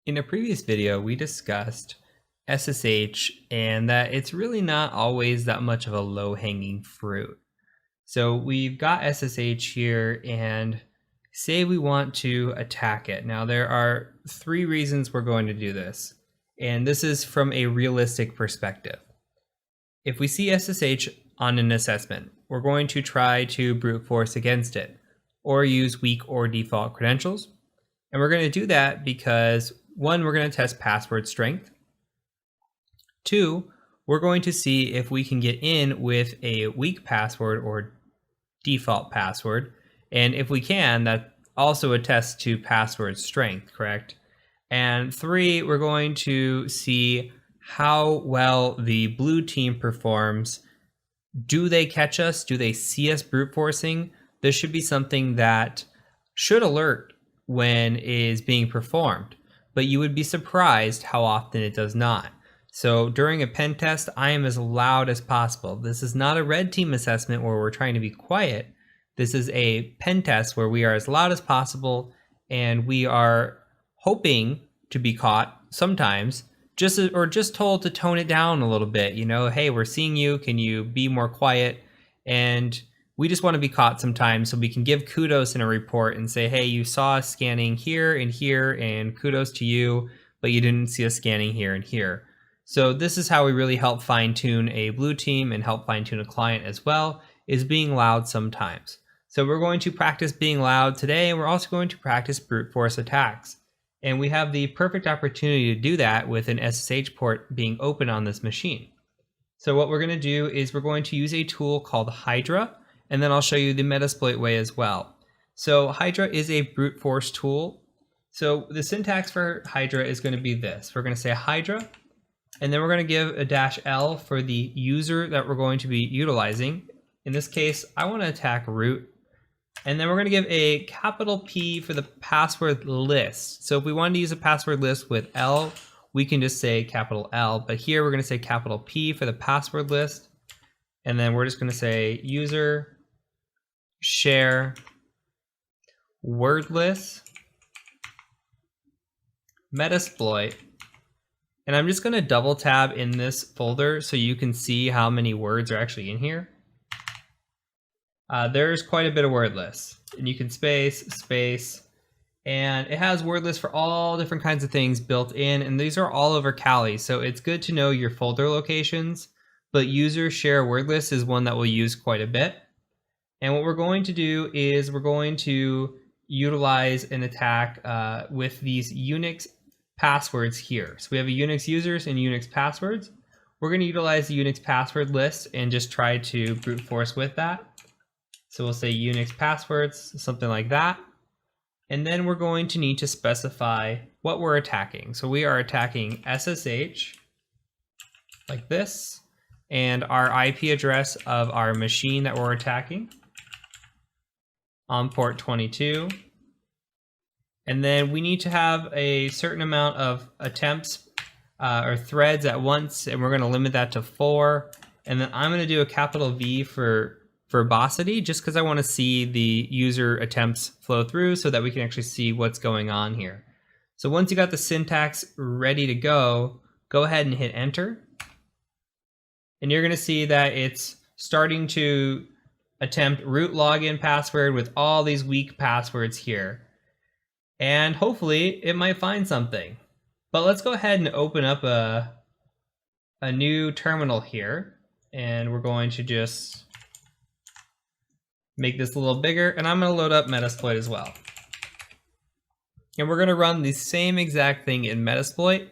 In a previous video, we discussed SSH and that it's really not always that much of a low-hanging fruit. So we've got SSH here and say we want to attack it. Now there are three reasons we're going to do this. And this is from a realistic perspective. If we see SSH on an assessment, we're going to try to brute force against it or use weak or default credentials. And we're going to do that because one, we're going to test password strength. Two, we're going to see if we can get in with a weak password or default password. And if we can, that also attests to password strength, correct? And three, we're going to see how well the blue team performs. Do they catch us? Do they see us brute forcing? This should be something that should alert when it is being performed, but you would be surprised how often it does not. So during a pen test, I am as loud as possible. This is not a red team assessment where we're trying to be quiet. This is a pen test where we are as loud as possible and we are hoping to be caught sometimes, just told to tone it down a little bit. You know, hey, we're seeing you. Can you be more quiet? And we just want to be caught sometimes so we can give kudos in a report and say, hey, you saw us scanning here and kudos to you, but you didn't see us scanning here and here. So this is how we really help fine tune a blue team and help fine tune a client as well, is being loud sometimes. So we're going to practice being loud today, and we're also going to practice brute force attacks. And we have the perfect opportunity to do that with an SSH port being open on this machine. So what we're going to do is we're going to use a tool called Hydra, and then I'll show you the Metasploit way as well. So Hydra is a brute force tool. So the syntax for Hydra is going to be this. We're going to say Hydra, and then we're going to give a -L for the user that we're going to be utilizing. In this case, I want to attack root. And then we're going to give a P for the password list. So if we wanted to use a password list with L, we can just say L. But here we're going to say P for the password list. And then we're just going to say user share wordless Metasploit. And I'm just going to double tab in this folder so you can see how many words are actually in here. There's quite a bit of wordless, and you can space, and it has wordless for all different kinds of things built in, and these are all over Kali, so it's good to know your folder locations, but user share wordless is one that we'll use quite a bit. And what we're going to do is we're going to utilize an attack with these Unix passwords here. So we have a Unix users and Unix passwords. We're going to utilize the Unix password list and just try to brute force with that. So we'll say Unix passwords, something like that. And then we're going to need to specify what we're attacking. So we are attacking SSH like this, and our IP address of our machine that we're attacking on port 22. And then we need to have a certain amount of attempts or threads at once, and we're going to limit that to 4. And then I'm going to do a V for verbosity, just because I want to see the user attempts flow through so that we can actually see what's going on here. So once you got the syntax ready to go ahead and hit enter. And you're going to see that it's starting to attempt root login password with all these weak passwords here. And hopefully it might find something. But let's go ahead and open up a new terminal here. And we're going to just make this a little bigger, and I'm going to load up Metasploit as well. And we're going to run the same exact thing in Metasploit,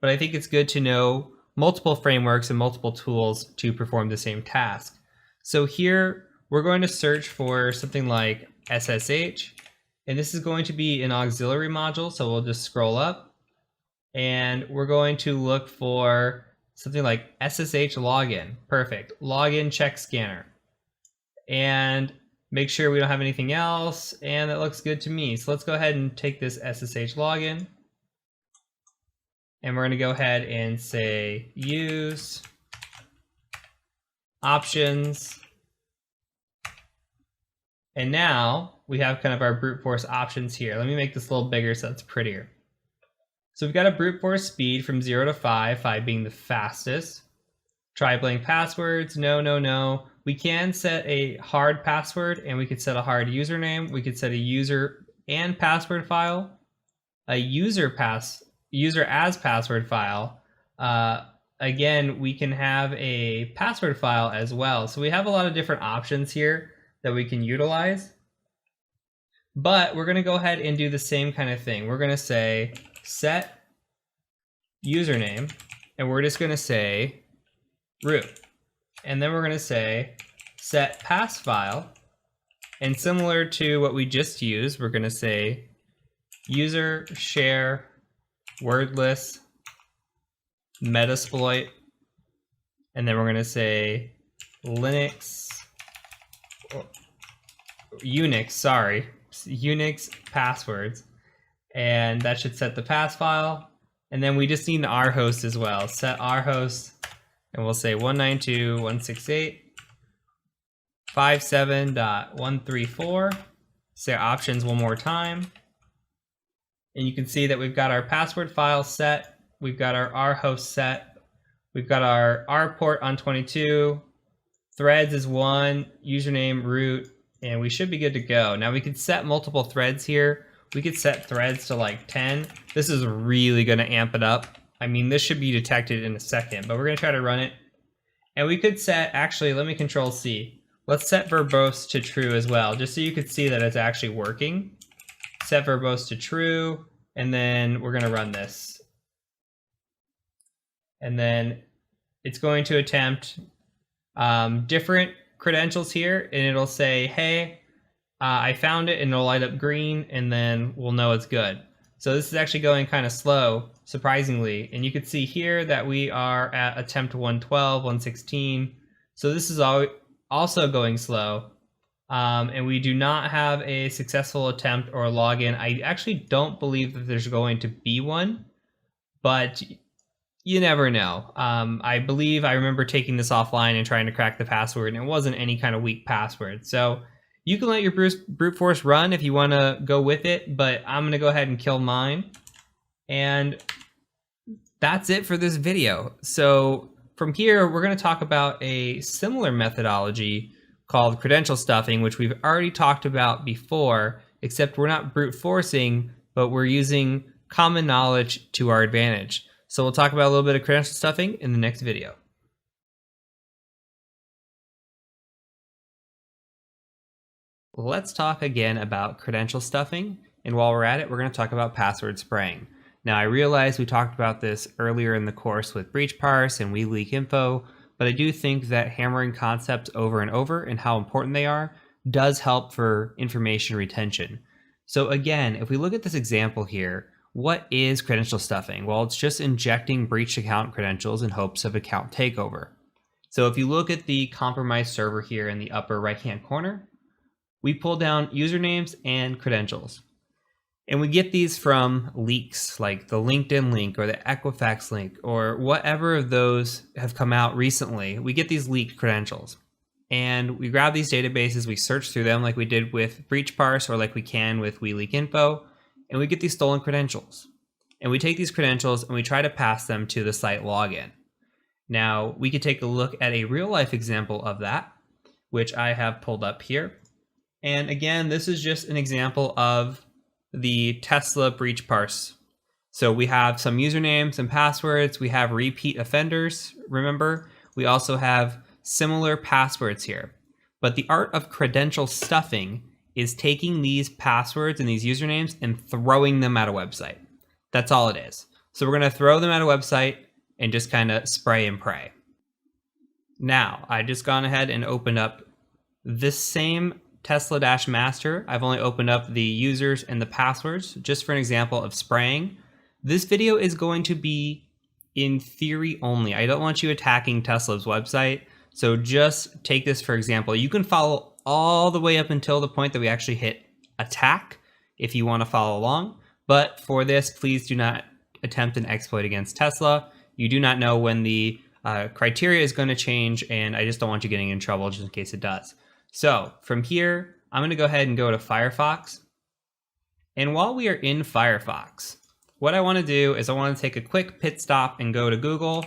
but I think it's good to know multiple frameworks and multiple tools to perform the same task. So here we're going to search for something like SSH, and this is going to be an auxiliary module, so we'll just scroll up, and we're going to look for something like SSH login. Perfect. Login check scanner. And make sure we don't have anything else, and that looks good to me. So let's go ahead and take this SSH login, and we're going to go ahead and say use options, and now we have kind of our brute force options here. Let me make this a little bigger so it's prettier. So we've got a brute force speed from 0 to 5, 5 being the fastest. Try blank passwords, no, no, no. We can set a hard password and we could set a hard username. We could set a user and password file, a user as password file. Again, we can have a password file as well. So we have a lot of different options here that we can utilize. But we're going to go ahead and do the same kind of thing. We're going to say set username, and we're just going to say root. And then we're going to say set pass file. And similar to what we just used, we're going to say user share wordless Metasploit. And then we're going to say Unix passwords. And that should set the pass file. And then we just need an rhost as well. Set rhost, and we'll say 192.168.57.134. Say options one more time. And you can see that we've got our password file set. We've got our rhost set. We've got our rport on 22. Threads is 1. Username root. And we should be good to go. Now we could set multiple threads here. We could set threads to like 10. This is really going to amp it up. I mean, this should be detected in a second, but we're going to try to run it. And we could set, actually, let me control C. Let's set verbose to true as well, just so you could see that it's actually working. Set verbose to true, and then we're going to run this. And then it's going to attempt different credentials here, and it'll say, hey, I found it, and it'll light up green, and then we'll know it's good. So this is actually going kind of slow, surprisingly. And you can see here that we are at attempt 112, 116. So this is also going slow. And we do not have a successful attempt or login. I actually don't believe that there's going to be one, but you never know. I believe I remember taking this offline and trying to crack the password, and it wasn't any kind of weak password. So you can let your brute force run if you want to go with it, but I'm going to go ahead and kill mine. And that's it for this video. So from here, we're going to talk about a similar methodology called credential stuffing, which we've already talked about before, except we're not brute forcing, but we're using common knowledge to our advantage. So we'll talk about a little bit of credential stuffing in the next video. Let's talk again about credential stuffing, and while we're at it, we're going to talk about password spraying. Now, I realize we talked about this earlier in the course with BreachParse and WeLeakInfo, but I do think that hammering concepts over and over and how important they are does help for information retention. So again, if we look at this example here, what is credential stuffing? Well, it's just injecting breached account credentials in hopes of account takeover. So if you look at the compromised server here in the upper right-hand corner, we pull down usernames and credentials. And we get these from leaks like the LinkedIn link or the Equifax link or whatever of those have come out recently. We get these leaked credentials. And we grab these databases, we search through them like we did with BreachParse or like we can with WeLeakInfo, and we get these stolen credentials. And we take these credentials and we try to pass them to the site login. Now, we could take a look at a real-life example of that, which I have pulled up here. And again, this is just an example of the Tesla BreachParse. So we have some usernames and passwords. We have repeat offenders, remember? We also have similar passwords here. But the art of credential stuffing is taking these passwords and these usernames and throwing them at a website. That's all it is. So we're going to throw them at a website and just kind of spray and pray. Now, I just gone ahead and opened up this same Tesla-master. I've only opened up the users and the passwords just for an example of spraying. This video is going to be in theory only. I don't want you attacking Tesla's website. So just take this for example. You can follow all the way up until the point that we actually hit attack if you want to follow along. But for this, please do not attempt an exploit against Tesla. You do not know when the criteria is going to change, and I just don't want you getting in trouble just in case it does. So from here, I'm going to go ahead and go to Firefox. And while we are in Firefox, what I want to do is I want to take a quick pit stop and go to Google,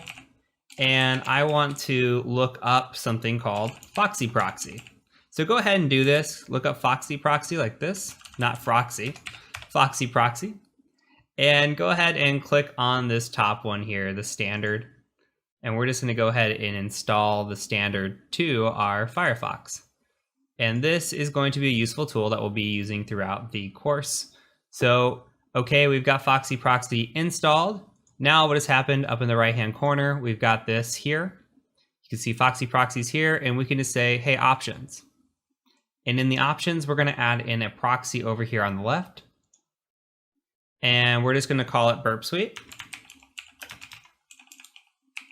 and I want to look up something called Foxy Proxy. So go ahead and do this. Look up Foxy Proxy like this, not Froxy, Foxy Proxy. And go ahead and click on this top one here, the standard. And we're just going to go ahead and install the standard to our Firefox. And this is going to be a useful tool that we'll be using throughout the course. So, okay, we've got Foxy Proxy installed. Now what has happened up in the right-hand corner, we've got this here. You can see Foxy Proxies here, and we can just say, hey, options. And in the options, we're going to add in a proxy over here on the left. And we're just going to call it Burp Suite.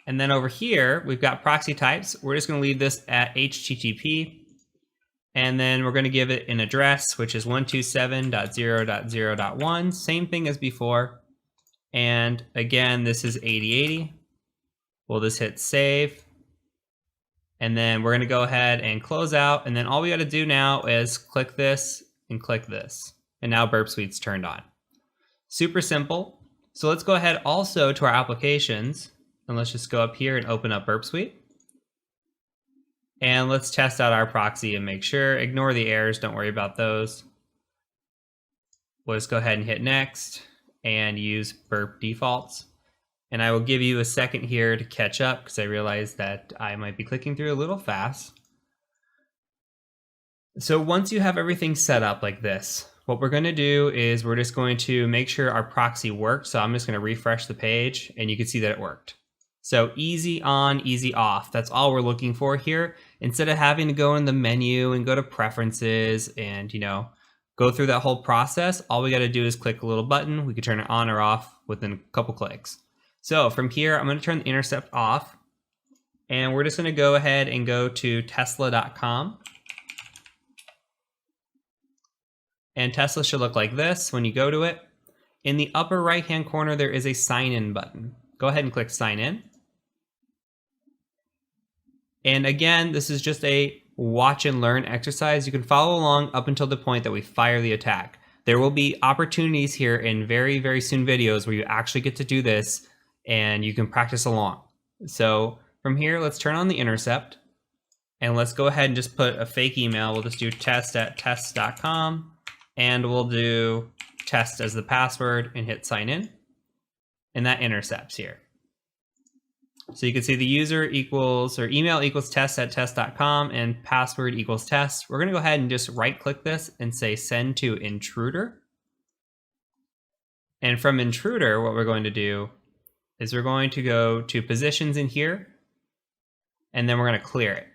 And then over here, we've got proxy types. We're just going to leave this at HTTP. And then we're going to give it an address, which is 127.0.0.1. Same thing as before. And again, this is 8080. We'll just hit save. And then we're going to go ahead and close out. And then all we got to do now is click this and click this. And now Burp Suite's turned on. Super simple. So let's go ahead also to our applications. And let's just go up here and open up Burp Suite. And let's test out our proxy and make sure. Ignore the errors. Don't worry about those. We'll just go ahead and hit next and use burp defaults. And I will give you a second here to catch up because I realize that I might be clicking through a little fast. So once you have everything set up like this, what we're going to do is we're just going to make sure our proxy works. So I'm just going to refresh the page and you can see that it worked. So easy on, easy off. That's all we're looking for here. Instead of having to go in the menu and go to preferences and, go through that whole process, all we got to do is click a little button. We can turn it on or off within a couple clicks. So from here, I'm going to turn the intercept off. And we're just going to go ahead and go to tesla.com. And Tesla should look like this when you go to it. In the upper right-hand corner, there is a sign in button. Go ahead and click sign in. And again, this is just a watch and learn exercise. You can follow along up until the point that we fire the attack. There will be opportunities here in very, very soon videos where you actually get to do this and you can practice along. So from here, let's turn on the intercept and let's go ahead and just put a fake email. We'll just do test@test.com and we'll do test as the password and hit sign in. And that intercepts here. So you can see the user equals, or email equals test@test.com and password equals test. We're going to go ahead and just right click this and say send to intruder. And from intruder, what we're going to do is we're going to go to positions in here and then we're going to clear it.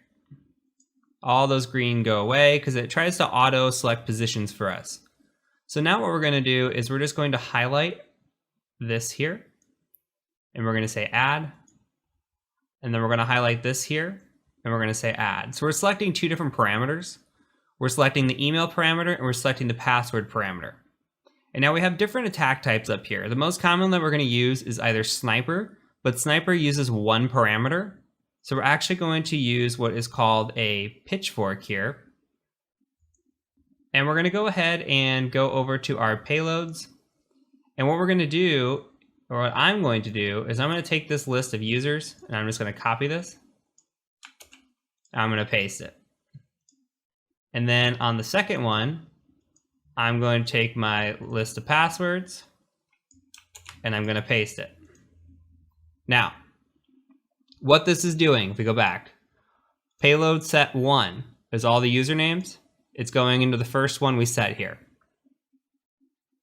All those green go away because it tries to auto select positions for us. So now what we're going to do is we're just going to highlight this here and we're going to say add. And then we're going to highlight this here, and we're going to say add. So we're selecting two different parameters. We're selecting the email parameter, and we're selecting the password parameter. And now we have different attack types up here. The most common that we're going to use is either Sniper, but Sniper uses one parameter. So we're actually going to use what is called a pitchfork here. And we're going to go ahead and go over to our payloads. And what we're going to do, or what I'm going to do, is I'm going to take this list of users and I'm just going to copy this. I'm going to paste it. And then on the second one, I'm going to take my list of passwords and I'm going to paste it. Now, what this is doing, if we go back, payload set 1 is all the usernames. It's going into the first one we set here.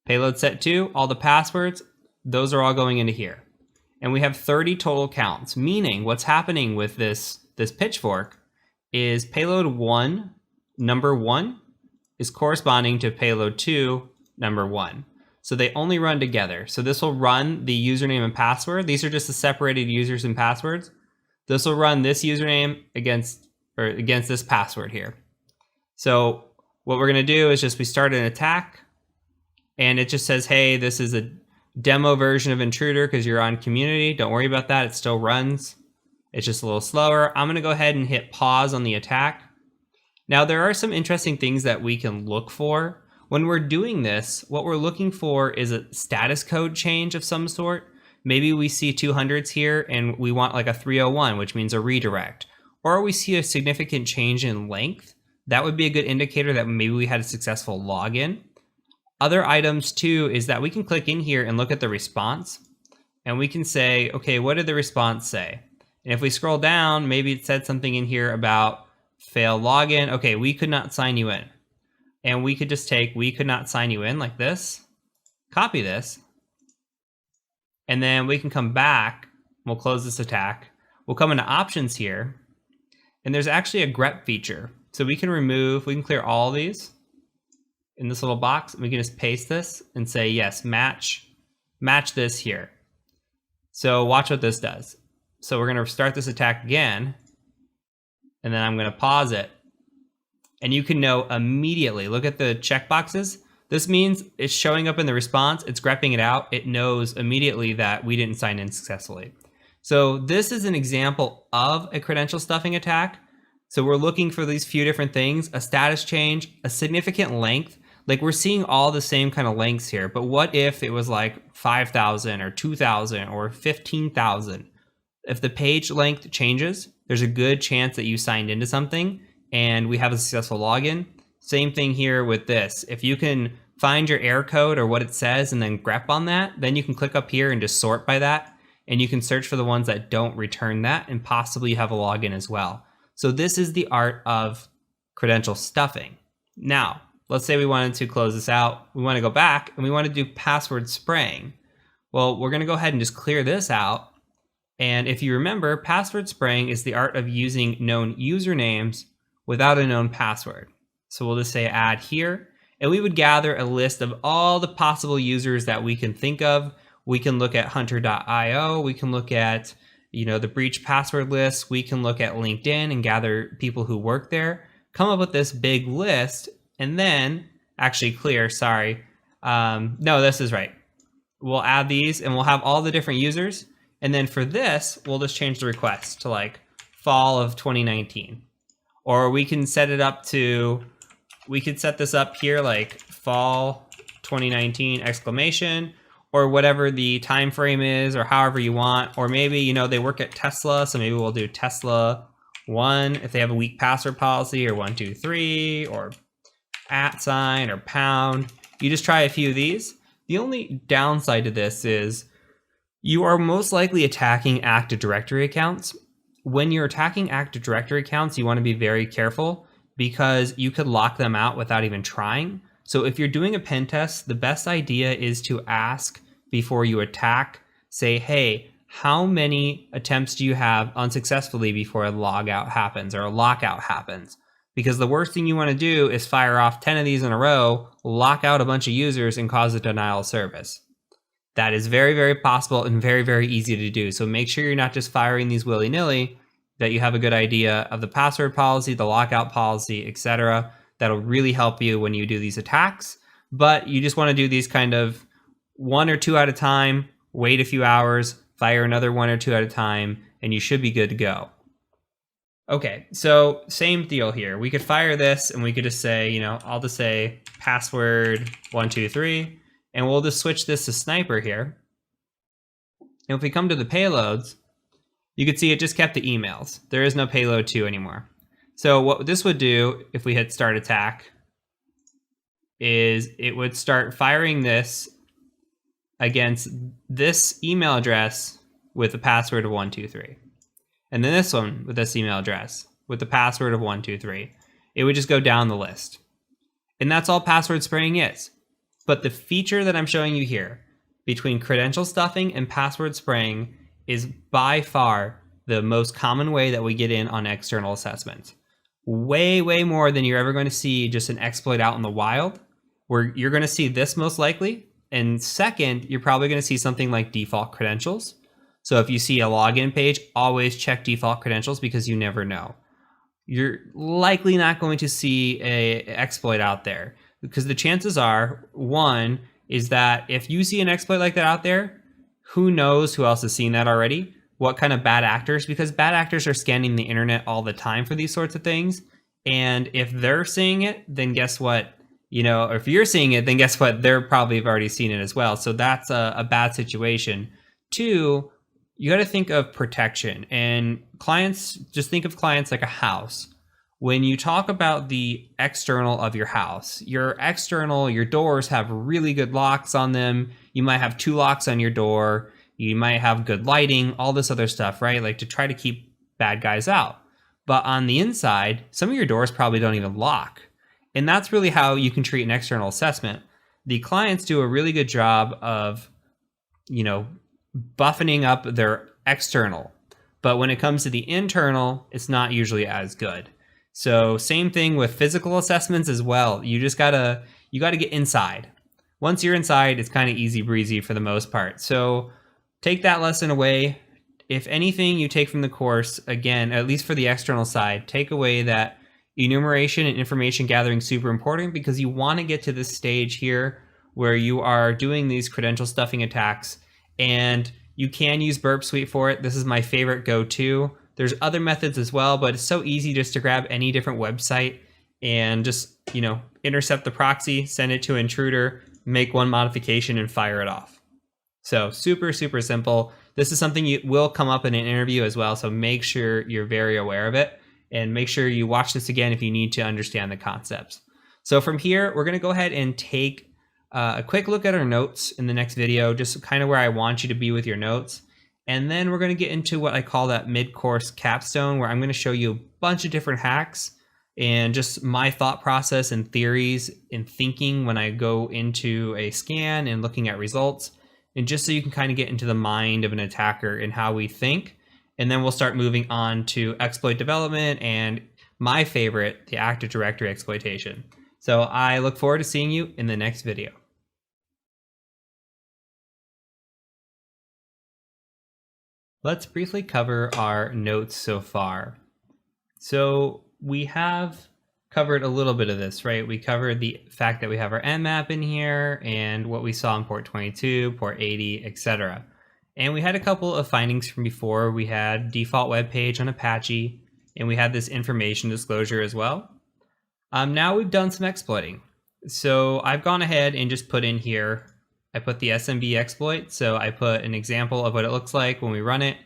Payload set 2, all the passwords. Those are all going into here. And we have 30 total counts, meaning what's happening with this pitchfork is payload 1, number 1, is corresponding to payload 2, number 1. So they only run together. So this will run the username and password. These are just the separated users and passwords. This will run this username against this password here. So what we're going to do is just we start an attack and it just says, hey, this is a demo version of Intruder because you're on community. Don't worry about that. It still runs. It's just a little slower. I'm going to go ahead and hit pause on the attack. Now, there are some interesting things that we can look for. When we're doing this, what we're looking for is a status code change of some sort. Maybe we see 200s here and we want like a 301, which means a redirect. Or we see a significant change in length. That would be a good indicator that maybe we had a successful login. Other items too is that we can click in here and look at the response. And we can say, okay, what did the response say? And if we scroll down, maybe it said something in here about failed login. Okay, we could not sign you in. And we could just take, we could not sign you in like this, copy this, and then we can come back, we'll close this attack. We'll come into options here, and there's actually a grep feature. So we can remove, we can clear all these in this little box, and we can just paste this and say, yes, match this here. So watch what this does. So we're gonna start this attack again, and then I'm gonna pause it. And you can know immediately, look at the checkboxes. This means it's showing up in the response, it's grepping it out, it knows immediately that we didn't sign in successfully. So this is an example of a credential stuffing attack. So we're looking for these few different things, a status change, a significant length. Like we're seeing all the same kind of lengths here, but what if it was like 5,000 or 2,000 or 15,000? If the page length changes, there's a good chance that you signed into something and we have a successful login. Same thing here with this. If you can find your error code or what it says and then grep on that, then you can click up here and just sort by that. And you can search for the ones that don't return that and possibly have a login as well. So this is the art of credential stuffing. Now, let's say we wanted to close this out. We want to go back and we want to do password spraying. Well, we're going to go ahead and just clear this out. And if you remember, password spraying is the art of using known usernames without a known password. So we'll just say add here, and we would gather a list of all the possible users that we can think of. We can look at hunter.io, we can look at, the breach password list, we can look at LinkedIn and gather people who work there, come up with this big list, and then actually clear, sorry. No, this is right. We'll add these and we'll have all the different users. And then for this, we'll just change the request to like fall of 2019. Or we can set it up to, we could set this up here like fall 2019 exclamation, or whatever the time frame is, or however you want. Or maybe, they work at Tesla, so maybe we'll do Tesla 1 if they have a weak password policy, or 123, or @ or pound. You just try a few of these. The only downside to this is you are most likely attacking Active Directory accounts. When you're attacking Active Directory accounts, you want to be very careful because you could lock them out without even trying. So if you're doing a pen test, the best idea is to ask before you attack, say, hey, how many attempts do you have unsuccessfully before a logout happens or a lockout happens? Because the worst thing you want to do is fire off 10 of these in a row, lock out a bunch of users, and cause a denial of service. That is very, very possible and very, very easy to do. So make sure you're not just firing these willy-nilly, that you have a good idea of the password policy, the lockout policy, etc. That'll really help you when you do these attacks. But you just want to do these kind of 1 or 2 at a time, wait a few hours, fire another 1 or 2 at a time, and you should be good to go. Okay, so same deal here. We could fire this and we could just say, I'll just say password 123. And we'll just switch this to sniper here. And if we come to the payloads, you can see it just kept the emails. There is no payload 2 anymore. So what this would do if we hit start attack is it would start firing this against this email address with a password of 123. And then this one with this email address with the password of 123. It would just go down the list. And that's all password spraying is. But the feature that I'm showing you here between credential stuffing and password spraying is by far the most common way that we get in on external assessments. Way, way more than you're ever going to see just an exploit out in the wild, where you're going to see this most likely. And second, you're probably going to see something like default credentials. So if you see a login page, always check default credentials because you never know. You're likely not going to see an exploit out there. Because the chances are, one, is that if you see an exploit like that out there, who knows who else has seen that already? What kind of bad actors? Because bad actors are scanning the internet all the time for these sorts of things. And if they're seeing it, then guess what? or if you're seeing it, then guess what? They're probably have already seen it as well. So that's a bad situation. Two, you got to think of protection, and clients, just think of clients like a house. When you talk about the external of your house, your external, your doors have really good locks on them. You might have 2 locks on your door. You might have good lighting, all this other stuff, right? Like to try to keep bad guys out. But on the inside, some of your doors probably don't even lock. And that's really how you can treat an external assessment. The clients do a really good job of, buffing up their external. But when it comes to the internal, it's not usually as good. So same thing with physical assessments as well. You gotta get inside. Once you're inside, it's kind of easy breezy for the most part. So take that lesson away. If anything you take from the course, again, at least for the external side, take away that enumeration and information gathering is super important, because you want to get to this stage here where you are doing these credential stuffing attacks, and you can use Burp Suite for it. This is my favorite go-to. There's other methods as well, but it's so easy just to grab any different website and just, intercept the proxy, send it to an intruder, make one modification, and fire it off. So super, super simple. This is something you will come up in an interview as well, so make sure you're very aware of it, and make sure you watch this again if you need to understand the concepts. So from here, we're going to go ahead and take a quick look at our notes in the next video, just kind of where I want you to be with your notes. And then we're going to get into what I call that mid-course capstone, where I'm going to show you a bunch of different hacks and just my thought process and theories and thinking when I go into a scan and looking at results, and just so you can kind of get into the mind of an attacker and how we think. And then we'll start moving on to exploit development and my favorite, the Active Directory exploitation. So I look forward to seeing you in the next video. Let's briefly cover our notes so far. So we have covered a little bit of this, right? We covered the fact that we have our Nmap in here and what we saw in port 22, port 80, etc. And we had a couple of findings from before. We had default web page on Apache, and we had this information disclosure as well. Now we've done some exploiting. So I've gone ahead and just put in here, I put the SMB exploit. So I put an example of what it looks like when we run it.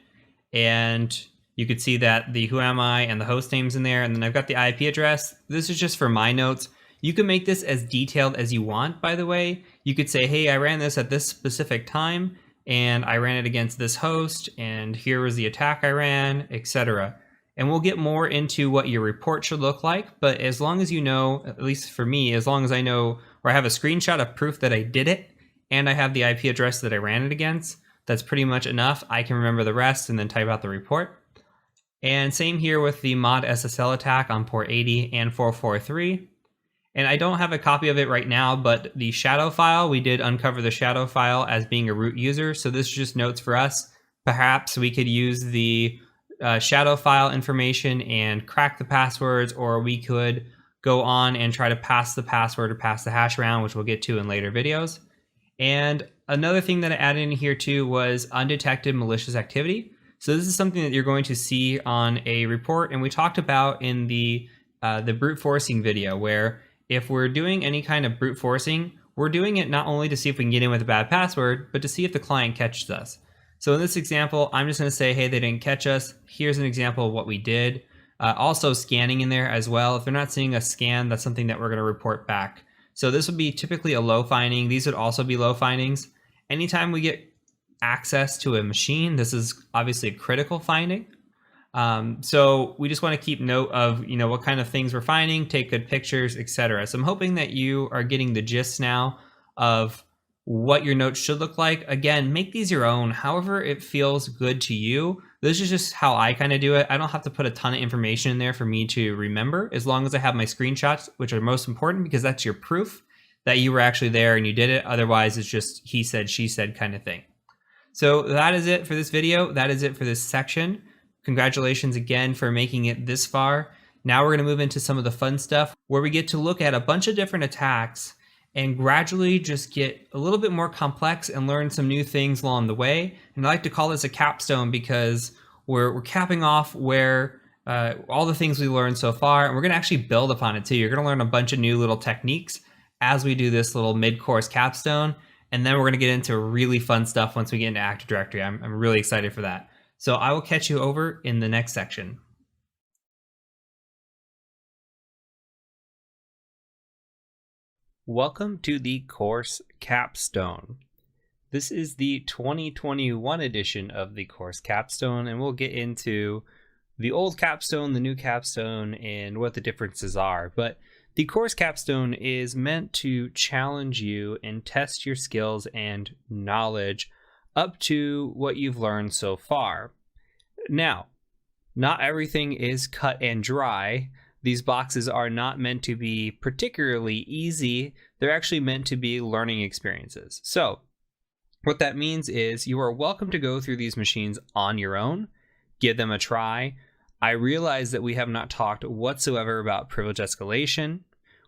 And you could see that the whoami and the host name's in there. And then I've got the IP address. This is just for my notes. You can make this as detailed as you want, by the way. You could say, hey, I ran this at this specific time, and I ran it against this host, and here was the attack I ran, etc. And we'll get more into what your report should look like. But as long as you know, at least for me, as long as I know, or I have a screenshot of proof that I did it, and I have the IP address that I ran it against, that's pretty much enough. I can remember the rest and then type out the report. And same here with the mod SSL attack on port 80 and 443. And I don't have a copy of it right now, but the shadow file, we did uncover the shadow file as being a root user. So this is just notes for us. Perhaps we could use the shadow file information and crack the passwords, or we could go on and try to pass the password or pass the hash around, which we'll get to in later videos. And another thing that I added in here too was undetected malicious activity. So this is something that you're going to see on a report, and we talked about in the brute forcing video, where if we're doing any kind of brute forcing, we're doing it not only to see if we can get in with a bad password, but to see if the client catches us. So in this example, I'm just going to say, hey, they didn't catch us. Here's an example of what we did. Also scanning in there as well. If they're not seeing a scan, that's something that we're going to report back. So this would be typically a low finding. These would also be low findings. Anytime we get access to a machine, this is obviously a critical finding. So we just want to keep note of, what kind of things we're finding, take good pictures, etc. So I'm hoping that you are getting the gist now of what your notes should look like. Again, make these your own, however it feels good to you. This is just how I kind of do it. I don't have to put a ton of information in there for me to remember, as long as I have my screenshots, which are most important, because that's your proof that you were actually there and you did it. Otherwise, it's just he said, she said kind of thing. So that is it for this video. That is it for this section. Congratulations again for making it this far. Now we're going to move into some of the fun stuff, where we get to look at a bunch of different attacks and gradually just get a little bit more complex and learn some new things along the way. And I like to call this a capstone, because we're capping off where all the things we learned so far, and we're going to actually build upon it too. You're going to learn a bunch of new little techniques as we do this little mid-course capstone. And then we're going to get into really fun stuff once we get into Active Directory. I'm really excited for that. So I will catch you over in the next section. Welcome to the course capstone. This is the 2021 edition of the course capstone, and we'll get into the old capstone, the new capstone, and what the differences are. But the course capstone is meant to challenge you and test your skills and knowledge up to what you've learned so far. Now, not everything is cut and dry. These boxes are not meant to be particularly easy. They're actually meant to be learning experiences. So what that means is you are welcome to go through these machines on your own, give them a try. I realize that we have not talked whatsoever about privilege escalation.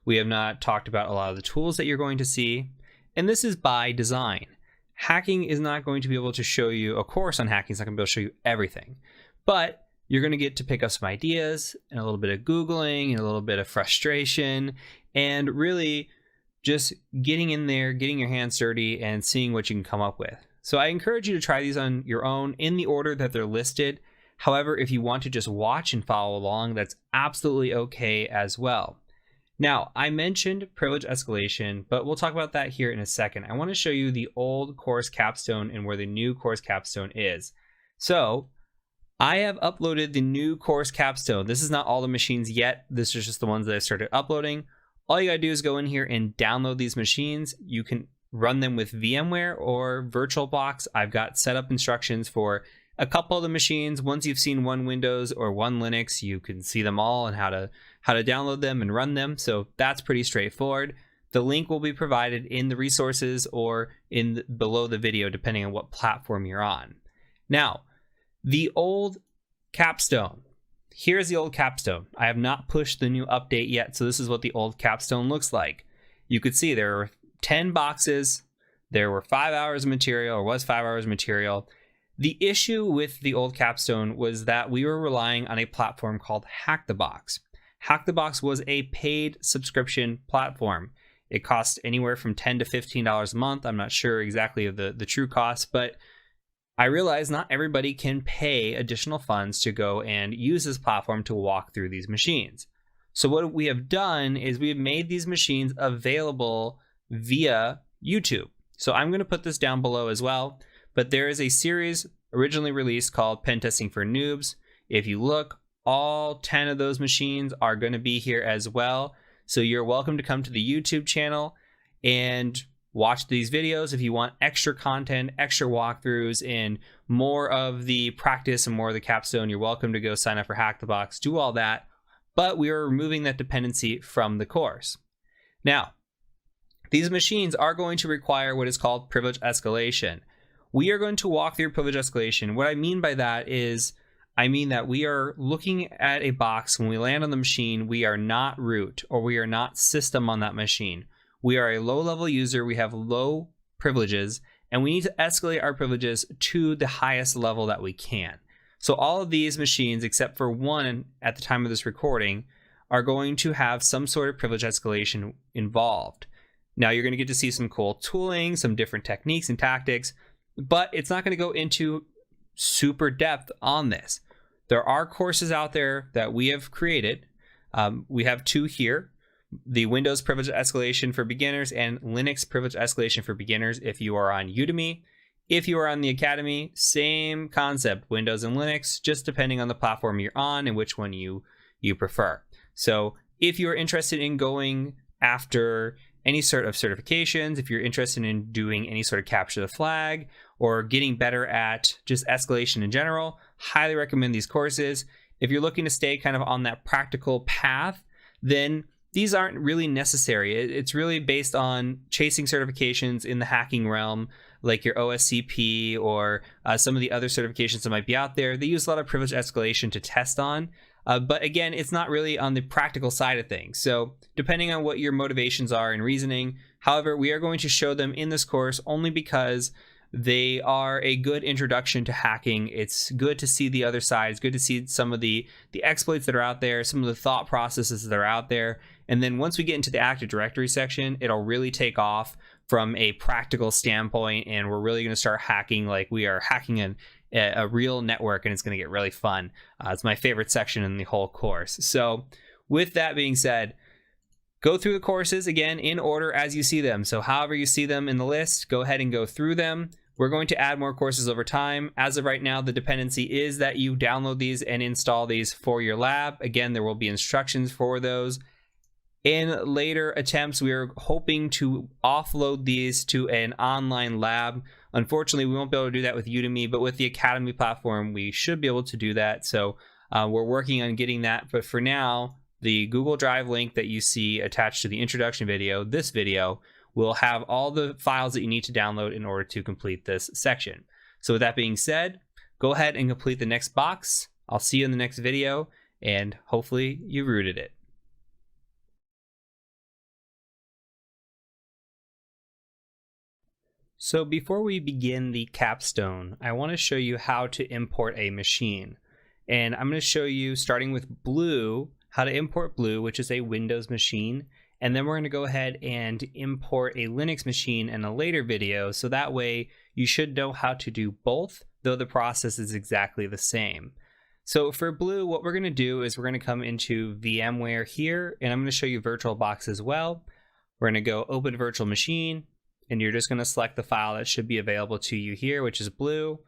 We have not talked about a lot of the tools that you're going to see, and this is by design. Hacking is not going to be able to show you, a course on hacking is not going to be able to show you everything, but you're going to get to pick up some ideas and a little bit of Googling and a little bit of frustration, and really just getting in there, getting your hands dirty, and seeing what you can come up with. So I encourage you to try these on your own in the order that they're listed. However, if you want to just watch and follow along, that's absolutely okay as well. Now, I mentioned privilege escalation, but we'll talk about that here in a second. I want to show you the old course capstone and where the new course capstone is. So I have uploaded the new course capstone. This is not all the machines yet. This is just the ones that I started uploading. All you gotta do is go in here and download these machines. You can run them with VMware or VirtualBox. I've got setup instructions for a couple of the machines. Once you've seen one Windows or one Linux, you can see them all and how to download them and run them. So that's pretty straightforward. The link will be provided in the resources or below the video, depending on what platform you're on. Now, the old capstone. Here's the old capstone. I have not pushed the new update yet, so this is what the old capstone looks like. You could see there were 10 boxes. There were 5 hours of material, or was 5 hours of material. The issue with the old capstone was that we were relying on a platform called HackTheBox. HackTheBox was a paid subscription platform. It cost anywhere from $10 to $15 a month. I'm not sure exactly of the true cost, but I realize not everybody can pay additional funds to go and use this platform to walk through these machines. So what we have done is we have made these machines available via YouTube. So I'm going to put this down below as well, but there is a series originally released called Pen Testing for Noobs. If you look, all 10 of those machines are going to be here as well. So you're welcome to come to the YouTube channel and watch these videos. If you want extra content, extra walkthroughs, and more of the practice and more of the capstone, you're welcome to go sign up for HackTheBox, do all that. But we are removing that dependency from the course. Now, these machines are going to require what is called privilege escalation. We are going to walk through privilege escalation. What I mean by that is, I mean that we are looking at a box. When we land on the machine, we are not root or we are not system on that machine. We are a low-level user, we have low privileges, and we need to escalate our privileges to the highest level that we can. So all of these machines, except for one at the time of this recording, are going to have some sort of privilege escalation involved. Now you're going to get to see some cool tooling, some different techniques and tactics, but it's not going to go into super depth on this. There are courses out there that we have created. We have two here. The Windows Privilege Escalation for Beginners and Linux Privilege Escalation for Beginners if you are on Udemy. If you are on the Academy, same concept, Windows and Linux, just depending on the platform you're on and which one you prefer. So if you're interested in going after any sort of certifications, if you're interested in doing any sort of capture the flag or getting better at just escalation in general, highly recommend these courses. If you're looking to stay kind of on that practical path, then these aren't really necessary. It's really based on chasing certifications in the hacking realm, like your OSCP or some of the other certifications that might be out there. They use a lot of privilege escalation to test on. But again, it's not really on the practical side of things. So depending on what your motivations are and reasoning, however, we are going to show them in this course only because they are a good introduction to hacking. It's good to see the other side. It's good to see some of the exploits that are out there, some of the thought processes that are out there. And then once we get into the Active Directory section, it'll really take off from a practical standpoint, and we're really going to start hacking like we are hacking a real network, and it's going to get really fun. It's my favorite section in the whole course. So with that being said, go through the courses again in order as you see them. So however you see them in the list, go ahead and go through them. We're going to add more courses over time. As of right now, the dependency is that you download these and install these for your lab. Again, there will be instructions for those. In later attempts, we are hoping to offload these to an online lab. Unfortunately, we won't be able to do that with Udemy, but with the Academy platform, we should be able to do that. So we're working on getting that. But for now, the Google Drive link that you see attached to the introduction video, this video, will have all the files that you need to download in order to complete this section. So with that being said, go ahead and complete the next box. I'll see you in the next video, and hopefully you rooted it. So before we begin the capstone, I want to show you how to import a machine. And I'm going to show you, starting with Blue, how to import Blue, which is a Windows machine. And then we're going to go ahead and import a Linux machine in a later video. So that way you should know how to do both, though the process is exactly the same. So for Blue, what we're going to do is we're going to come into VMware here, and I'm going to show you VirtualBox as well. We're going to go open virtual machine, and you're just going to select the file that should be available to you here, which is Blue.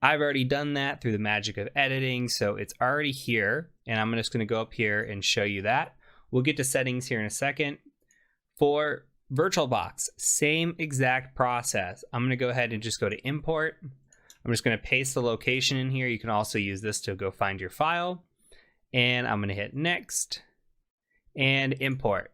I've already done that through the magic of editing, so it's already here, and I'm just going to go up here and show you that. We'll get to settings here in a second. For VirtualBox, same exact process. I'm going to go ahead and just go to import. I'm just going to paste the location in here. You can also use this to go find your file. And I'm going to hit next and import.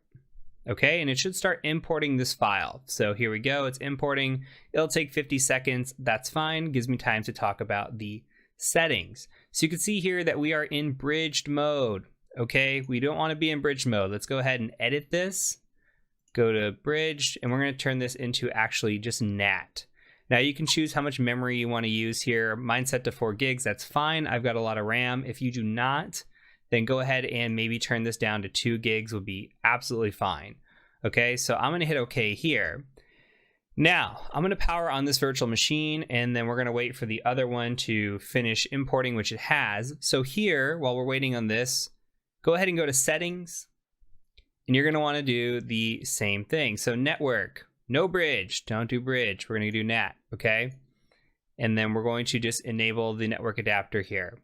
Okay, and it should start importing this file. So here we go, it's importing. It'll take 50 seconds. That's fine. Gives me time to talk about the settings. So you can see here that we are in bridged mode. Okay, we don't want to be in bridged mode. Let's go ahead and edit this. Go to bridged, and we're going to turn this into actually just NAT. Now you can choose how much memory you want to use here. Mine's set to 4 gigs. That's fine. I've got a lot of RAM. If you do not, then go ahead and maybe turn this down to 2 gigs would be absolutely fine. Okay, so I'm going to hit OK here. Now, I'm going to power on this virtual machine, and then we're going to wait for the other one to finish importing, which it has. So here, while we're waiting on this, go ahead and go to Settings, and you're going to want to do the same thing. So network, no bridge, don't do bridge. We're going to do NAT, okay? And then we're going to just enable the network adapter here.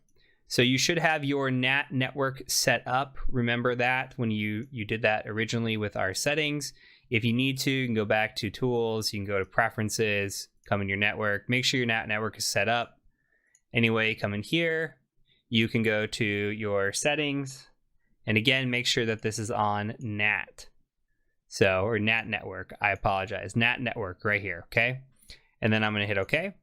So you should have your NAT network set up. Remember that when you did that originally with our settings. If you need to, you can go back to Tools, you can go to Preferences, come in your network, make sure your NAT network is set up. Anyway, come in here, you can go to your settings, and again, make sure that this is on NAT. So, or NAT network, I apologize, NAT network right here, okay? And then I'm gonna hit okay.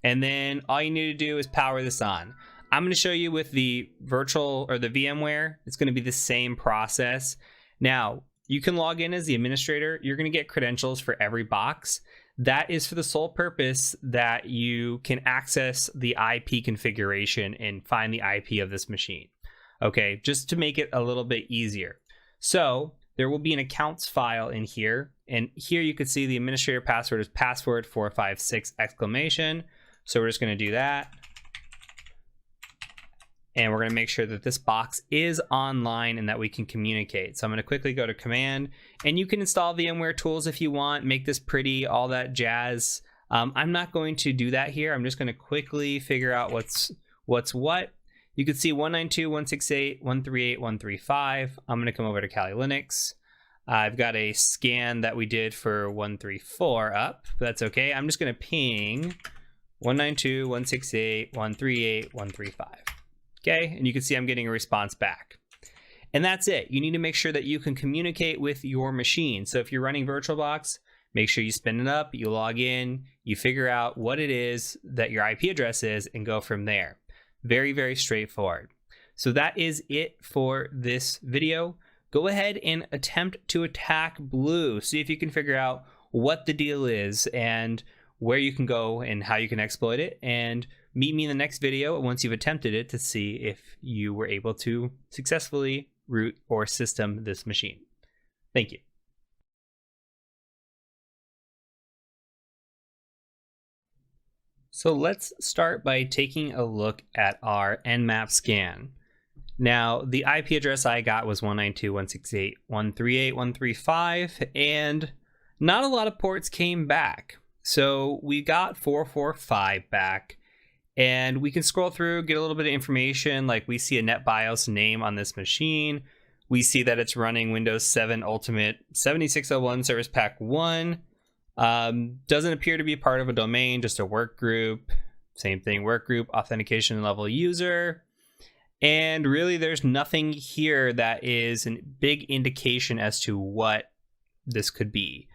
And then all you need to do is power this on. I'm going to show you with the virtual or the VMware, it's going to be the same process. Now, you can log in as the administrator. You're going to get credentials for every box. That is for the sole purpose that you can access the IP configuration and find the IP of this machine. Okay, just to make it a little bit easier. So there will be an accounts file in here. And here you can see the administrator password is password456 exclamation. So we're just going to do that. And we're going to make sure that this box is online and that we can communicate. So I'm going to quickly go to command, and you can install VMware tools if you want, make this pretty, all that jazz. I'm not going to do that here. I'm just going to quickly figure out what's what. You can see 192.168.138.135. I'm going to come over to Kali Linux. I've got a scan that we did for 134 up, but that's okay. I'm just going to ping 192.168.138.135. Okay, and you can see I'm getting a response back. And that's it. You need to make sure that you can communicate with your machine. So if you're running VirtualBox, make sure you spin it up, you log in, you figure out what it is that your IP address is, and go from there. Very, very straightforward. So that is it for this video. Go ahead and attempt to attack Blue. See if you can figure out what the deal is and where you can go and how you can exploit it. And meet me in the next video once you've attempted it to see if you were able to successfully root or system this machine. Thank you. So let's start by taking a look at our Nmap scan. Now, the IP address I got was 192.168.138.135, and not a lot of ports came back. So we got 445 back, and we can scroll through, get a little bit of information, like we see a NetBIOS name on this machine. We see that it's running Windows 7 Ultimate 7601 Service Pack 1. Doesn't appear to be part of a domain, just a work group. Same thing, work group, authentication level user. And really, there's nothing here that is a big indication as to what this could be.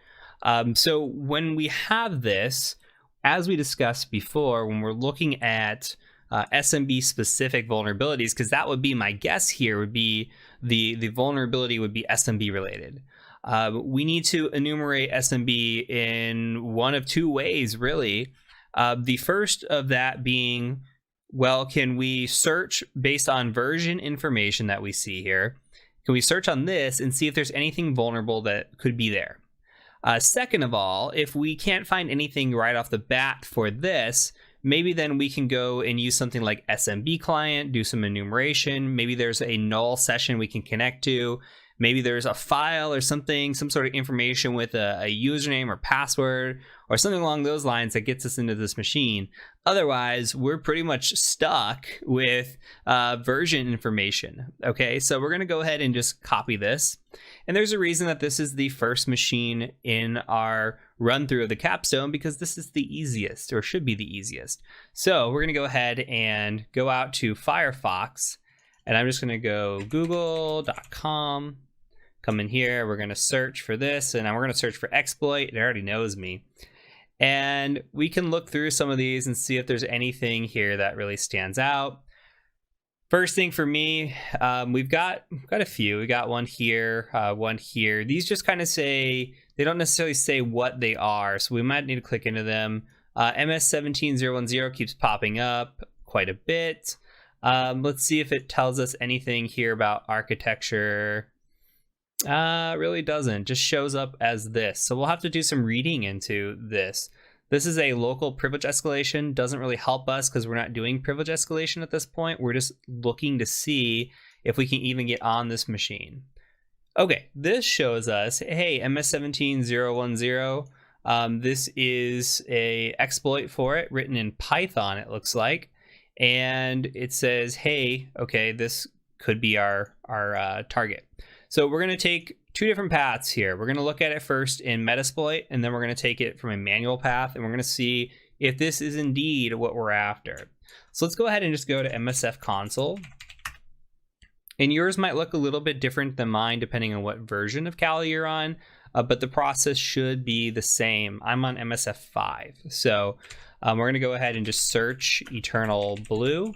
So when we have this, as we discussed before, when we're looking at SMB specific vulnerabilities, because that would be my guess here, would be the vulnerability would be SMB related. We need to enumerate SMB in one of two ways, really. The first of that being, well, can we search based on version information that we see here? Can we search on this and see if there's anything vulnerable that could be there? Second of all, if we can't find anything right off the bat for this, maybe then we can go and use something like SMB client, do some enumeration. Maybe there's a null session we can connect to. Maybe there's a file or something, some sort of information with a username or password or something along those lines that gets us into this machine. Otherwise, we're pretty much stuck with version information. Okay, so we're going to go ahead and just copy this. And there's a reason that this is the first machine in our run through of the capstone, because this is the easiest, or should be the easiest. So we're going to go ahead and go out to Firefox, and I'm just going to go google.com. Come in here, we're going to search for this, and we're going to search for exploit. It already knows me. And we can look through some of these and see if there's anything here that really stands out. First thing for me, we've got a few. We got one here, one here. These just kind of say, they don't necessarily say what they are, so we might need to click into them. MS17010 keeps popping up quite a bit. Let's see if it tells us anything here about architecture. Really doesn't, just shows up as this. So we'll have to do some reading into this. This is a local privilege escalation, doesn't really help us because we're not doing privilege escalation at this point. We're just looking to see if we can even get on this machine. Okay, this shows us, hey, MS17010, this is a exploit for it written in Python, it looks like. And it says, hey, okay, this could be our target. So we're going to take two different paths here. We're going to look at it first in Metasploit, and then we're going to take it from a manual path, and we're going to see if this is indeed what we're after. So let's go ahead and just go to MSF console. And yours might look a little bit different than mine, depending on what version of Kali you're on, but the process should be the same. I'm on MSF 5. So we're going to go ahead and just search Eternal Blue.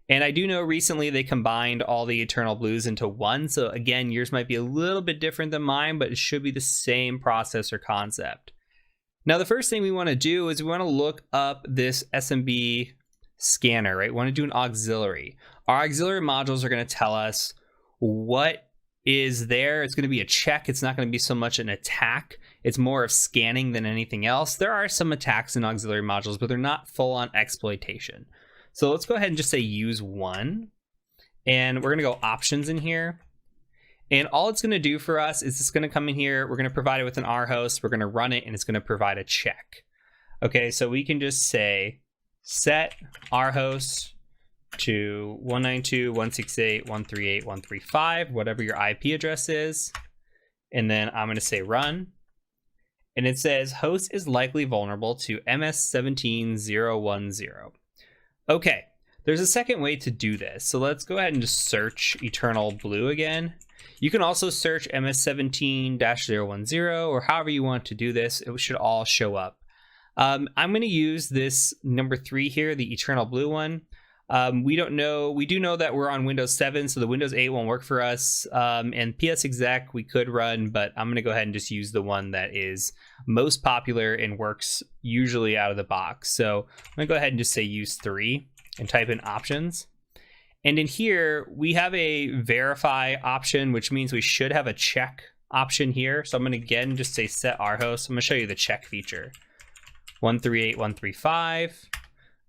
And I do know recently they combined all the Eternal Blues into one. So again, yours might be a little bit different than mine, but it should be the same process or concept. Now, the first thing we want to do is we want to look up this SMB scanner, right? We want to do an auxiliary. Our auxiliary modules are going to tell us what is there. It's going to be a check. It's not going to be so much an attack. It's more of scanning than anything else. There are some attacks in auxiliary modules, but they're not full on exploitation. So let's go ahead and just say use one, and we're going to go options in here. And all it's going to do for us is it's going to come in here. We're going to provide it with an rhost. We're going to run it, and it's going to provide a check. Okay, so we can just say set rhost to 192.168.138.135, whatever your IP address is. And then I'm going to say run. And it says host is likely vulnerable to MS17010. Okay, there's a second way to do this. So let's go ahead and just search Eternal Blue again. You can also search MS17-010 or however you want to do this. It should all show up. I'm going to use this number 3 here, the Eternal Blue one. We don't know. We do know that we're on Windows 7, so the Windows 8 won't work for us. And PSExec we could run, but I'm going to go ahead and just use the one that is most popular and works usually out of the box. So I'm going to go ahead and just say use 3 and type in options. And in here, we have a verify option, which means we should have a check option here. So I'm going to again just say set our host. I'm going to show you the check feature. 138.135.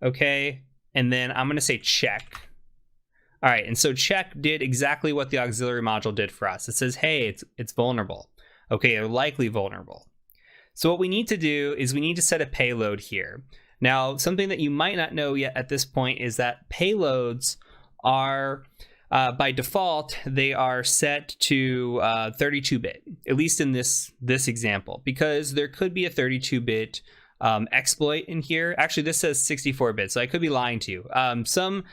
Okay. And then I'm going to say check. All right. And so check did exactly what the auxiliary module did for us. It says, hey, it's vulnerable. Okay. Or likely vulnerable. So what we need to do is we need to set a payload here. Now, something that you might not know yet at this point is that payloads are by default, they are set to 32-bit, at least in this example, because there could be a 32-bit exploit in here. Actually, this says 64-bit, so I could be lying to you. Some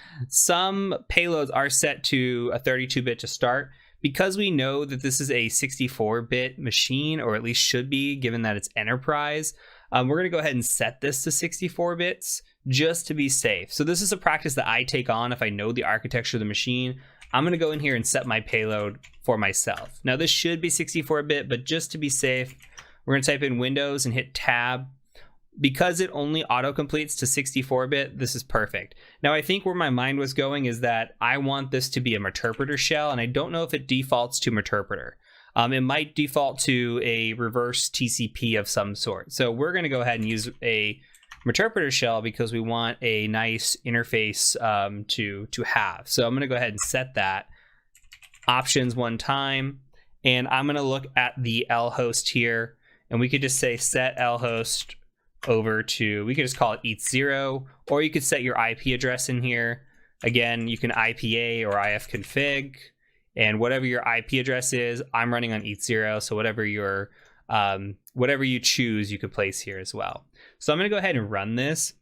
payloads are set to a 32-bit to start. Because we know that this is a 64-bit machine, or at least should be, given that it's enterprise, we're going to go ahead and set this to 64 bits just to be safe. So this is a practice that I take on if I know the architecture of the machine. I'm going to go in here and set my payload for myself. Now this should be 64-bit, but just to be safe, we're going to type in Windows and hit Tab. Because it only auto-completes to 64-bit, this is perfect. Now, I think where my mind was going is that I want this to be a Meterpreter shell, and I don't know if it defaults to Meterpreter. It might default to a reverse TCP of some sort. So we're going to go ahead and use a Meterpreter shell because we want a nice interface to have. So I'm going to go ahead and set that. Options one time, and I'm going to look at the lhost here, and we could just say set lhost over to, we could just call it ETH0, or you could set your IP address in here. Again, you can IPA or ifconfig, and whatever your IP address is, I'm running on ETH0, so whatever you choose, you could place here as well. So I'm going to go ahead and run this.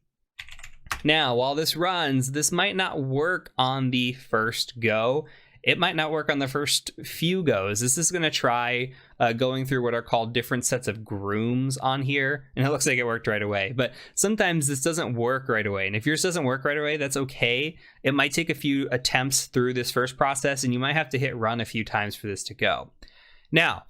Now, while this runs, this might not work on the first go. It might not work on the first few goes. This is going to try going through what are called different sets of grooms on here. And it looks like it worked right away. But sometimes this doesn't work right away. And if yours doesn't work right away, that's okay. It might take a few attempts through this first process, and you might have to hit run a few times for this to go. Now,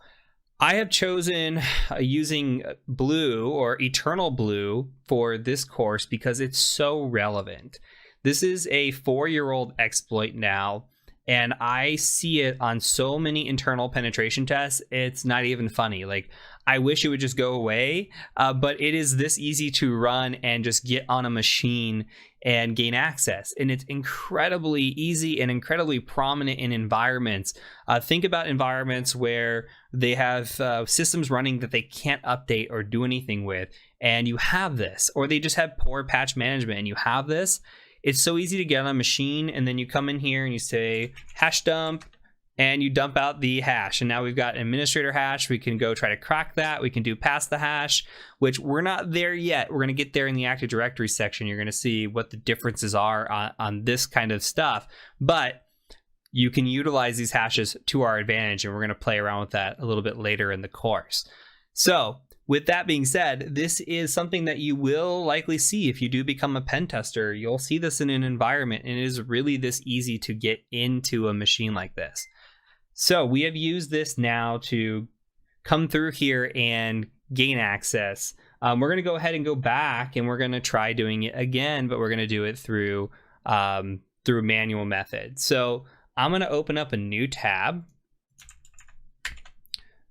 I have chosen using Blue or Eternal Blue for this course because it's so relevant. This is a 4-year-old exploit now. And I see it on so many internal penetration tests, it's not even funny. Like, I wish it would just go away, but it is this easy to run and just get on a machine and gain access. And it's incredibly easy and incredibly prominent in environments. Think about environments where they have systems running that they can't update or do anything with, and you have this, or they just have poor patch management and you have this. It's so easy to get on a machine, and then you come in here and you say hash dump, and you dump out the hash. And now we've got an administrator hash. We can go try to crack that. We can do past the hash, which we're not there yet. We're going to get there in the Active Directory section. You're going to see what the differences are on this kind of stuff. But you can utilize these hashes to our advantage, and we're going to play around with that a little bit later in the course. So with that being said, this is something that you will likely see if you do become a pen tester. You'll see this in an environment, and it is really this easy to get into a machine like this. So we have used this now to come through here and gain access. We're going to go ahead and go back, and we're going to try doing it again, but we're going to do it through manual method. So I'm going to open up a new tab.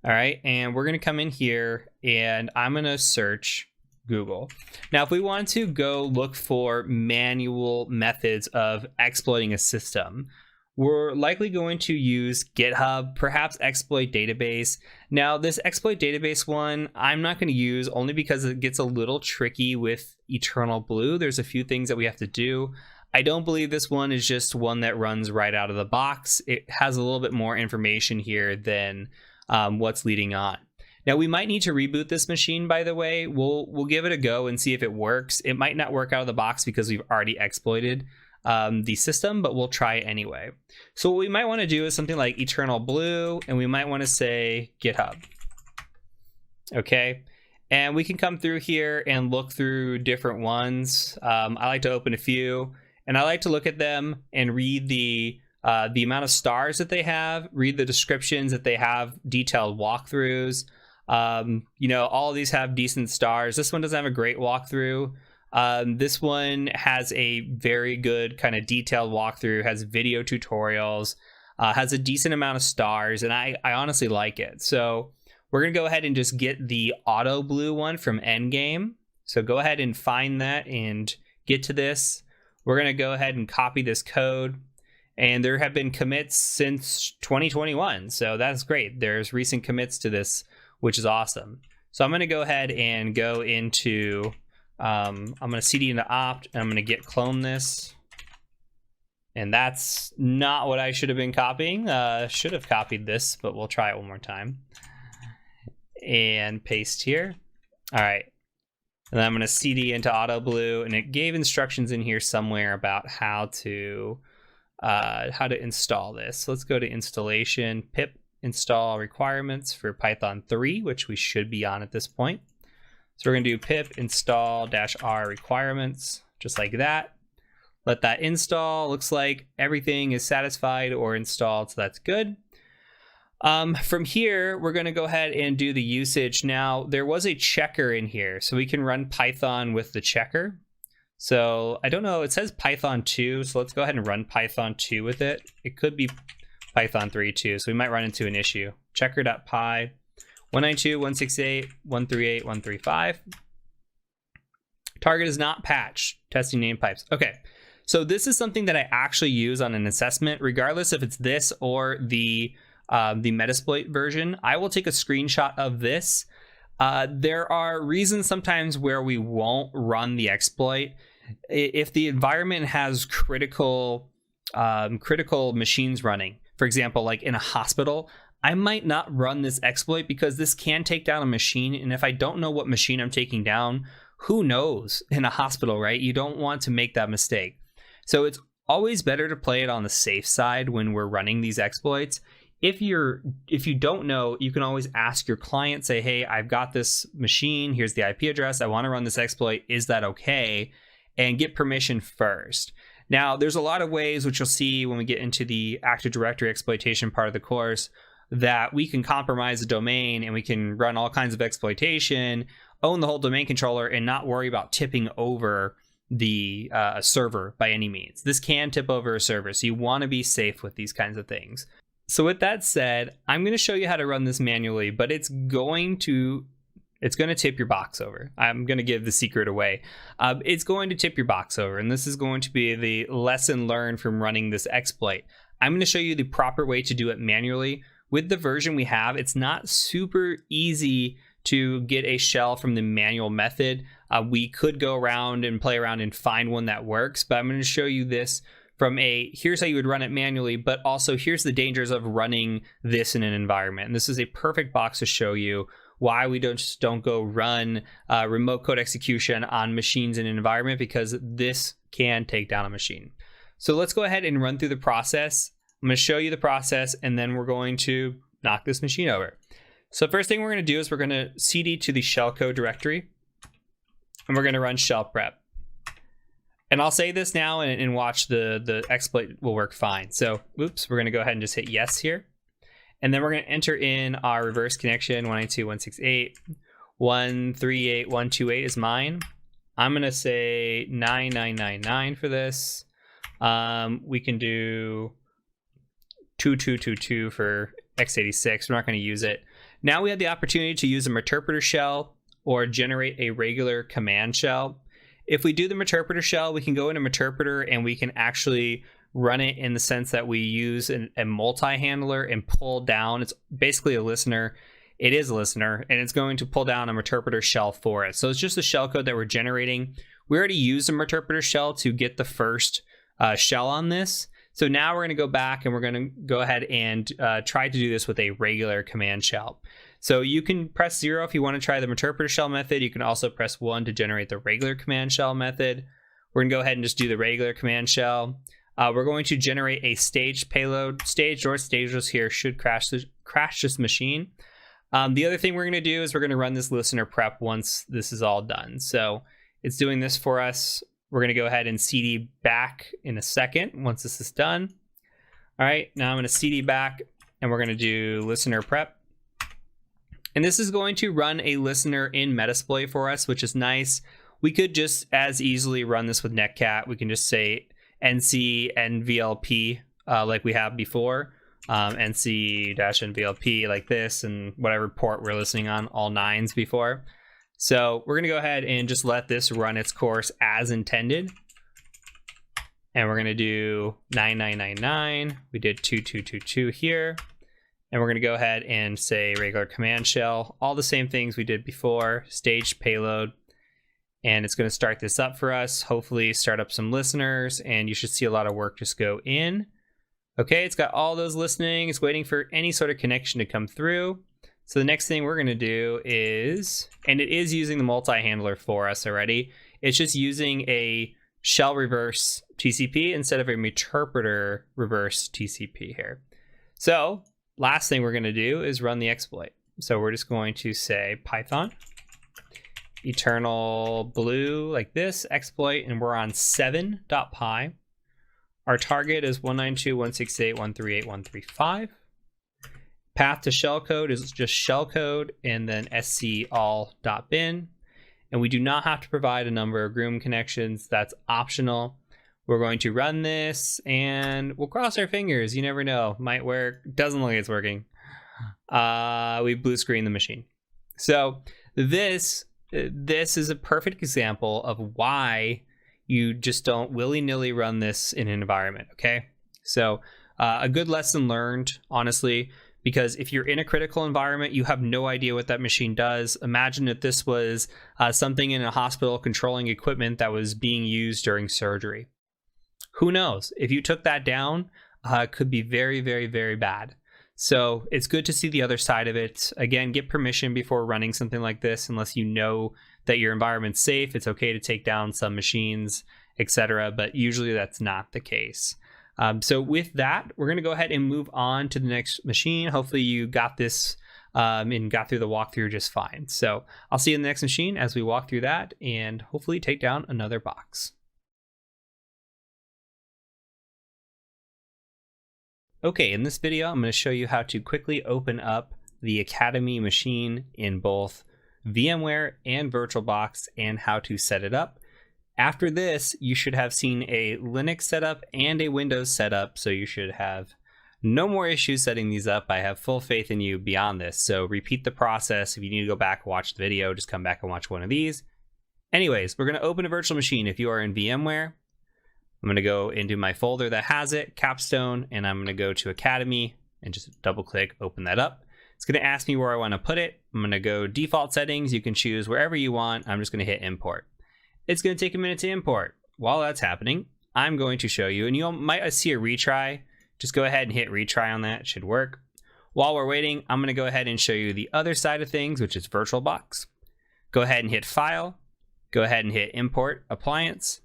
All right, and we're going to come in here, and I'm going to search Google. Now, if we want to go look for manual methods of exploiting a system, we're likely going to use GitHub, perhaps exploit database. Now, this exploit database one, I'm not going to use only because it gets a little tricky with Eternal Blue. There's a few things that we have to do. I don't believe this one is just one that runs right out of the box. It has a little bit more information here than what's leading on. Now, we might need to reboot this machine, by the way. We'll give it a go and see if it works. It might not work out of the box because we've already exploited the system, but we'll try it anyway. So what we might want to do is something like Eternal Blue, and we might want to say GitHub. Okay, and we can come through here and look through different ones. I like to open a few, And I like to look at them and read the amount of stars that they have, read the descriptions that they have, detailed walkthroughs. All of these have decent stars. This one doesn't have a great walkthrough. This one has a very good kind of detailed walkthrough, has video tutorials, has a decent amount of stars, and I honestly like it. So we're going to go ahead and just get the auto blue one from Endgame. So go ahead and find that and get to this. We're going to go ahead and copy this code. And there have been commits since 2021. So that's great. There's recent commits to this, which is awesome. So I'm going to go ahead and go into, I'm going to cd into opt, and I'm going to git clone this. And that's not what I should have been copying. Should have copied this, but we'll try it one more time. And paste here. All right. And then I'm going to cd into AutoBlue, and it gave instructions in here somewhere about how to install this. So let's go to installation, pip install requirements for Python 3, which we should be on at this point. So we're going to do pip install -r requirements, just like that. Let that install. Looks like everything is satisfied or installed, so that's good. From here, we're going to go ahead and do the usage. Now, there was a checker in here, so we can run Python with the checker. So I don't know, it says Python 2, so let's go ahead and run Python 2 with it. It could be Python 3 too, so we might run into an issue. Checker.py 192.168.138.135. Target is not patched. Testing name pipes. Okay, so this is something that I actually use on an assessment, regardless if it's this or the Metasploit version. I will take a screenshot of this. There are reasons sometimes where we won't run the exploit. If the environment has critical machines running, for example, like in a hospital, I might not run this exploit because this can take down a machine. And if I don't know what machine I'm taking down, who knows in a hospital, right? You don't want to make that mistake. So it's always better to play it on the safe side when we're running these exploits. If you don't know, you can always ask your client, say, hey, I've got this machine, here's the IP address, I want to run this exploit, is that okay? And get permission first. Now, there's a lot of ways, which you'll see when we get into the Active Directory exploitation part of the course, that we can compromise the domain and we can run all kinds of exploitation, own the whole domain controller, and not worry about tipping over the server by any means. This can tip over a server, so you want to be safe with these kinds of things. So with that said, I'm going to show you how to run this manually, but it's going to tip your box over. I'm going to give the secret away. It's going to tip your box over, and this is going to be the lesson learned from running this exploit. I'm going to show you the proper way to do it manually. With the version we have, it's not super easy to get a shell from the manual method. We could go around and play around and find one that works, but I'm going to show you this from here's how you would run it manually, but also here's the dangers of running this in an environment. And this is a perfect box to show you why we don't go run remote code execution on machines in an environment, because this can take down a machine. So let's go ahead and run through the process. I'm going to show you the process, and then we're going to knock this machine over. So first thing we're going to do is we're going to cd to the shellcode directory, and we're going to run shell prep. And I'll say this now and watch the exploit will work fine. So, oops, we're going to go ahead and just hit yes here. And then we're going to enter in our reverse connection, 192.168.138.128 is mine. I'm going to say 9999 for this. We can do 2222 for x86. We're not going to use it. Now we have the opportunity to use a Meterpreter shell or generate a regular command shell. If we do the Meterpreter shell, we can go into Meterpreter and we can actually run it in the sense that we use a multi-handler and pull down. It's basically a listener. It is a listener, and it's going to pull down a Meterpreter shell for us. So it's just the shellcode that we're generating. We already used a Meterpreter shell to get the first shell on this. So now we're going to go back and we're going to go ahead and try to do this with a regular command shell. So you can press 0 if you want to try the Meterpreter shell method. You can also press 1 to generate the regular command shell method. We're going to go ahead and just do the regular command shell. We're going to generate a staged payload. Staged or stageless here should crash this machine. The other thing we're going to do is we're going to run this listener prep once this is all done. So it's doing this for us. We're going to go ahead and CD back in a second once this is done. All right, now I'm going to CD back and we're going to do listener prep. And this is going to run a listener in Metasploit for us, which is nice. We could just as easily run this with Netcat. We can just say NC NVLP like we have before. NC-NVLP like this, and whatever port we're listening on, all 9s before. So we're going to go ahead and just let this run its course as intended. And we're going to do 9999. We did 2222 here. And we're going to go ahead and say regular command shell, all the same things we did before, staged payload. And it's going to start this up for us, hopefully start up some listeners, and you should see a lot of work just go in. Okay, it's got all those listening. It's waiting for any sort of connection to come through. So the next thing we're going to do is, and it is using the multi-handler for us already, it's just using a shell reverse TCP instead of a meterpreter reverse TCP here. So last thing we're going to do is run the exploit. So we're just going to say Python eternal blue like this exploit, and we're on 7.py. Our target is 192.168.138.135. Path to shellcode is just shellcode and then scall.bin. And we do not have to provide a number of Groom connections. That's optional. We're going to run this and we'll cross our fingers. You never know. Might work. Doesn't look like it's working. We blue screen the machine. So this is a perfect example of why you just don't willy-nilly run this in an environment, okay? So a good lesson learned, honestly, because if you're in a critical environment, you have no idea what that machine does. Imagine if this was something in a hospital controlling equipment that was being used during surgery. Who knows? If you took that down, it could be very, very, very bad. So it's good to see the other side of it. Again, get permission before running something like this, unless you know that your environment's safe. It's okay to take down some machines, etc. But usually that's not the case. So with that, we're going to go ahead and move on to the next machine. Hopefully you got this and got through the walkthrough just fine. So I'll see you in the next machine as we walk through that and hopefully take down another box. Okay, in this video, I'm going to show you how to quickly open up the Academy machine in both VMware and VirtualBox and how to set it up. After this, you should have seen a Linux setup and a Windows setup, so you should have no more issues setting these up. I have full faith in you beyond this, so repeat the process. If you need to go back and watch the video, just come back and watch one of these. Anyways, we're going to open a virtual machine. If you are in VMware, I'm going to go into my folder that has it, Capstone, and I'm going to go to Academy and just double click, open that up. It's going to ask me where I want to put it. I'm going to go default settings. You can choose wherever you want. I'm just going to hit import. It's going to take a minute to import. While that's happening, I'm going to show you, and you might see a retry. Just go ahead and hit retry on that. It should work. While we're waiting, I'm going to go ahead and show you the other side of things, which is VirtualBox. Go ahead and hit File. Go ahead and hit Import Appliance.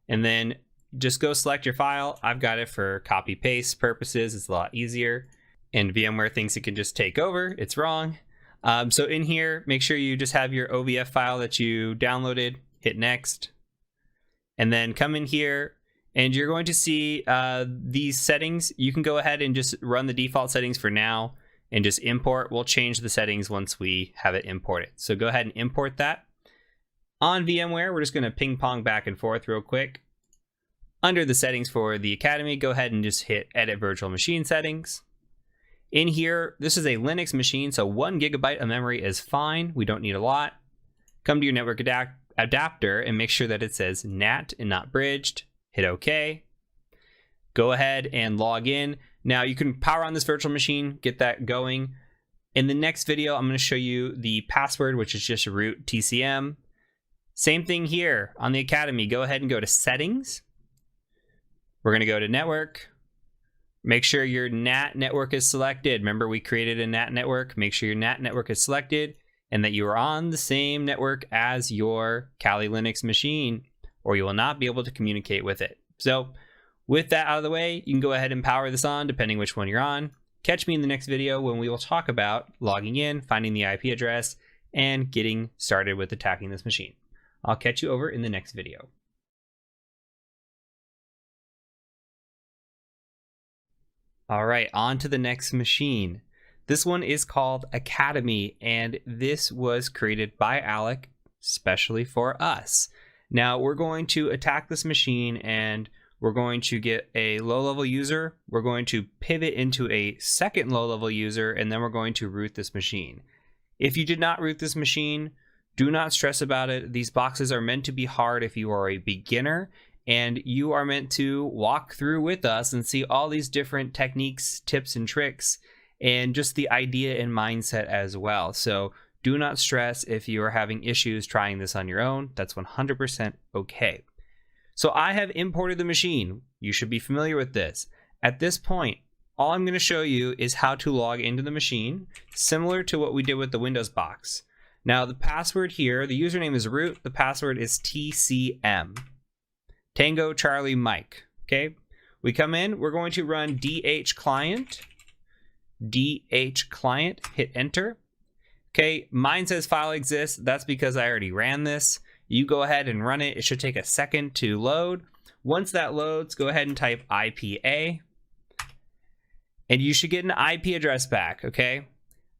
And then just go select your file. I've got it for copy paste purposes. It's a lot easier. And VMware thinks it can just take over. It's wrong. So in here, make sure you just have your OVF file that you downloaded. Hit next. And then come in here and you're going to see these settings. You can go ahead and just run the default settings for now and just import. We'll change the settings once we have it imported. So go ahead and import that. On VMware, we're just going to ping pong back and forth real quick. Under the settings for the Academy, go ahead and just hit Edit Virtual Machine Settings. In here, this is a Linux machine, so 1 GB of memory is fine. We don't need a lot. Come to your network adapter and make sure that it says NAT and not bridged. Hit OK. Go ahead and log in. Now you can power on this virtual machine, get that going. In the next video, I'm going to show you the password, which is just root TCM. Same thing here on the Academy. Go ahead and go to Settings. We're going to go to Network. Make sure your NAT network is selected. Remember, we created a NAT network. Make sure your NAT network is selected and that you are on the same network as your Kali Linux machine, or you will not be able to communicate with it. So with that out of the way, you can go ahead and power this on, depending which one you're on. Catch me in the next video when we will talk about logging in, finding the IP address, and getting started with attacking this machine. I'll catch you over in the next video. All right, on to the next machine. This one is called Academy, and this was created by Alec, especially for us. Now, we're going to attack this machine, and we're going to get a low-level user. We're going to pivot into a second low-level user, and then we're going to root this machine. If you did not root this machine, do not stress about it. These boxes are meant to be hard if you are a beginner, and you are meant to walk through with us and see all these different techniques, tips, and tricks, and just the idea and mindset as well. So do not stress if you are having issues trying this on your own. That's 100% okay. So I have imported the machine. You should be familiar with this. At this point, all I'm going to show you is how to log into the machine, similar to what we did with the Windows box. Now, the password here, the username is root, the password is TCM. Tango Charlie Mike. Okay, we come in, we're going to run DH client, hit enter. Okay, mine says file exists. That's because I already ran this. You go ahead and run it. It should take a second to load. Once that loads, go ahead and type IPA, and you should get an IP address back. Okay,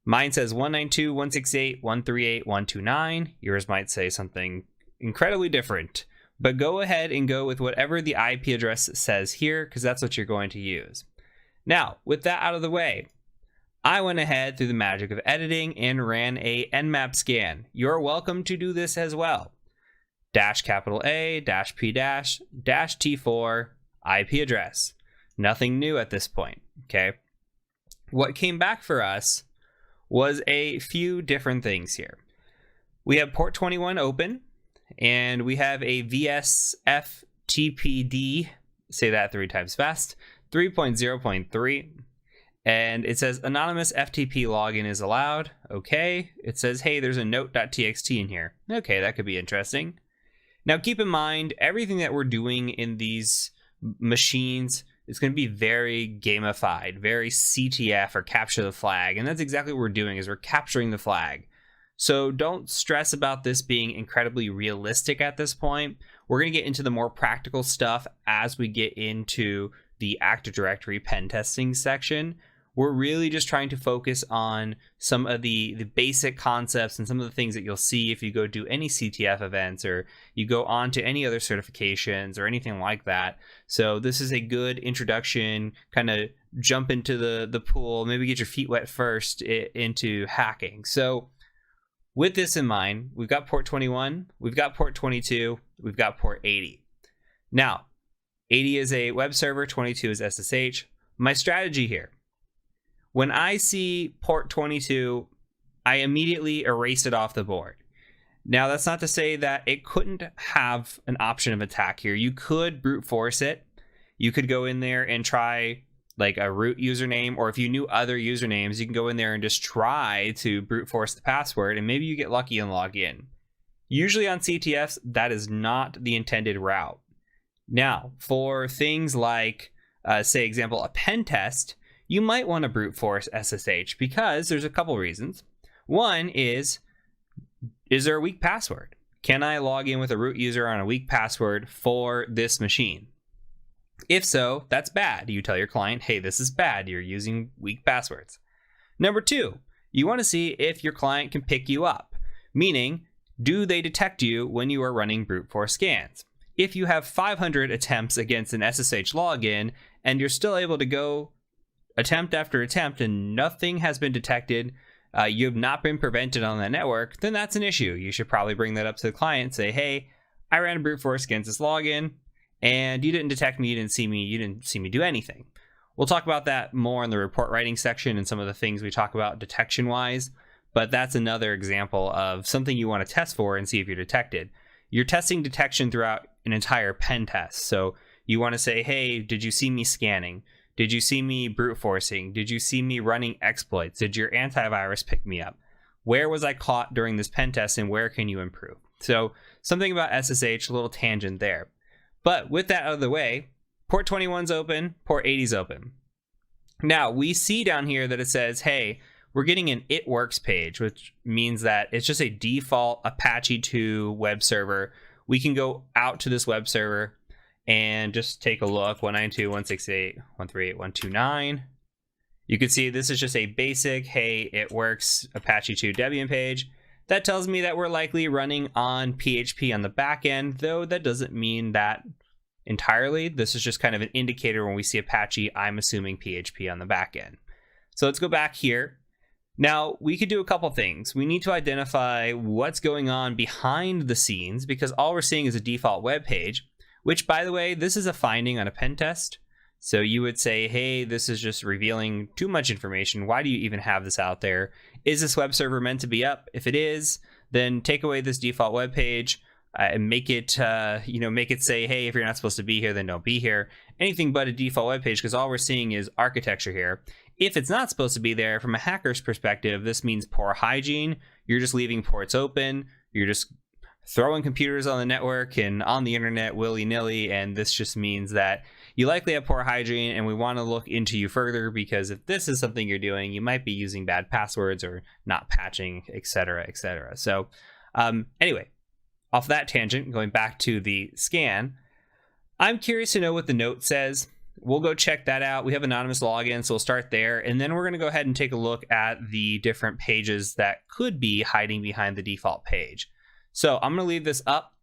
mine says 192.168.138.129. Yours might say something incredibly different. But go ahead and go with whatever the IP address says here, because that's what you're going to use. Now, with that out of the way, I went ahead through the magic of editing and ran a Nmap scan. You're welcome to do this as well. -A, -P-, -T4, IP address. Nothing new at this point, okay? What came back for us was a few different things here. We have port 21 open, and we have a VSFTPD, say that 3 times fast, 3.0.3, and it says anonymous FTP login is allowed. Okay, it says, hey, there's a note.txt in here. Okay, that could be interesting. Now keep in mind, everything that we're doing in these machines is going to be very gamified, very CTF, or capture the flag, and that's exactly what we're doing, is we're capturing the flag. So don't stress about this being incredibly realistic at this point. We're going to get into the more practical stuff as we get into the Active Directory pen testing section. We're really just trying to focus on some of the basic concepts and some of the things that you'll see if you go do any CTF events or you go on to any other certifications or anything like that. So this is a good introduction, kind of jump into the pool, maybe get your feet wet first into hacking. So with this in mind, we've got port 21, we've got port 22, we've got port 80. Now, 80 is a web server, 22 is SSH. My strategy here, when I see port 22, I immediately erase it off the board. Now, that's not to say that it couldn't have an option of attack here. You could brute force it. You could go in there and try like a root username, or if you knew other usernames, you can go in there and just try to brute force the password, and maybe you get lucky and log in. Usually on CTFs, that is not the intended route. Now, for things like, say, example, a pen test, you might want to brute force SSH because there's a couple reasons. One is there a weak password? Can I log in with a root user on a weak password for this machine? If so, that's bad. You tell your client, hey, this is bad. You're using weak passwords. Number two, you want to see if your client can pick you up, meaning, do they detect you when you are running brute force scans? If you have 500 attempts against an SSH login and you're still able to go attempt after attempt and nothing has been detected, you have not been prevented on that network, then that's an issue. You should probably bring that up to the client and say, hey, I ran a brute force against this login and you didn't detect me, you didn't see me do anything. We'll talk about that more in the report writing section and some of the things we talk about detection wise, but that's another example of something you want to test for and see if you're detected. You're testing detection throughout an entire pen test. So you want to say, hey, did you see me scanning? Did you see me brute forcing? Did you see me running exploits? Did your antivirus pick me up? Where was I caught during this pen test and where can you improve? So something about SSH, a little tangent there. But with that out of the way, port 21's open, port 80's open. Now we see down here that it says, hey, we're getting an It Works page, which means that it's just a default Apache 2 web server. We can go out to this web server and just take a look, 192.168.138.129. You can see this is just a basic, hey, it works Apache 2 Debian page. That tells me that we're likely running on PHP on the back end, though that doesn't mean that entirely. This is just kind of an indicator when we see Apache, I'm assuming PHP on the back end. So let's go back here. Now, we could do a couple things. We need to identify what's going on behind the scenes, because all we're seeing is a default web page, which, by the way, this is a finding on a pen test. So you would say, hey, this is just revealing too much information. Why do you even have this out there? Is this web server meant to be up? If it is, then take away this default web page and make it, make it say, hey, if you're not supposed to be here, then don't be here. Anything but a default web page, because all we're seeing is architecture here. If it's not supposed to be there, from a hacker's perspective, this means poor hygiene. You're just leaving ports open. You're just throwing computers on the network and on the internet willy-nilly, and this just means that you likely have poor hygiene, and we want to look into you further, because if this is something you're doing, you might be using bad passwords or not patching, etc., etc. So anyway, off that tangent, going back to the scan, I'm curious to know what the note says. We'll go check that out. We have anonymous login, so we'll start there, and then we're going to go ahead and take a look at the different pages that could be hiding behind the default page. So I'm going to leave this up,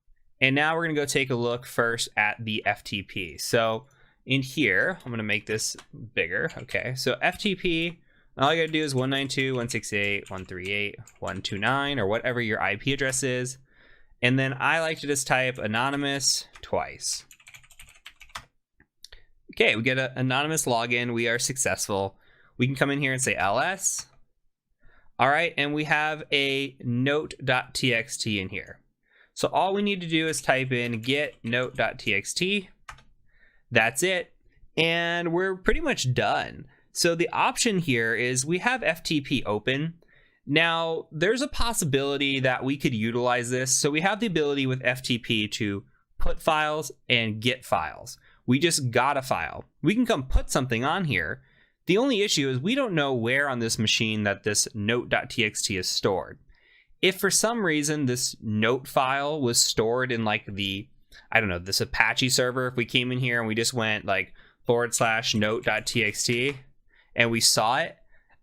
and now we're going to go take a look first at the FTP. So in here, I'm going to make this bigger. Okay, so FTP, all you got to do is 192.168.138.129, or whatever your IP address is. And then I like to just type anonymous twice. Okay, we get an anonymous login. We are successful. We can come in here and say ls. All right, and we have a note.txt in here. So all we need to do is type in get note.txt. That's it, and we're pretty much done. So the option here is we have FTP open. Now, there's a possibility that we could utilize this. So we have the ability with FTP to put files and get files. We just got a file. We can come put something on here. The only issue is we don't know where on this machine that this note.txt is stored. If for some reason this note file was stored in like the, I don't know, this Apache server, if we came in here and we just went like /note.txt and we saw it,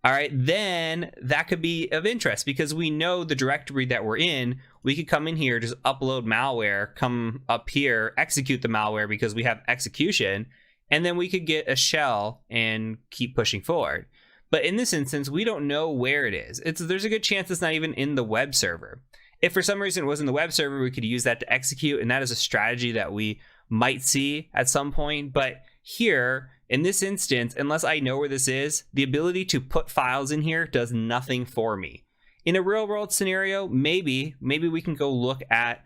all right, then that could be of interest, because we know the directory that we're in. We could come in here, just upload malware, come up here, execute the malware because we have execution, and then we could get a shell and keep pushing forward. But in this instance, we don't know where it is. There's a good chance it's not even in the web server. If for some reason it was in the web server, we could use that to execute, and that is a strategy that we might see at some point. But here, in this instance, unless I know where this is, the ability to put files in here does nothing for me. In a real world scenario, maybe we can go look at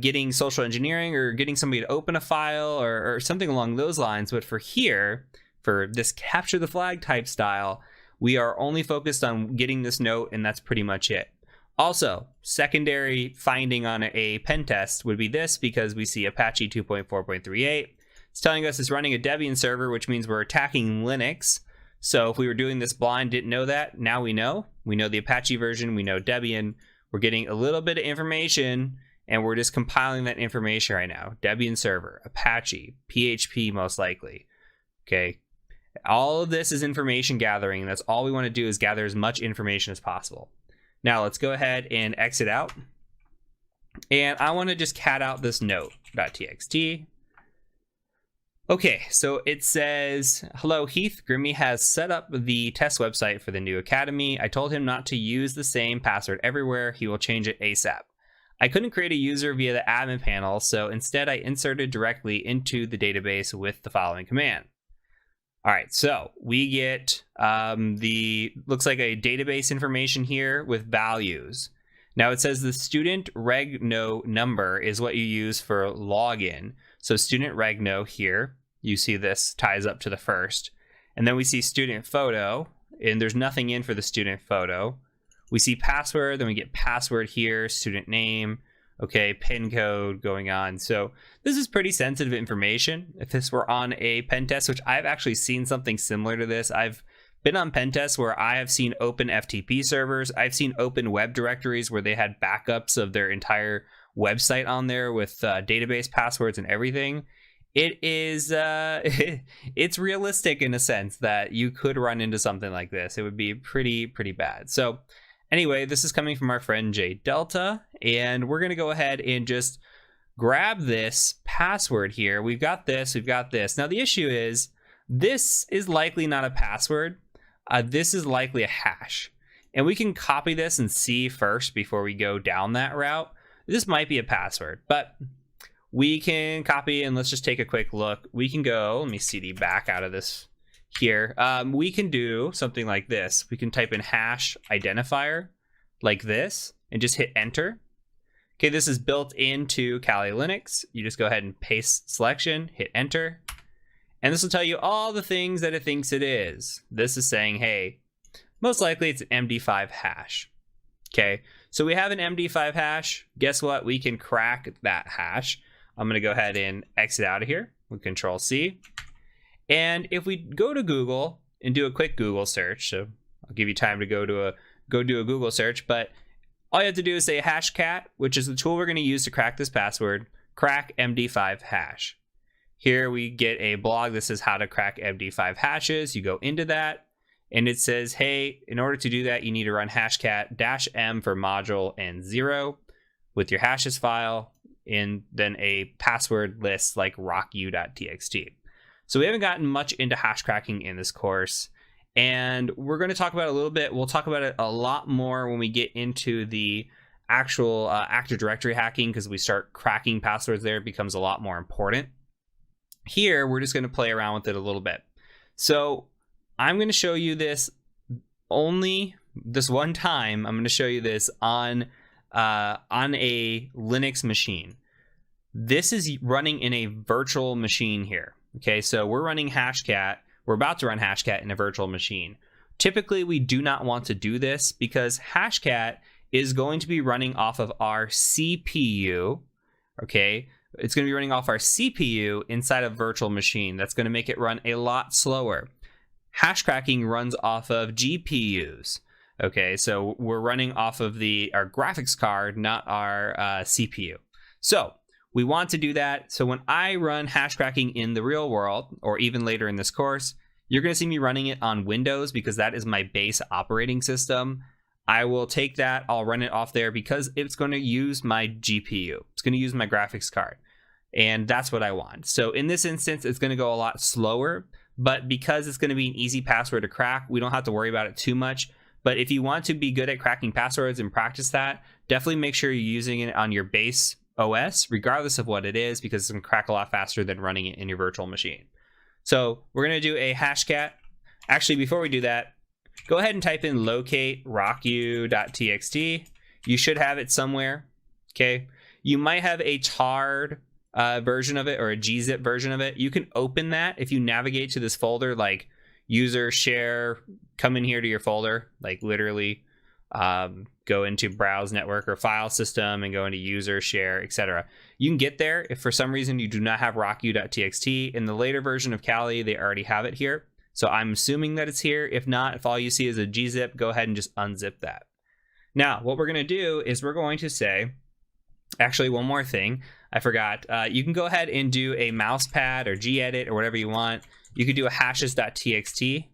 getting social engineering or getting somebody to open a file or something along those lines. But for here, for this capture the flag type style, we are only focused on getting this note, and that's pretty much it. Also, secondary finding on a pen test would be this, because we see Apache 2.4.38. It's telling us it's running a Debian server, which means we're attacking Linux. So if we were doing this blind, didn't know that, now we know. We know the Apache version, we know Debian. We're getting a little bit of information, and we're just compiling that information right now. Debian server, Apache, PHP most likely. Okay, all of this is information gathering, and that's all we want to do, is gather as much information as possible. Now let's go ahead and exit out. And I want to just cat out this note.txt. Okay, so it says, hello Heath, Grimmy has set up the test website for the new academy. I told him not to use the same password everywhere. He will change it ASAP. I couldn't create a user via the admin panel, so instead I inserted directly into the database with the following command. All right, so we get looks like a database information here with values. Now it says the student regno number is what you use for login. So student regno here, you see this ties up to the first. And then we see student photo, and there's nothing in for the student photo. We see password, then we get password here, student name, okay, pin code going on. So this is pretty sensitive information. If this were on a pen test, which I've actually seen something similar to this, I've been on pen tests where I have seen open FTP servers. I've seen open web directories where they had backups of their entire website on there with database passwords and everything. it is it's realistic in a sense that you could run into something like this. It would be pretty bad. So anyway, this is coming from our friend J Delta, and we're going to go ahead and just grab this password here. We've got this. Now the issue is this is likely not a password. This is likely a hash. And we can copy this and see first before we go down that route. This might be a password, but we can copy, and let's just take a quick look. We can go, let me cd back out of this here. We can do something like this. We can type in hash identifier like this and just hit enter. Okay, this is built into Kali Linux. You just go ahead and paste selection, hit enter, and this will tell you all the things that it thinks it is. This is saying, hey, most likely it's an MD5 hash. Okay, so we have an MD5 hash. Guess what? We can crack that hash. I'm going to go ahead and exit out of here with Control C. And if we go to Google and do a quick Google search, so I'll give you time to go do a Google search, but all you have to do is say hashcat, which is the tool we're going to use to crack this password, crack MD5 hash. Here we get a blog that says how to crack MD5 hashes. You go into that, and it says, hey, in order to do that, you need to run hashcat -m for module and 0 with your hashes file, and then a password list like rocku.txt. So we haven't gotten much into hash cracking in this course, and we're going to talk about it a little bit. We'll talk about it a lot more when we get into the actual Active Directory hacking, because we start cracking passwords there, it becomes a lot more important. Here, we're just going to play around with it a little bit. So I'm going to show you this only this one time. I'm going to show you this on a Linux machine. This is running in a virtual machine here. Okay, so we're running hashcat. We're about to run hashcat in a virtual machine. Typically, we do not want to do this because hashcat is going to be running off of our CPU. Okay, it's going to be running off our CPU inside a virtual machine. That's going to make it run a lot slower. Hash cracking runs off of GPUs. Okay, so we're running off of our graphics card, not our CPU. So we want to do that. So when I run hash cracking in the real world, or even later in this course, you're going to see me running it on Windows because that is my base operating system. I will take that, I'll run it off there because it's going to use my GPU. It's going to use my graphics card. And that's what I want. So in this instance, it's going to go a lot slower, but because it's going to be an easy password to crack, we don't have to worry about it too much. But if you want to be good at cracking passwords and practice that, definitely make sure you're using it on your base OS, regardless of what it is, because it's going to crack a lot faster than running it in your virtual machine. So we're going to do a hashcat. Actually, before we do that, go ahead and type in locate rocku.txt. You should have it somewhere. Okay. You might have a tarred version of it or a gzip version of it. You can open that if you navigate to this folder, like user share, come in here to your folder, like literally go into browse network or file system and go into user share, etc. You can get there if for some reason you do not have rocku.txt. In the later version of Kali, they already have it here. So I'm assuming that it's here. If not, if all you see is a gzip, go ahead and just unzip that. Now, what we're going to do is we're going to say, actually, one more thing I forgot. You can go ahead and do a mousepad or gedit or whatever you want. You could do a hashes.txt.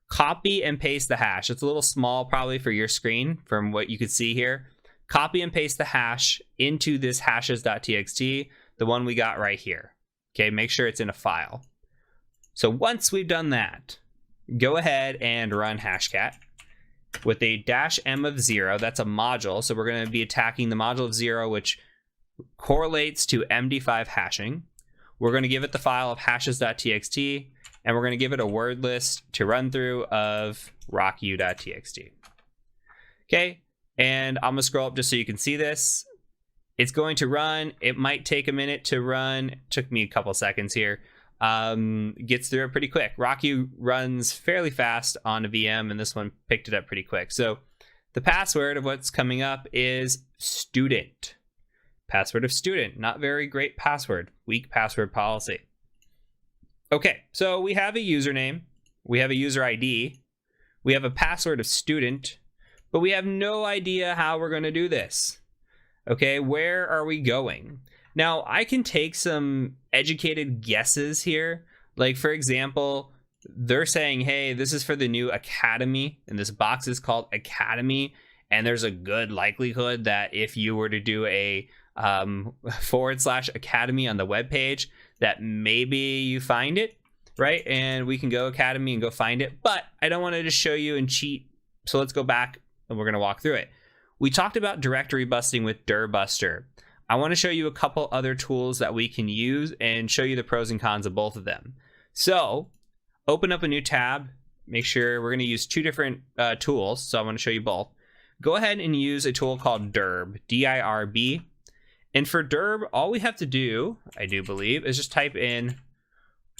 Copy and paste the hash. It's a little small probably for your screen from what you could see here. Copy and paste the hash into this hashes.txt, the one we got right here. Okay, make sure it's in a file. So once we've done that, go ahead and run hashcat with a -m of 0. That's a module. So we're going to be attacking the module of 0, which correlates to MD5 hashing. We're going to give it the file of hashes.txt, and we're going to give it a word list to run through of rocku.txt. Okay, and I'm going to scroll up just so you can see this. It's going to run. It might take a minute to run. It took me a couple seconds here. Gets through it pretty quick. Rocku runs fairly fast on a VM, and this one picked it up pretty quick. So the password of what's coming up is student. Password of student. Not very great password. Weak password policy. Okay, so we have a username. We have a user ID. We have a password of student, but we have no idea how we're going to do this. Okay, where are we going? Now, I can take some educated guesses here. Like, for example, they're saying, hey, this is for the new Academy, and this box is called Academy, and there's a good likelihood that if you were to do a /Academy on the webpage, that maybe you find it, right? And we can go Academy and go find it, but I don't want to just show you and cheat. So let's go back and we're going to walk through it. We talked about directory busting with Dirbuster. I want to show you a couple other tools that we can use and show you the pros and cons of both of them. So open up a new tab. Make sure we're going to use two different tools. So I want to show you both. Go ahead and use a tool called Dirb, D-I-R-B. And for Dirb, all we have to do, I do believe, is just type in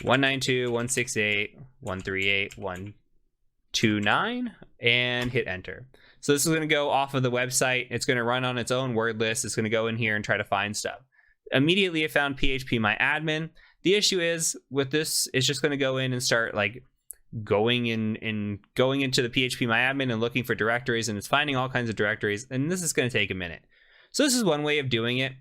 192.168.138.129 and hit enter. So this is going to go off of the website. It's going to run on its own word list. It's going to go in here and try to find stuff. Immediately it found PHPMyAdmin. The issue is with this, it's just going to go in and start like going into the PHPMyAdmin and looking for directories, and it's finding all kinds of directories, and this is going to take a minute. So this is one way of doing it.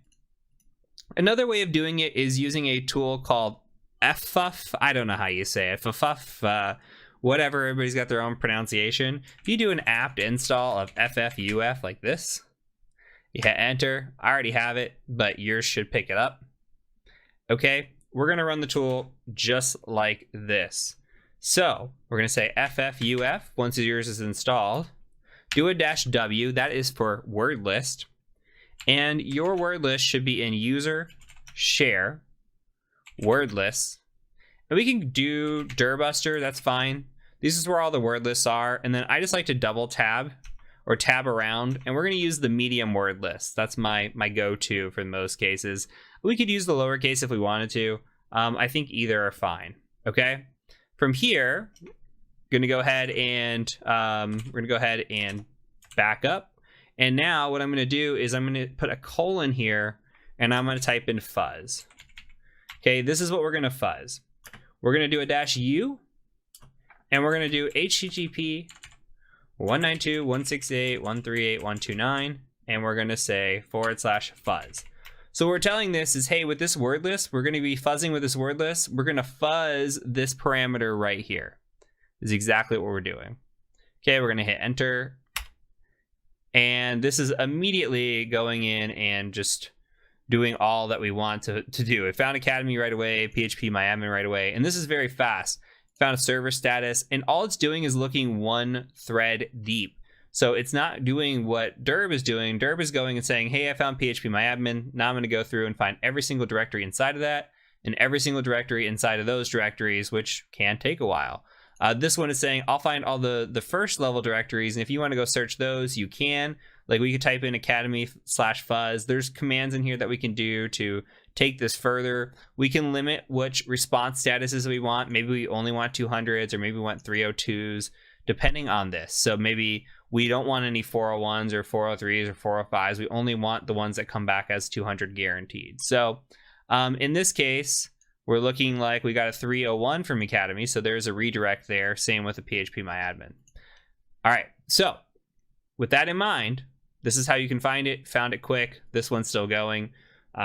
Another way of doing it is using a tool called FFUF. I don't know how you say it. FFUF. Whatever, everybody's got their own pronunciation. If you do an apt install of FFUF like this, you hit enter. I already have it, but yours should pick it up. Okay, we're gonna run the tool just like this. So we're gonna say FFUF once yours is installed. Do a -W, that is for word list. And your word list should be in user, share, word lists. And we can do Dirbuster, that's fine. This is where all the word lists are. And then I just like to double tab or tab around, and we're gonna use the medium word list. That's my go-to for most cases. We could use the lowercase if we wanted to. I think either are fine, okay? From here, we're gonna go ahead and back up. And now what I'm gonna do is I'm gonna put a colon here, and I'm gonna type in fuzz. Okay, this is what we're gonna fuzz. We're gonna do a -U, and we're gonna do HTTP 192.168.138.129, and we're gonna say /fuzz. So what we're telling this is, hey, with this word list, we're gonna be fuzzing with this word list. We're gonna fuzz this parameter right here. This is exactly what we're doing. Okay, we're gonna hit enter. And this is immediately going in and just doing all that we want to do. It found Academy right away, PHPMyAdmin right away, and this is very fast. Found a server status, and all it's doing is looking one thread deep. So it's not doing what Dirb is doing. Dirb is going and saying, hey, I found PHPMyAdmin. Now I'm going to go through and find every single directory inside of that, and every single directory inside of those directories, which can take a while. This one is saying, I'll find all the first level directories, and if you want to go search those, you can. Like we could type in academy/fuzz. There's commands in here that we can do to take this further. We can limit which response statuses we want. Maybe we only want 200s, or maybe we want 302s, depending on this. So maybe we don't want any 401s or 403s or 405s. We only want the ones that come back as 200 guaranteed. So in this case, we're looking like we got a 301 from Academy. So there's a redirect there. Same with the PHPMyAdmin. All right. So with that in mind, this is how you can find it. Found it quick. This one's still going.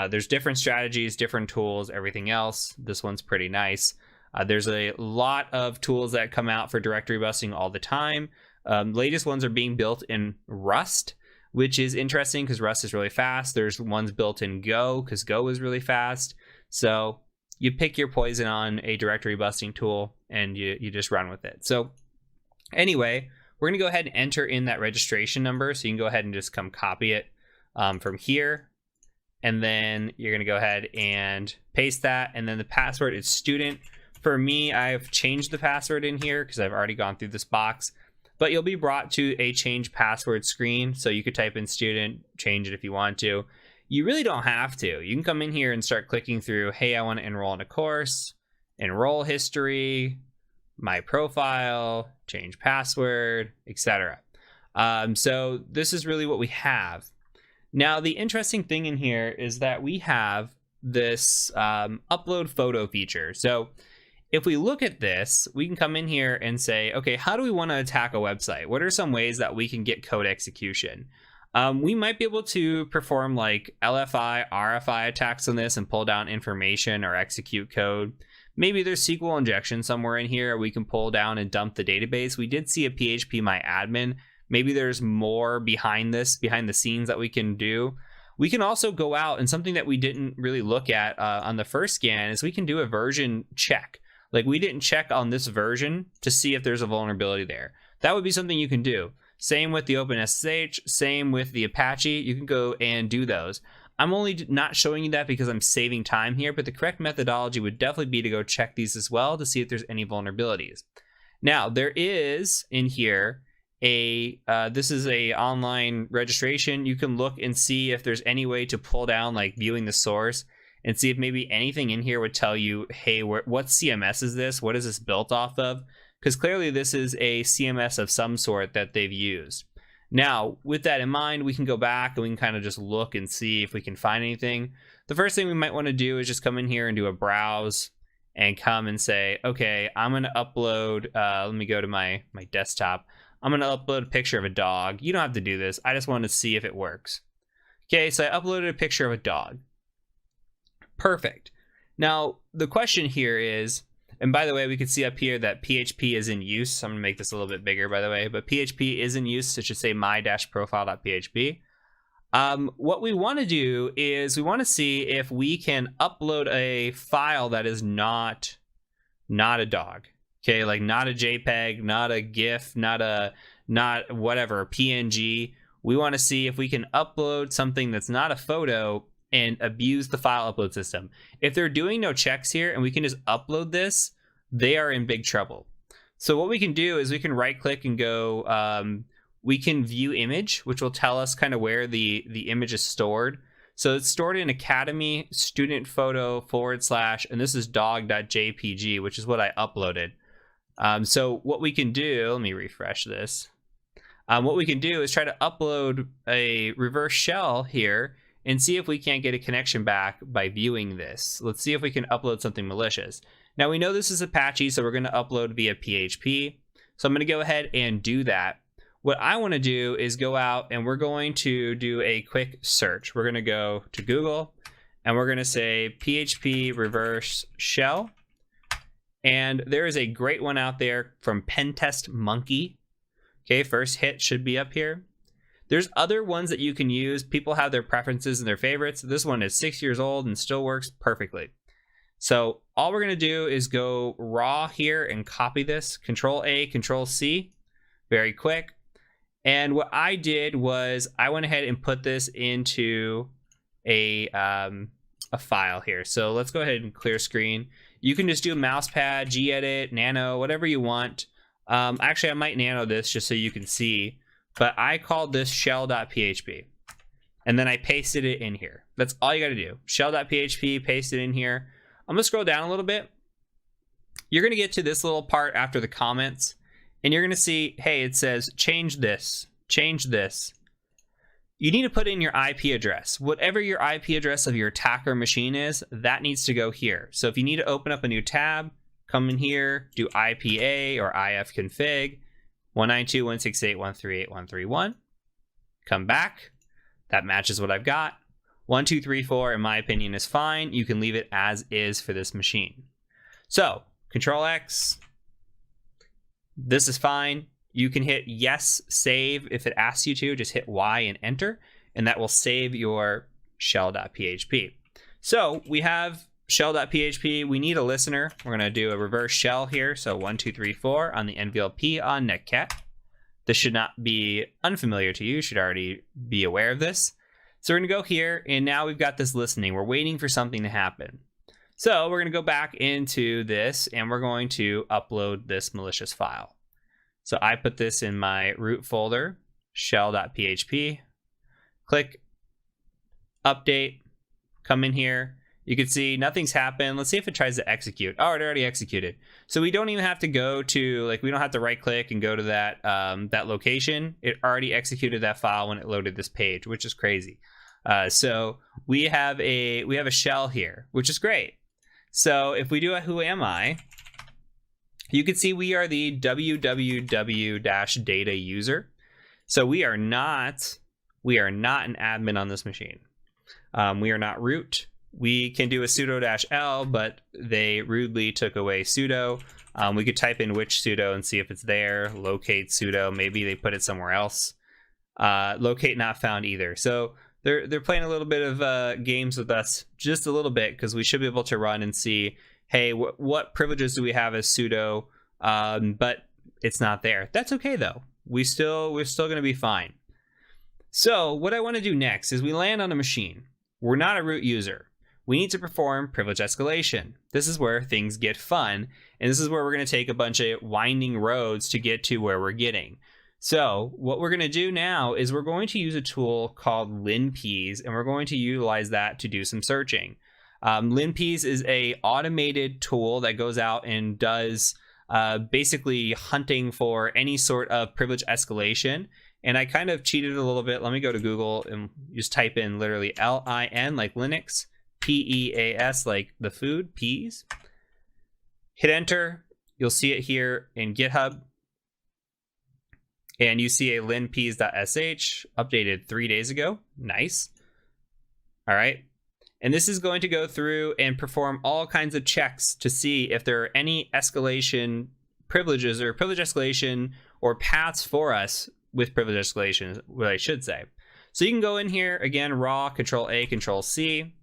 There's different strategies, different tools, everything else. This one's pretty nice. There's a lot of tools that come out for directory busting all the time. Latest ones are being built in Rust, which is interesting because Rust is really fast. There's ones built in Go because Go is really fast. So you pick your poison on a directory busting tool and you just run with it. So anyway, we're going to go ahead and enter in that registration number. So you can go ahead and just come copy it from here. And then you're going to go ahead and paste that. And then the password is student. For me, I've changed the password in here because I've already gone through this box. But you'll be brought to a change password screen. So you could type in student, change it if you want to. You really don't have to. You can come in here and start clicking through, hey, I want to enroll in a course, enroll history, my profile, change password, etc. So this is really what we have. Now, the interesting thing in here is that we have this upload photo feature. So if we look at this, we can come in here and say, okay, how do we want to attack a website? What are some ways that we can get code execution? We might be able to perform like LFI, RFI attacks on this and pull down information or execute code. Maybe there's SQL injection somewhere in here we can pull down and dump the database. We did see a phpMyAdmin. Maybe there's more behind this, behind the scenes that we can do. We can also go out, and something that we didn't really look at on the first scan is we can do a version check. Like, we didn't check on this version to see if there's a vulnerability there. That would be something you can do. Same with the OpenSSH, same with the Apache. You can go and do those. I'm only not showing you that because I'm saving time here, but the correct methodology would definitely be to go check these as well to see if there's any vulnerabilities. Now, there is in here this is a online registration. You can look and see if there's any way to pull down, like viewing the source, and see if maybe anything in here would tell you, hey, what CMS is this? What is this built off of? Because clearly this is a CMS of some sort that they've used. Now, with that in mind, we can go back and we can kind of just look and see if we can find anything. The first thing we might want to do is just come in here and do a browse and come and say, okay, I'm going to upload, let me go to my desktop. I'm going to upload a picture of a dog. You don't have to do this. I just want to see if it works. Okay, so I uploaded a picture of a dog. Perfect. Now, the question here is, and by the way, we can see up here that PHP is in use. I'm going to make this a little bit bigger, by the way, but PHP is in use. It should say my-profile.php. What we want to do is we want to see if we can upload a file that is not a dog. Okay, like not a JPEG, not a GIF, not whatever, PNG. We want to see if we can upload something that's not a photo and abuse the file upload system. If they're doing no checks here and we can just upload this, they are in big trouble. So what we can do is we can right click and go, we can view image, which will tell us kind of where the image is stored. So it's stored in Academy student photo / and this is dog.jpg, which is what I uploaded. So what we can do, let me refresh this. What we can do is try to upload a reverse shell here and see if we can't get a connection back by viewing this. Let's see if we can upload something malicious. Now we know this is Apache, so we're going to upload via PHP. So I'm going to go ahead and do that. What I want to do is go out and we're going to do a quick search. We're going to go to Google and we're going to say PHP reverse shell. And there is a great one out there from Pentest Monkey. Okay, first hit should be up here. There's other ones that you can use. People have their preferences and their favorites. This one is 6 years old and still works perfectly. So all we're going to do is go raw here and copy this. Control A, Control C, very quick. And what I did was I went ahead and put this into a file here. So let's go ahead and clear screen. You can just do a mousepad, gedit, nano, whatever you want. Actually, I might nano this just so you can see. But I called this shell.php. And then I pasted it in here. That's all you got to do. Shell.php, paste it in here. I'm going to scroll down a little bit. You're going to get to this little part after the comments. And you're going to see, hey, it says change this, change this. You need to put in your IP address. Whatever your IP address of your attacker machine is, that needs to go here. So if you need to open up a new tab, come in here, do IPA or ifconfig, 192.168.138.131. Come back. That matches what I've got. 1, 2, 3, 4, in my opinion, is fine. You can leave it as is for this machine. So, Control X. This is fine. You can hit yes, save. If it asks you to, just hit Y and enter, and that will save your shell.php. So we have shell.php. We need a listener. We're going to do a reverse shell here. So 1, 2, 3, 4 on the NVLP on Netcat. This should not be unfamiliar to you. You should already be aware of this. So we're going to go here, and now we've got this listening. We're waiting for something to happen. So we're going to go back into this, and we're going to upload this malicious file. So I put this in my root folder, shell.php. Click update, come in here. You can see nothing's happened. Let's see if it tries to execute. Oh, it already executed. So we don't even have to go to, like, we don't have to right click and go to that that location. It already executed that file when it loaded this page, which is crazy. So we have a shell here, which is great. So if we do a who am I, you can see we are the www-data user. So we are not We are not an admin on this machine. We are not root. We can do a sudo-l, but they rudely took away sudo. We could type in which sudo and see if it's there. Locate sudo. Maybe they put it somewhere else. Locate not found either. So they're playing a little bit of games with us, just a little bit, because we should be able to run and see, hey, what privileges do we have as sudo? But it's not there. That's okay though. We're still going to be fine. So what I want to do next is we land on a machine. We're not a root user. We need to perform privilege escalation. This is where things get fun, and this is where we're going to take a bunch of winding roads to get to where we're getting. So what we're going to do now is we're going to use a tool called linpeas, and we're going to utilize that to do some searching. Linpeas is a automated tool that goes out and does basically hunting for any sort of privilege escalation. And I kind of cheated a little bit. Let me go to Google and just type in literally LIN, like Linux, PEAS, like the food, peas. Hit enter. You'll see it here in GitHub. And you see a linpeas.sh updated 3 days ago. Nice. All right. And this is going to go through and perform all kinds of checks to see if there are any escalation privileges or privilege escalation or paths for us with privilege escalation, what I should say. So you can go in here, again, raw, Control A, Control C.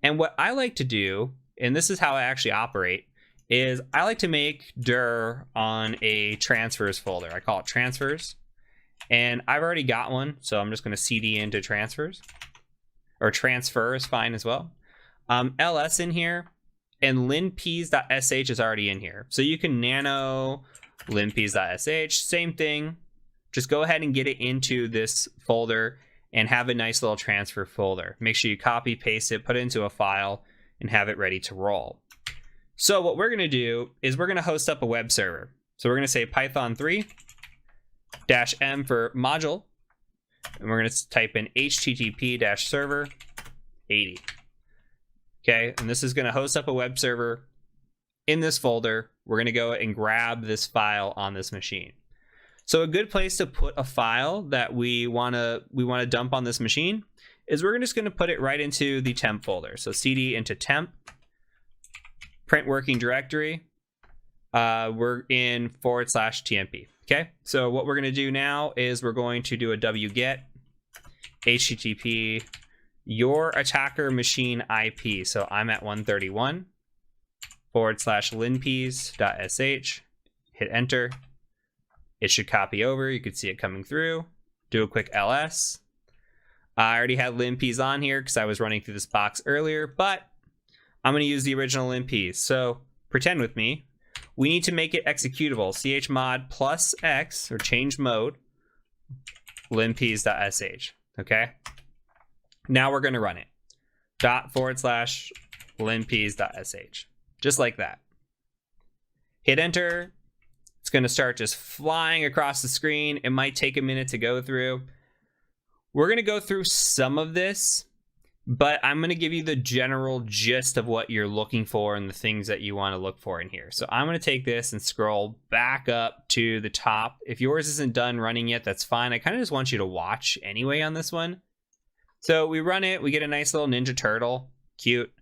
And what I like to do, and this is how I actually operate, is I like to make dir on a transfers folder. I call it transfers. And I've already got one, so I'm just going to cd into transfers. Or transfer is fine as well. ls in here, and linpeas.sh is already in here. So you can nano linpeas.sh, same thing. Just go ahead and get it into this folder and have a nice little transfer folder. Make sure you copy, paste it, put it into a file, and have it ready to roll. So what we're going to do is we're going to host up a web server. So we're going to say Python 3-m for module, and we're going to type in http-server 80. Okay, and this is going to host up a web server in this folder. We're going to go and grab this file on this machine. So a good place to put a file that we want to dump on this machine is we're just going to put it right into the temp folder. So cd into temp, print working directory. We're in /tmp. Okay, so what we're going to do now is we're going to do a wget http your attacker machine IP. So I'm at 131 /linpeas.sh. Hit enter. It should copy over. You could see it coming through. Do a quick ls. I already had linpeas on here because I was running through this box earlier, but I'm going to use the original linpeas. So pretend with me. We need to make it executable. chmod +x, or change mode, linpeas.sh. Okay. Now we're going to run it. /linpeas.sh. Just like that. Hit enter. It's going to start just flying across the screen. It might take a minute to go through. We're going to go through some of this, but I'm going to give you the general gist of what you're looking for and the things that you want to look for in here. So I'm going to take this and scroll back up to the top. If yours isn't done running yet, that's fine. I kind of just want you to watch anyway on this one. So we run it. We get a nice little Ninja Turtle. Cute.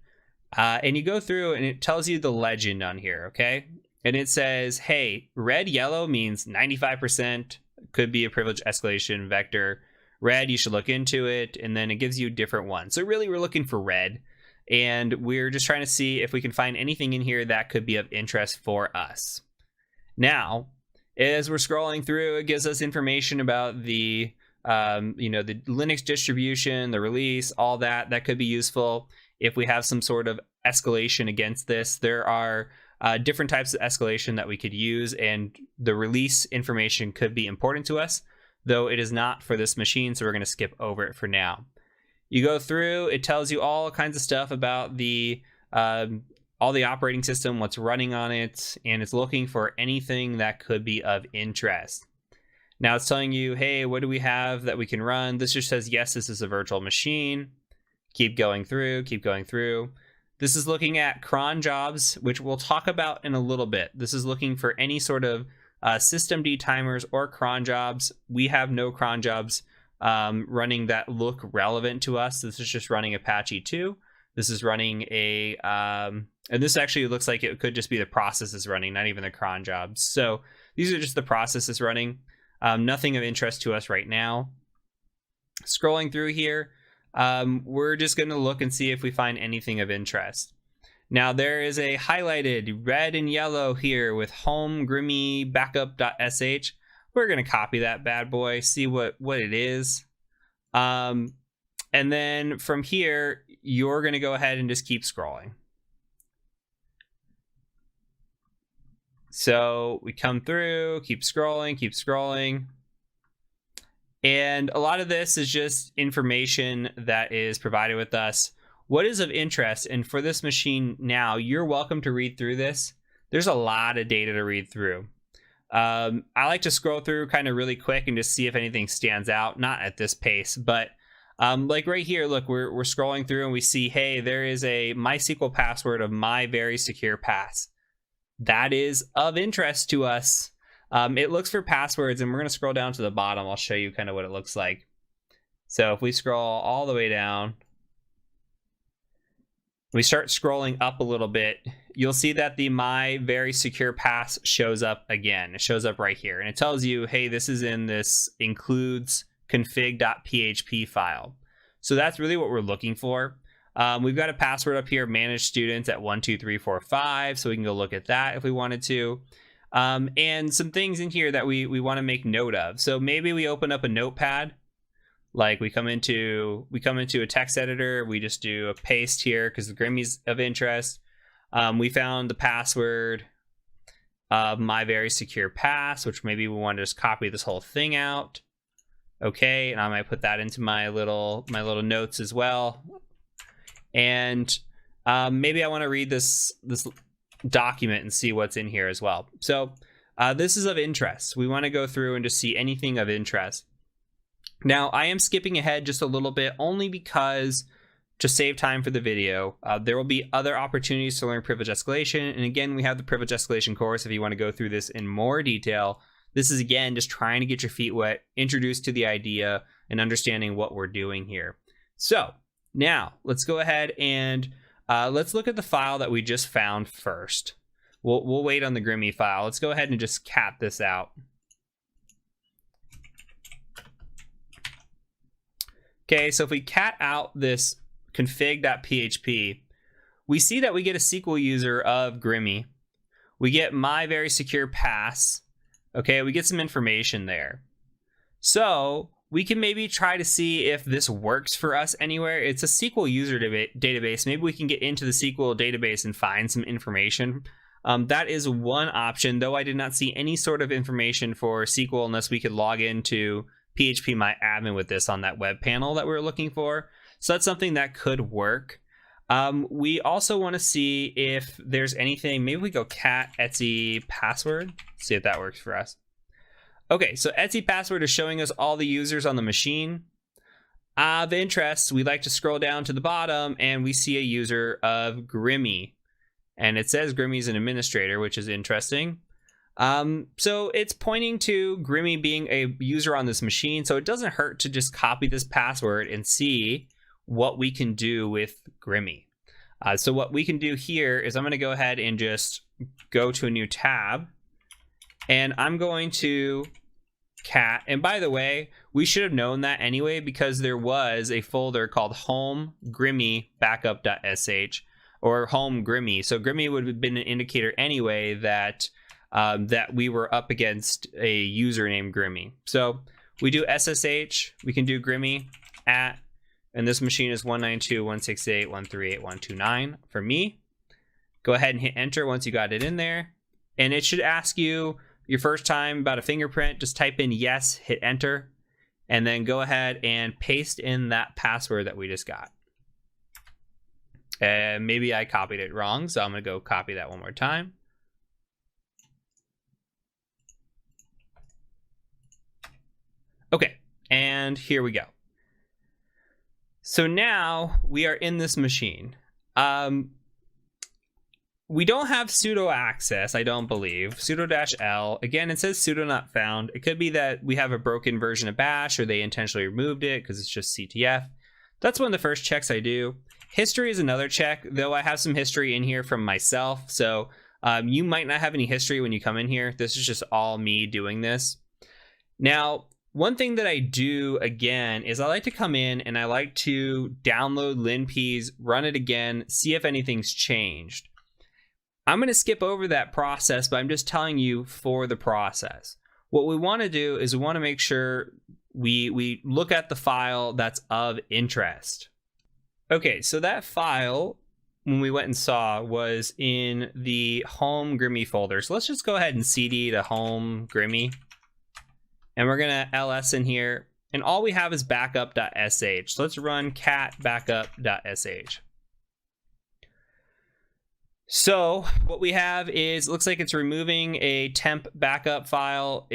And you go through and it tells you the legend on here, okay? And it says, hey, red, yellow means 95%, could be a privilege escalation vector. Red, you should look into it. And then it gives you different ones. So really, we're looking for red. And we're just trying to see if we can find anything in here that could be of interest for us. Now, as we're scrolling through, it gives us information about the, the Linux distribution, the release, all that. That could be useful if we have some sort of escalation against this. There are different types of escalation that we could use, and the release information could be important to us, though it is not for this machine, so we're going to skip over it for now. You go through, it tells you all kinds of stuff about the all the operating system, what's running on it, and it's looking for anything that could be of interest. Now it's telling you, hey, what do we have that we can run? This just says, yes, this is a virtual machine. Keep going through, keep going through. This is looking at cron jobs, which we'll talk about in a little bit. This is looking for any sort of systemd timers or cron jobs. We have no cron jobs running that look relevant to us. This is just running Apache 2. This is running a, and this actually looks like it could just be the processes running, not even the cron jobs. So these are just the processes running. Nothing of interest to us right now. Scrolling through here, we're just going to look and see if we find anything of interest. Now there is a highlighted red and yellow here with home grimy backup.sh. We're going to copy that bad boy, see what it is. And then from here, you're going to go ahead and just keep scrolling. So we come through, keep scrolling. And a lot of this is just information that is provided with us. What is of interest, and for this machine now, you're welcome to read through this. There's a lot of data to read through. I like to scroll through kind of really quick and just see if anything stands out, not at this pace, but like right here, look, we're scrolling through and we see, hey, there is a MySQL password of my very secure pass. That is of interest to us. It looks for passwords, and we're going to scroll down to the bottom. I'll show you kind of what it looks like. So if we scroll all the way down, we start scrolling up a little bit, you'll see that the my very secure pass shows up again. It shows up right here, and it tells you, hey, this is in this includes config.php file. So that's really what we're looking for. We've got a password up here, manage students at 12345, so we can go look at that if we wanted to. And some things in here that we want to make note of. So maybe we open up a notepad, like we come into a text editor, we just do a paste here because the Grimmy's of interest. We found the password of my very secure pass, which maybe we want to just copy this whole thing out. Okay, and I might put that into my little notes as well. And maybe I want to read this document and see what's in here as well. So this is of interest. We want to go through and just see anything of interest. Now I am skipping ahead just a little bit only because to save time for the video, there will be other opportunities to learn privilege escalation. And again, we have the privilege escalation course if you want to go through this in more detail. This is again just trying to get your feet wet, introduced to the idea and understanding what we're doing here. So now let's go ahead and let's look at the file that we just found first. We'll wait on the Grimy file. Let's go ahead and just cat this out. Okay, so if we cat out this config.php, we see that we get a SQL user of Grimy. We get my very secure pass. Okay, we get some information there. So we can maybe try to see if this works for us anywhere. It's a SQL user database. Maybe we can get into the SQL database and find some information. That is one option, though I did not see any sort of information for SQL unless we could log into PHPMyAdmin with this on that web panel that we were looking for. So that's something that could work. We also want to see if there's anything, maybe we go cat Etsy password, see if that works for us. Okay, so Etsy password is showing us all the users on the machine. Of interest, we like to scroll down to the bottom and we see a user of Grimy. And it says Grimmy's an administrator, which is interesting. So it's pointing to Grimy being a user on this machine. So it doesn't hurt to just copy this password and see what we can do with Grimy. So what we can do here is I'm going to go ahead and just go to a new tab. And I'm going to cat, and by the way, we should have known that anyway because there was a folder called home grimy backup.sh or home Grimy. So Grimy would have been an indicator anyway that that we were up against a user named Grimy. So we do SSH, we can do Grimy at, and this machine is 192.168.138.129 for me. Go ahead and hit enter once you got it in there. And it should ask you your first time about a fingerprint, just type in yes, hit enter, and then go ahead and paste in that password that we just got. And maybe I copied it wrong, so I'm going to go copy that one more time. Okay, and here we go. So now we are in this machine. we don't have sudo access, I don't believe. Sudo-L. Again, it says sudo not found. It could be that we have a broken version of bash, or they intentionally removed it because it's just CTF. That's one of the first checks I do. History is another check, though I have some history in here from myself. So you might not have any history when you come in here. This is just all me doing this. Now, one thing that I do again is I like to come in and I like to download LinPeas, run it again, see if anything's changed. I'm going to skip over that process, but I'm just telling you for the process. What we want to do is we want to make sure we look at the file that's of interest. Okay, so that file, when we went and saw, was in the home Grimy folder. So let's just go ahead and cd to home Grimy. And we're going to ls in here. And all we have is backup.sh. So let's run cat backup.sh. So what we have is, it looks like it's removing a temp backup file,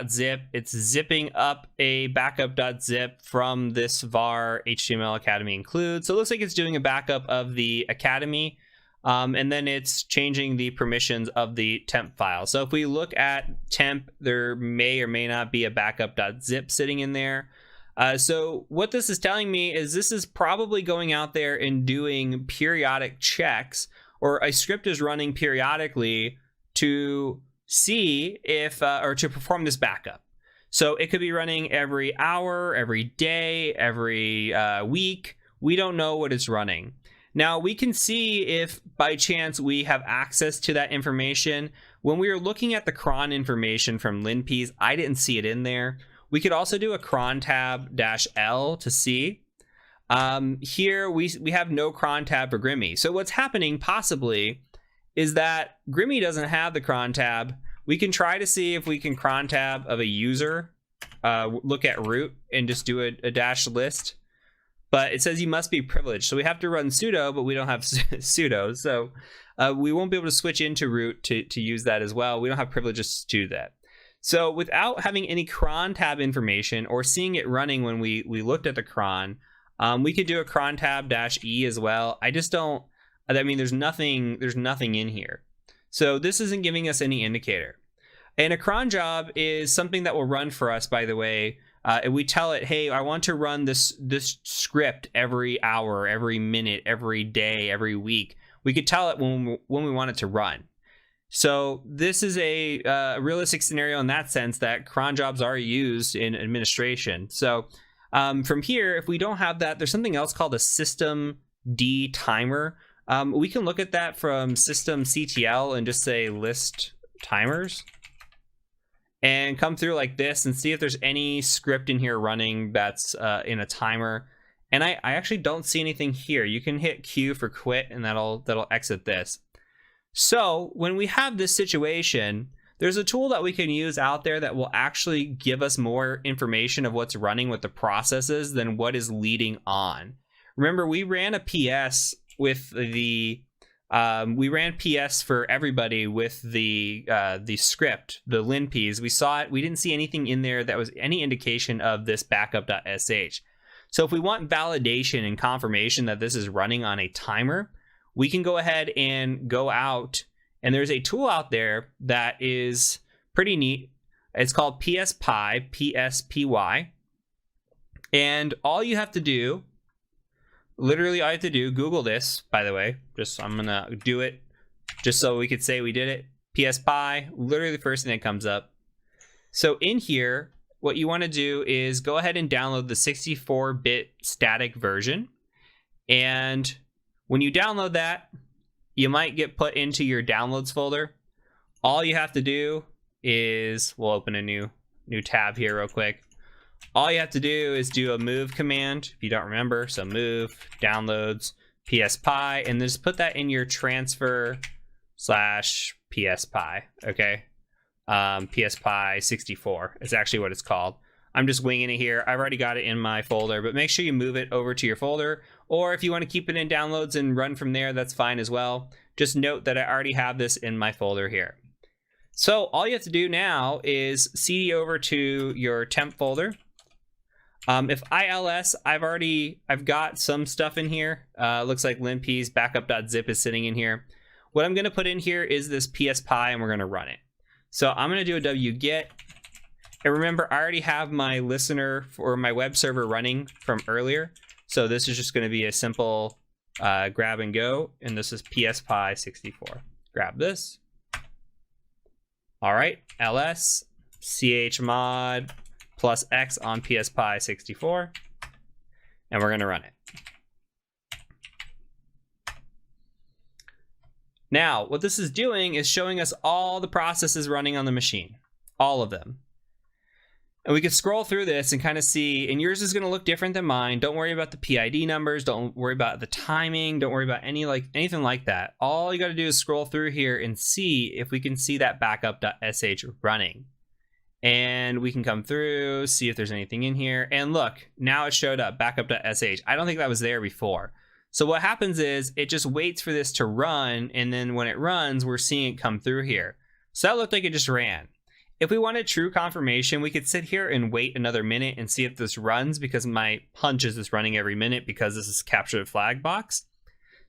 .zip. It's zipping up a backup.zip from this var HTML Academy include. So it looks like it's doing a backup of the Academy, and then it's changing the permissions of the temp file. So if we look at temp, there may or may not be a backup.zip sitting in there. So what this is telling me is this is probably going out there and doing periodic checks, or a script is running periodically to see if, or to perform this backup. So it could be running every hour, every day, every week. We don't know what it's running. Now we can see if by chance we have access to that information. When we were looking at the cron information from LinPeas, I didn't see it in there. We could also do a cron tab -L to see. Here we have no cron tab for Grimy. So what's happening possibly is that Grimy doesn't have the cron tab. We can try to see if we can cron tab of a user, look at root and just do a -list. But it says you must be privileged. So we have to run sudo, but we don't have sudo. So we won't be able to switch into root to use that as well. We don't have privileges to do that. So without having any cron tab information or seeing it running when we looked at the cron, we could do a cron tab -E as well. I just don't, I mean, there's nothing in here. So this isn't giving us any indicator. And a cron job is something that will run for us, by the way. And we tell it, hey, I want to run this script every hour, every minute, every day, every week. We could tell it when we want it to run. So this is a realistic scenario in that sense that cron jobs are used in administration. So from here, if we don't have that, there's something else called a system D timer. We can look at that from systemctl and just say list timers and come through like this and see if there's any script in here running that's in a timer. And I actually don't see anything here. You can hit Q for quit and that'll exit this. So when we have this situation, there's a tool that we can use out there that will actually give us more information of what's running with the processes than what is leading on. Remember, we ran a PS with the we ran PS for everybody with the script, the LinPeas. We saw it. We didn't see anything in there that was any indication of this backup.sh. So if we want validation and confirmation that this is running on a timer, we can go ahead and go out, and there's a tool out there that is pretty neat. It's called PSPy, PSPY. And all you have to do, literally all you have to do, Google this, by the way, just I'm gonna do it just so we could say we did it. PSPy, literally the first thing that comes up. So in here, what you want to do is go ahead and download the 64-bit static version. And when you download that, you might get put into your downloads folder. All you have to do is, we'll open a new tab here real quick. All you have to do is do a move command, if you don't remember. So move, downloads, PSPy, and just put that in your transfer /PSPy, okay? PSPy 64 is actually what it's called. I'm just winging it here. I've already got it in my folder, but make sure you move it over to your folder. Or if you want to keep it in downloads and run from there, that's fine as well. Just note that I already have this in my folder here. So all you have to do now is cd over to your temp folder. If ILS, I've got some stuff in here. Looks like LinPeas backup.zip is sitting in here. what I'm going to put in here is this PSPy, and we're going to run it. So I'm going to do a wget. And remember, I already have my listener for my web server running from earlier. So this is just going to be a simple grab and go. And this is PSPy 64. Grab this. All right, ls chmod plus x on PSPy 64. And we're going to run it. Now, what this is doing is showing us all the processes running on the machine, all of them. And we could scroll through this and kind of see, and yours is going to look different than mine. Don't worry about the PID numbers. Don't worry about the timing. Don't worry about anything like that. All you got to do is scroll through here and see if we can see that backup.sh running. And we can come through, see if there's anything in here. And look, now it showed up, backup.sh. I don't think that was there before. So what happens is it just waits for this to run, and then when it runs, we're seeing it come through here. So that looked like it just ran. If we wanted true confirmation, we could sit here and wait another minute and see if this runs, because my hunch is it's running every minute because this is capture the flag box.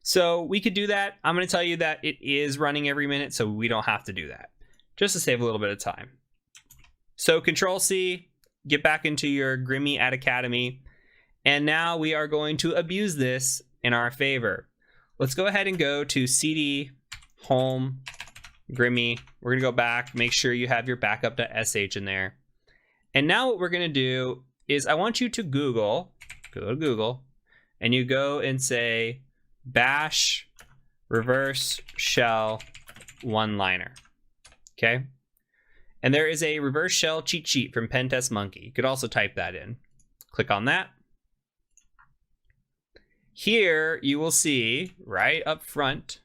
So we could do that. I'm going to tell you that it is running every minute, so we don't have to do that, just to save a little bit of time. So Control-C, get back into your Grimy at Academy, and now we are going to abuse this in our favor. Let's go ahead and go to cd home Grimy. We're gonna go back, make sure you have your backup.sh in there. And now what we're gonna do is I want you to go to Google, and you go and say bash reverse shell one-liner, okay? And there is a reverse shell cheat sheet from Pentest Monkey. You could also type that in. Click on that. Here you will see right up front,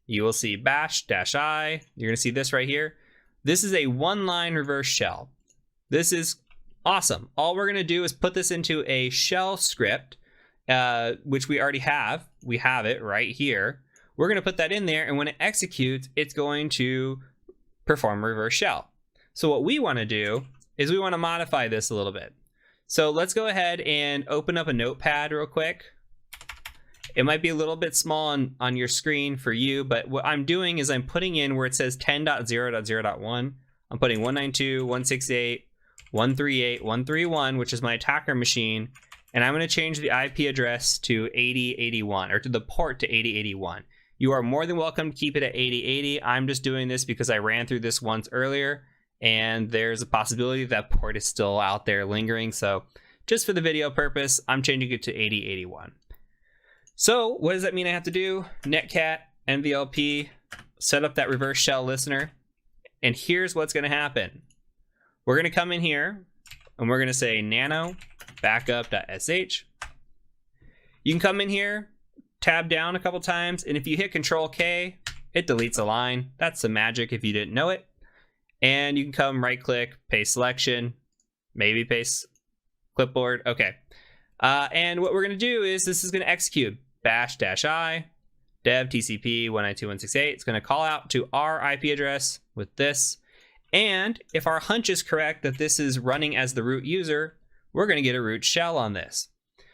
you will see bash-i. You're going to see this right here. This is a one-line reverse shell. This is awesome. All we're going to do is put this into a shell script, which we already have. We have it right here. We're going to put that in there, and when it executes, it's going to perform reverse shell. So what we want to do is we want to modify this a little bit. So let's go ahead and open up a notepad real quick. It might be a little bit small on your screen for you, but what I'm doing is I'm putting in where it says 10.0.0.1. I'm putting 192.168.138.131, which is my attacker machine, and I'm going to change the IP address to 8081, or to the port to 8081. You are more than welcome to keep it at 8080. I'm just doing this because I ran through this once earlier, and there's a possibility that port is still out there lingering. So just for the video purpose, I'm changing it to 8081. So what does that mean I have to do? Netcat, NVLP, set up that reverse shell listener. And here's what's going to happen. We're going to come in here and we're going to say nano backup.sh. You can come in here, tab down a couple times, and if you hit Control K, it deletes a line. That's some magic if you didn't know it. And you can come right click, paste selection, maybe paste clipboard. Okay. And what we're going to do is this is going to execute bash-i dev TCP 192.168. It's going to call out to our IP address with this. And if our hunch is correct that this is running as the root user, we're going to get a root shell on this.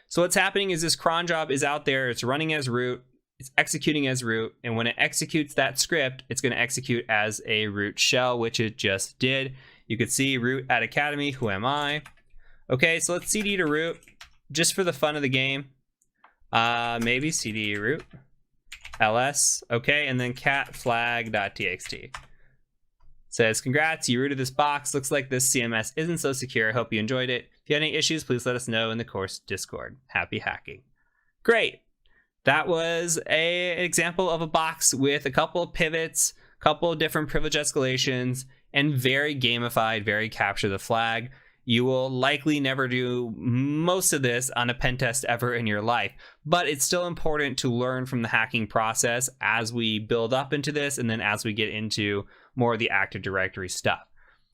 So what's happening is this cron job is out there. It's running as root. It's executing as root. And when it executes that script, it's going to execute as a root shell, which it just did. You could see root at Academy. Who am I? Okay, so let's cd to root just for the fun of the game. Maybe cd root ls. Okay, and then cat flag.txt. Says, congrats, you rooted this box. Looks like this CMS isn't so secure. Hope you enjoyed it. If you had any issues, please let us know in the course Discord. Happy hacking. Great. That was an example of a box with a couple of pivots, a couple of different privilege escalations, and very gamified, very capture the flag. You will likely never do most of this on a pen test ever in your life, but it's still important to learn from the hacking process as we build up into this and then as we get into more of the Active Directory stuff.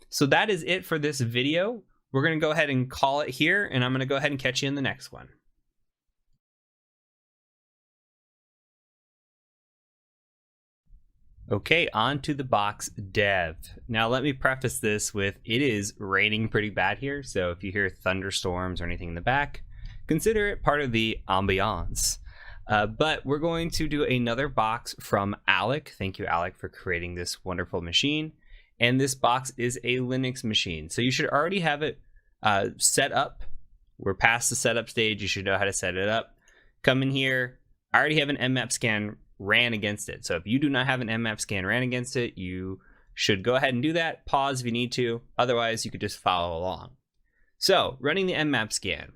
So that is it for this video. We're going to go ahead and call it here, and I'm going to go ahead and catch you in the next one. Okay, on to the box dev. Now let me preface this with it is raining pretty bad here, so if you hear thunderstorms or anything in the back, consider it part of the ambiance. But we're going to do another box from Alec. Thank you, Alec, for creating this wonderful machine. And this box is a Linux machine. So you should already have it set up. We're past the setup stage. You should know how to set it up. Come in here. I already have an Nmap scan ran against it. So if you do not have an Nmap scan ran against it, you should go ahead and do that. Pause if you need to. Otherwise, you could just follow along. So running the Nmap scan,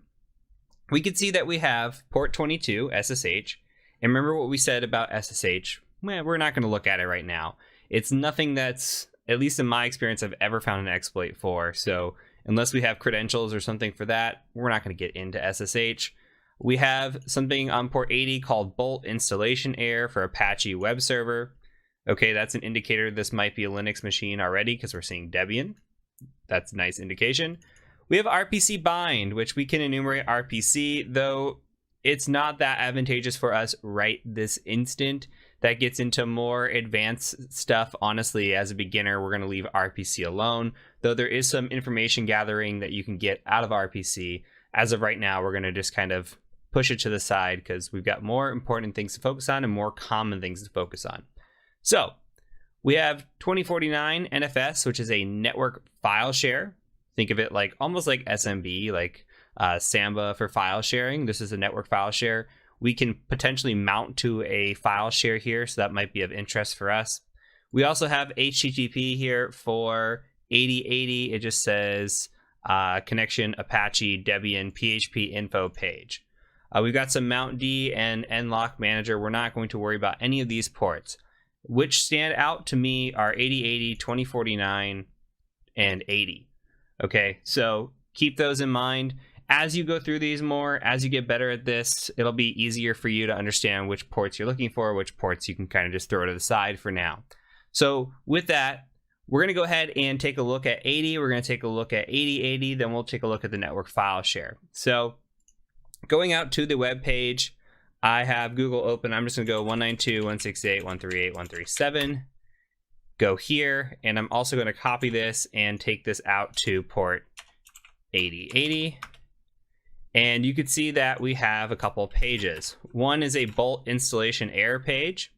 we can see that we have port 22 SSH. And remember what we said about SSH? Well, we're not going to look at it right now. It's nothing that's, at least in my experience, I've ever found an exploit for. So unless we have credentials or something for that, we're not going to get into SSH. We have something on port 80 called Bolt installation error for Apache web server. Okay, that's an indicator this might be a Linux machine already because we're seeing Debian. That's a nice indication. We have RPC bind, which we can enumerate RPC, though it's not that advantageous for us right this instant. That gets into more advanced stuff. Honestly, as a beginner, we're going to leave RPC alone, though there is some information gathering that you can get out of RPC. As of right now, we're going to just kind of push it to the side because we've got more important things to focus on and more common things to focus on. So we have 2049 NFS, which is a network file share. Think of it like almost like SMB, like Samba for file sharing. This is a network file share. We can potentially mount to a file share here, so that might be of interest for us. We also have HTTP here for 8080. It just says connection Apache Debian PHP info page. We've got some Mount D and nlock manager. We're not going to worry about any of these ports. Which stand out to me are 8080, 2049, and 80. Okay, so keep those in mind. As you go through these more, as you get better at this, it'll be easier for you to understand which ports you're looking for, which ports you can kind of just throw to the side for now. So with that, we're going to go ahead and take a look at 80. We're going to take a look at 8080, then we'll take a look at the network file share. So going out to the web page, I have Google open. I'm just going to go 192.168.138.137. Go here, and I'm also going to copy this and take this out to port 8080. And you can see that we have a couple of pages. One is a Bolt installation error page,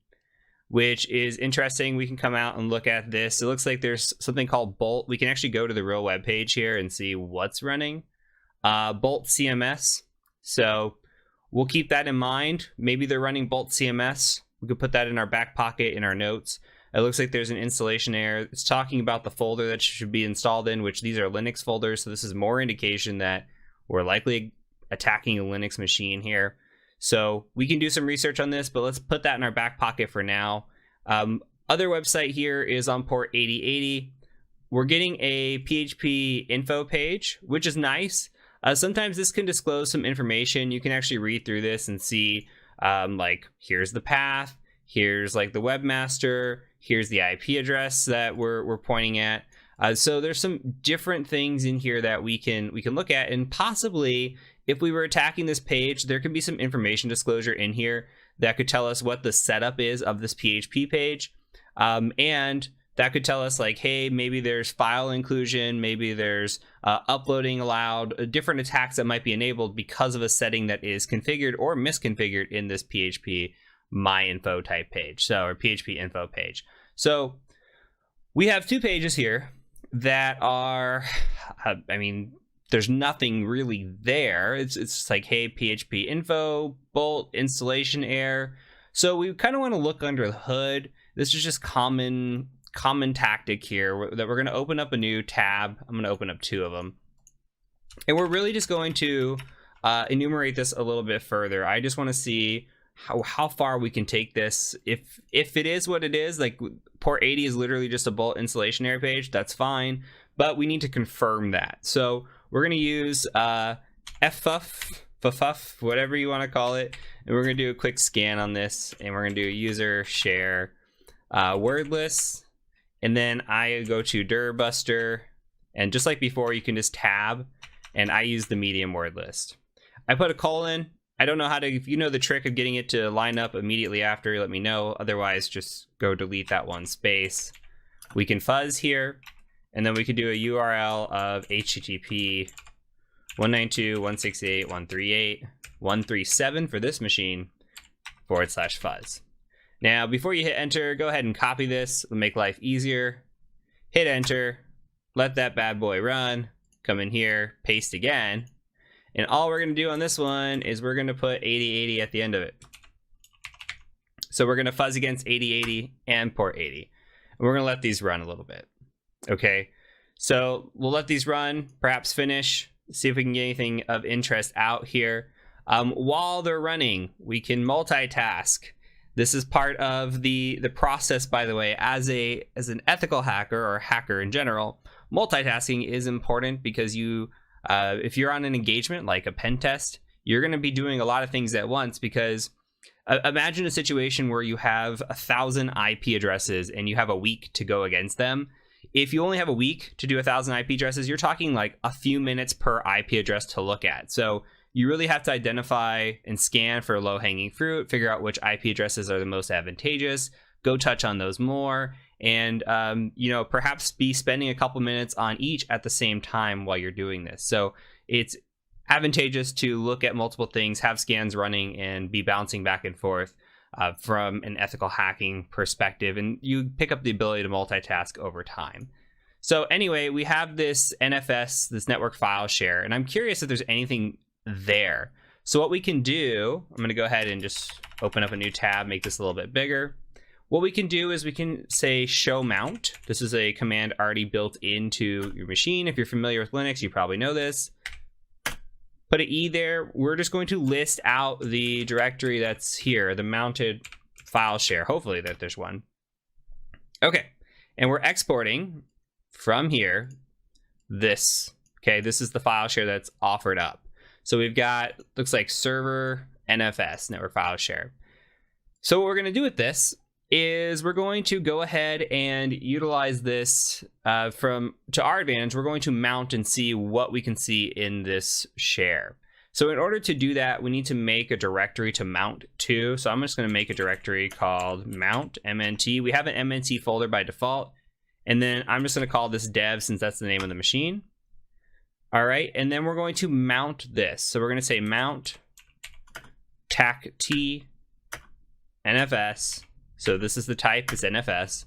which is interesting. We can come out and look at this. It looks like there's something called Bolt. We can actually go to the real web page here and see what's running. Bolt CMS. So we'll keep that in mind. Maybe they're running Bolt CMS. We could put that in our back pocket in our notes. It looks like there's an installation error. It's talking about the folder that should be installed in, which these are Linux folders. So this is more indication that we're likely attacking a Linux machine here. So we can do some research on this, but let's put that in our back pocket for now. Other website here is on port 8080. We're getting a PHP info page, which is nice. Sometimes this can disclose some information. You can actually read through this and see like here's the path, here's like the webmaster, here's the IP address that we're pointing at. So there's some different things in here that we can look at, and possibly if we were attacking this page, there could be some information disclosure in here that could tell us what the setup is of this PHP page, and that could tell us like, hey, maybe there's file inclusion, maybe there's uploading allowed, different attacks that might be enabled because of a setting that is configured or misconfigured in this PHP myinfo type page, so or PHP info page. So we have two pages here that are, I mean, there's nothing really there. It's just like, hey, PHP info, Bolt, installation error. So we kind of want to look under the hood. This is just common tactic here that we're going to open up a new tab. I'm going to open up two of them. And we're really just going to enumerate this a little bit further. I just want to see how far we can take this. If it is what it is, like port 80 is literally just a Bolt installation error page, that's fine. But we need to confirm that. So we're going to use FFuff, whatever you want to call it. And we're going to do a quick scan on this. And we're going to do user share wordless. And then I go to Dirbuster. And just like before, you can just tab. And I use the medium word list. I put a colon. I don't know how to, if you know the trick of getting it to line up immediately after, let me know. Otherwise, just go delete that one space. We can fuzz here. And then we could do a URL of HTTP 192.168.138.137 for this machine, /fuzz. Now, before you hit enter, go ahead and copy this. It'll make life easier. Hit enter, let that bad boy run, come in here, paste again. And all we're gonna do on this one is we're gonna put 8080 at the end of it. So we're gonna fuzz against 8080 and port 80. And we're gonna let these run a little bit. Okay, so we'll let these run, perhaps finish, see if we can get anything of interest out here. While they're running, we can multitask. This is part of the process, by the way. As an ethical hacker or hacker in general, multitasking is important because if you're on an engagement like a pen test, you're going to be doing a lot of things at once. Because imagine a situation where you have 1,000 IP addresses and you have a week to go against them. If you only have a week to do 1,000 IP addresses, you're talking like a few minutes per IP address to look at. So you really have to identify and scan for low-hanging fruit, figure out which IP addresses are the most advantageous, go touch on those more, and perhaps be spending a couple minutes on each at the same time while you're doing this. So it's advantageous to look at multiple things, have scans running, and be bouncing back and forth from an ethical hacking perspective, and you pick up the ability to multitask over time. So anyway, we have this NFS, this network file share, and I'm curious if there's anything there. So what we can do, I'm going to go ahead and just open up a new tab, make this a little bit bigger. What we can do is we can say show mount. This is a command already built into your machine. If you're familiar with Linux, you probably know this. Put an E there. We're just going to list out the directory that's here, the mounted file share. Hopefully that there's one. Okay, and we're exporting from here this. Okay, this is the file share that's offered up. So we've got, looks like server NFS, network file share. So what we're going to do with this is we're going to go ahead and utilize this to our advantage. We're going to mount and see what we can see in this share. So in order to do that, we need to make a directory to mount to. So I'm just going to make a directory called mount, MNT. We have an MNT folder by default. And then I'm just going to call this dev since that's the name of the machine. All right, and then we're going to mount this. So we're going to say mount tact NFS. So this is the type, it's NFS.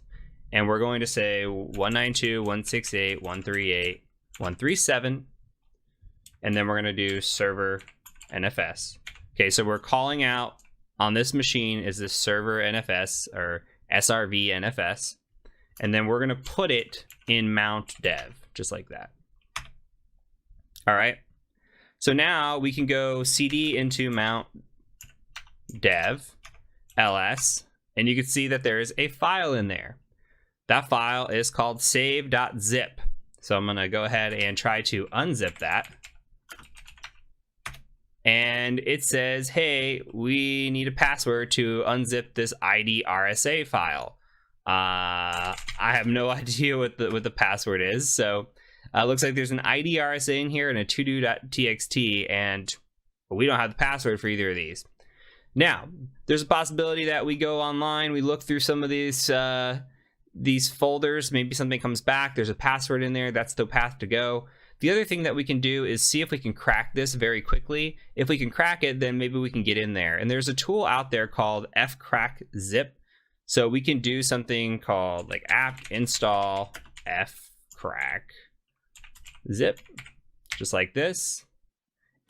And we're going to say 192.168.138.137. And then we're going to do server NFS. Okay, so we're calling out on this machine is this server NFS or SRV NFS. And then we're going to put it in mount dev, just like that. All right, so now we can go cd into mount dev ls, and you can see that there is a file in there. That file is called save.zip. So I'm gonna go ahead and try to unzip that. And it says, hey, we need a password to unzip this ID RSA file. I have no idea what the password is, so looks like there's an ID RSA in here and a todo.txt, and we don't have the password for either of these. Now, there's a possibility that we go online, we look through some of these folders, maybe something comes back, there's a password in there, that's the path to go. The other thing that we can do is see if we can crack this very quickly. If we can crack it, then maybe we can get in there. And there's a tool out there called fcrackzip. So we can do something called like apt install fcrack zip, just like this.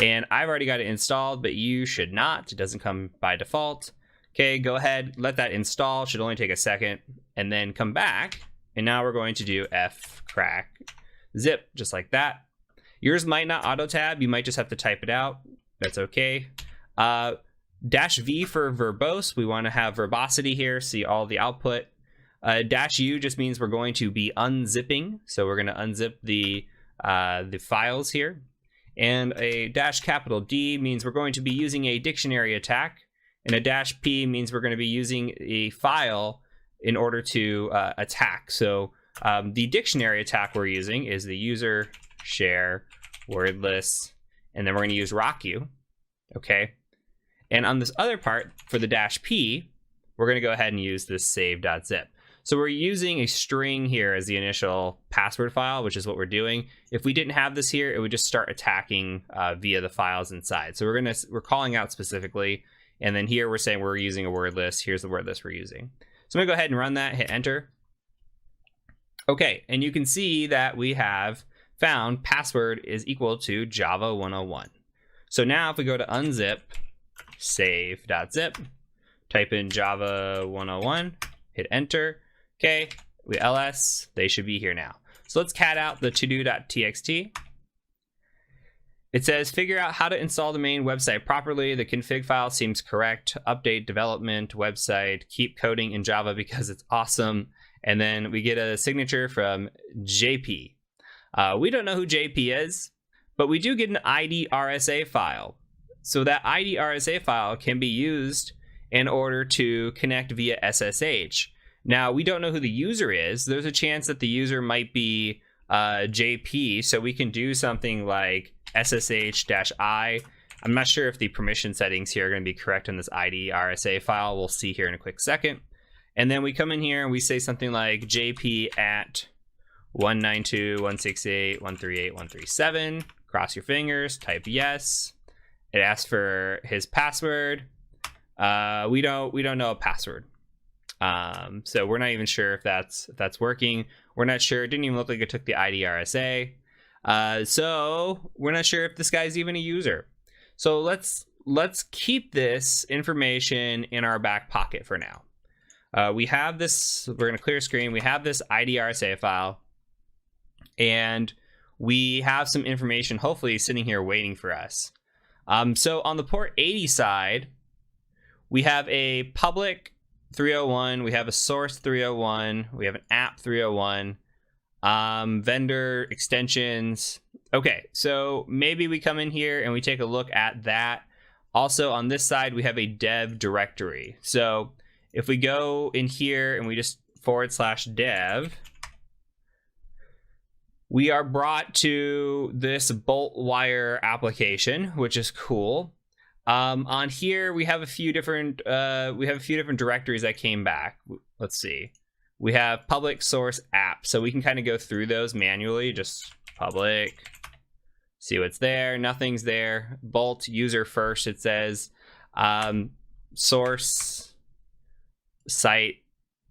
And I've already got it installed, but you should not. It doesn't come by default. Okay, go ahead, let that install. Should only take a second, and then come back. And now we're going to do fcrack zip, just like that. Yours might not auto tab. You might just have to type it out. That's okay. -V for verbose. We want to have verbosity here. See all the output. -U just means we're going to be unzipping. So we're going to unzip the files here. And a -D means we're going to be using a dictionary attack. And a -P means we're going to be using a file in order to attack. So the dictionary attack we're using is the user share wordless, and then we're going to use rocku. Okay. And on this other part, for the -P, we're going to go ahead and use this save.zip. So we're using a string here as the initial password file, which is what we're doing. If we didn't have this here, it would just start attacking via the files inside. So we're calling out specifically, And then here we're saying we're using a word list. Here's the word list we're using. So I'm gonna go ahead and run that, hit enter. Okay, and you can see that we have found password is equal to Java 101. So now if we go to unzip, save.zip, type in Java 101, hit enter. Okay, we ls, they should be here now. So let's cat out the todo.txt. It says, figure out how to install the main website properly. The config file seems correct. Update development website. Keep coding in Java because it's awesome. And then we get a signature from JP. We don't know who JP is, but we do get an ID RSA file. So that ID RSA file can be used in order to connect via SSH. Now, we don't know who the user is. There's a chance that the user might be JP, so we can do something like SSH-I. I'm not sure if the permission settings here are going to be correct in this ID RSA file. We'll see here in a quick second. And then we come in here and we say something like JP at 192.168.138.137. Cross your fingers, type yes. It asks for his password. We don't know a password. So we're not even sure if that's working. We're not sure. It didn't even look like it took the ID RSA. So we're not sure if this guy's even a user. So let's keep this information in our back pocket for now. We have this, we're going to clear screen. We have this ID RSA file, and we have some information hopefully sitting here waiting for us. So on the port 80 side, we have a public 301, we have a source 301, we have an app 301, vendor extensions. Okay, so maybe we come in here and we take a look at that. Also on this side, we have a dev directory. So if we go in here and we just /dev, we are brought to this BoltWire application, which is cool. On here, we have a few different directories that came back. Let's see. We have public source app, so we can kind of go through those manually. Just public, see what's there. Nothing's there. Bolt user first. It says source site.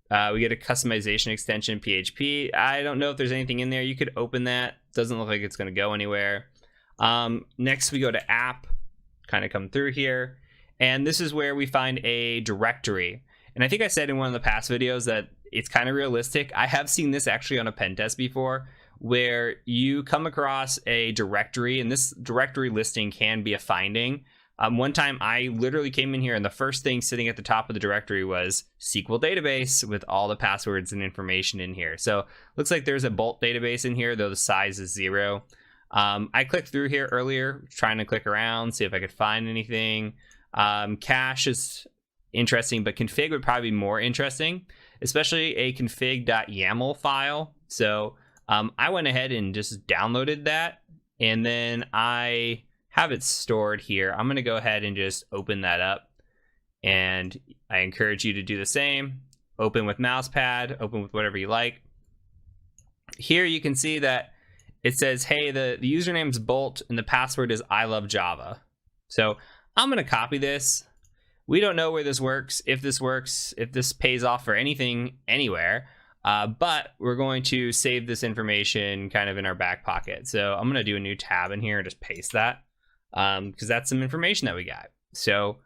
We get a customization extension PHP. I don't know if there's anything in there. You could open that. Doesn't look like it's going to go anywhere. Next, we go to app. Kind of come through here, and this is where we find a directory. And I think I said in one of the past videos that it's kind of realistic. I have seen this actually on a pen test before, where you come across a directory, and this directory listing can be a finding. One time I literally came in here and the first thing sitting at the top of the directory was SQL database with all the passwords and information in here. So looks like there's a Bolt database in here, though the size is 0. I clicked through here earlier, trying to click around, see if I could find anything. Cache is interesting, but config would probably be more interesting, especially a config.yaml file. So I went ahead and just downloaded that, and then I have it stored here. I'm going to go ahead and just open that up, and I encourage you to do the same. Open with mousepad, open with whatever you like. Here you can see that it says, hey, the username is Bolt and the password is I love Java. So I'm going to copy this. We don't know where this works, if this pays off for anything anywhere, but we're going to save this information kind of in our back pocket. So I'm going to do a new tab in here and just paste that because that's some information that we got. So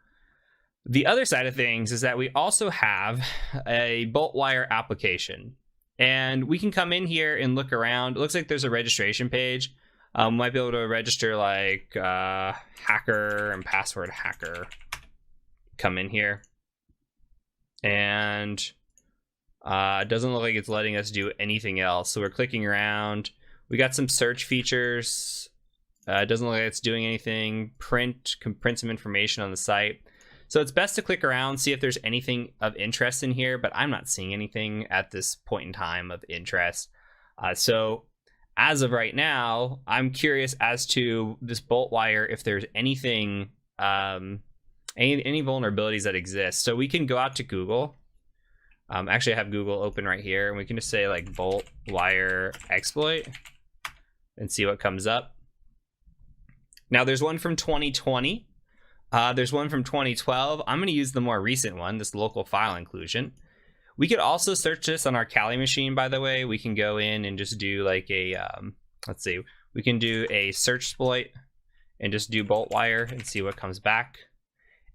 the other side of things is that we also have a BoltWire application. And we can come in here and look around. It looks like there's a registration page. Might be able to register like hacker and password hacker. Come in here. And it doesn't look like it's letting us do anything else. So we're clicking around. We got some search features. It doesn't look like it's doing anything. Can print some information on the site. So it's best to click around, see if there's anything of interest in here, but I'm not seeing anything at this point in time of interest. So as of right now, I'm curious as to this BoltWire, if there's anything, any vulnerabilities that exist. So we can go out to Google. Actually, I have Google open right here, and we can just say like BoltWire exploit and see what comes up. Now there's one from 2020. There's one from 2012. I'm going to use the more recent one, this local file inclusion. We could also search this on our Kali machine, by the way. We can go in and just do like a, let's see, we can do a search exploit and just do bolt wire and see what comes back.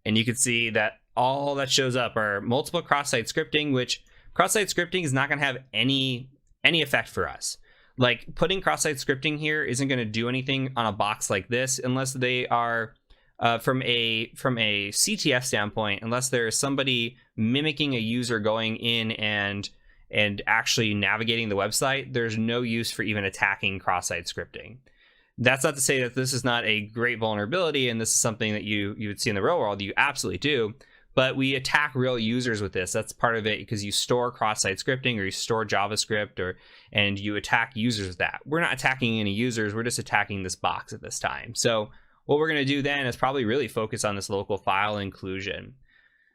And you can see that all that shows up are multiple cross-site scripting, which cross-site scripting is not going to have any effect for us. Like putting cross-site scripting here isn't going to do anything on a box like this unless they are from a CTF standpoint, unless there's somebody mimicking a user going in and actually navigating the website. There's no use for even attacking cross-site scripting. That's not to say that this is not a great vulnerability and this is something that you would see in the real world. You absolutely do. But we attack real users with this. That's part of it, because you store cross-site scripting or you store JavaScript and you attack users with that. We're not attacking any users. We're just attacking this box at this time. So what we're going to do then is probably really focus on this local file inclusion.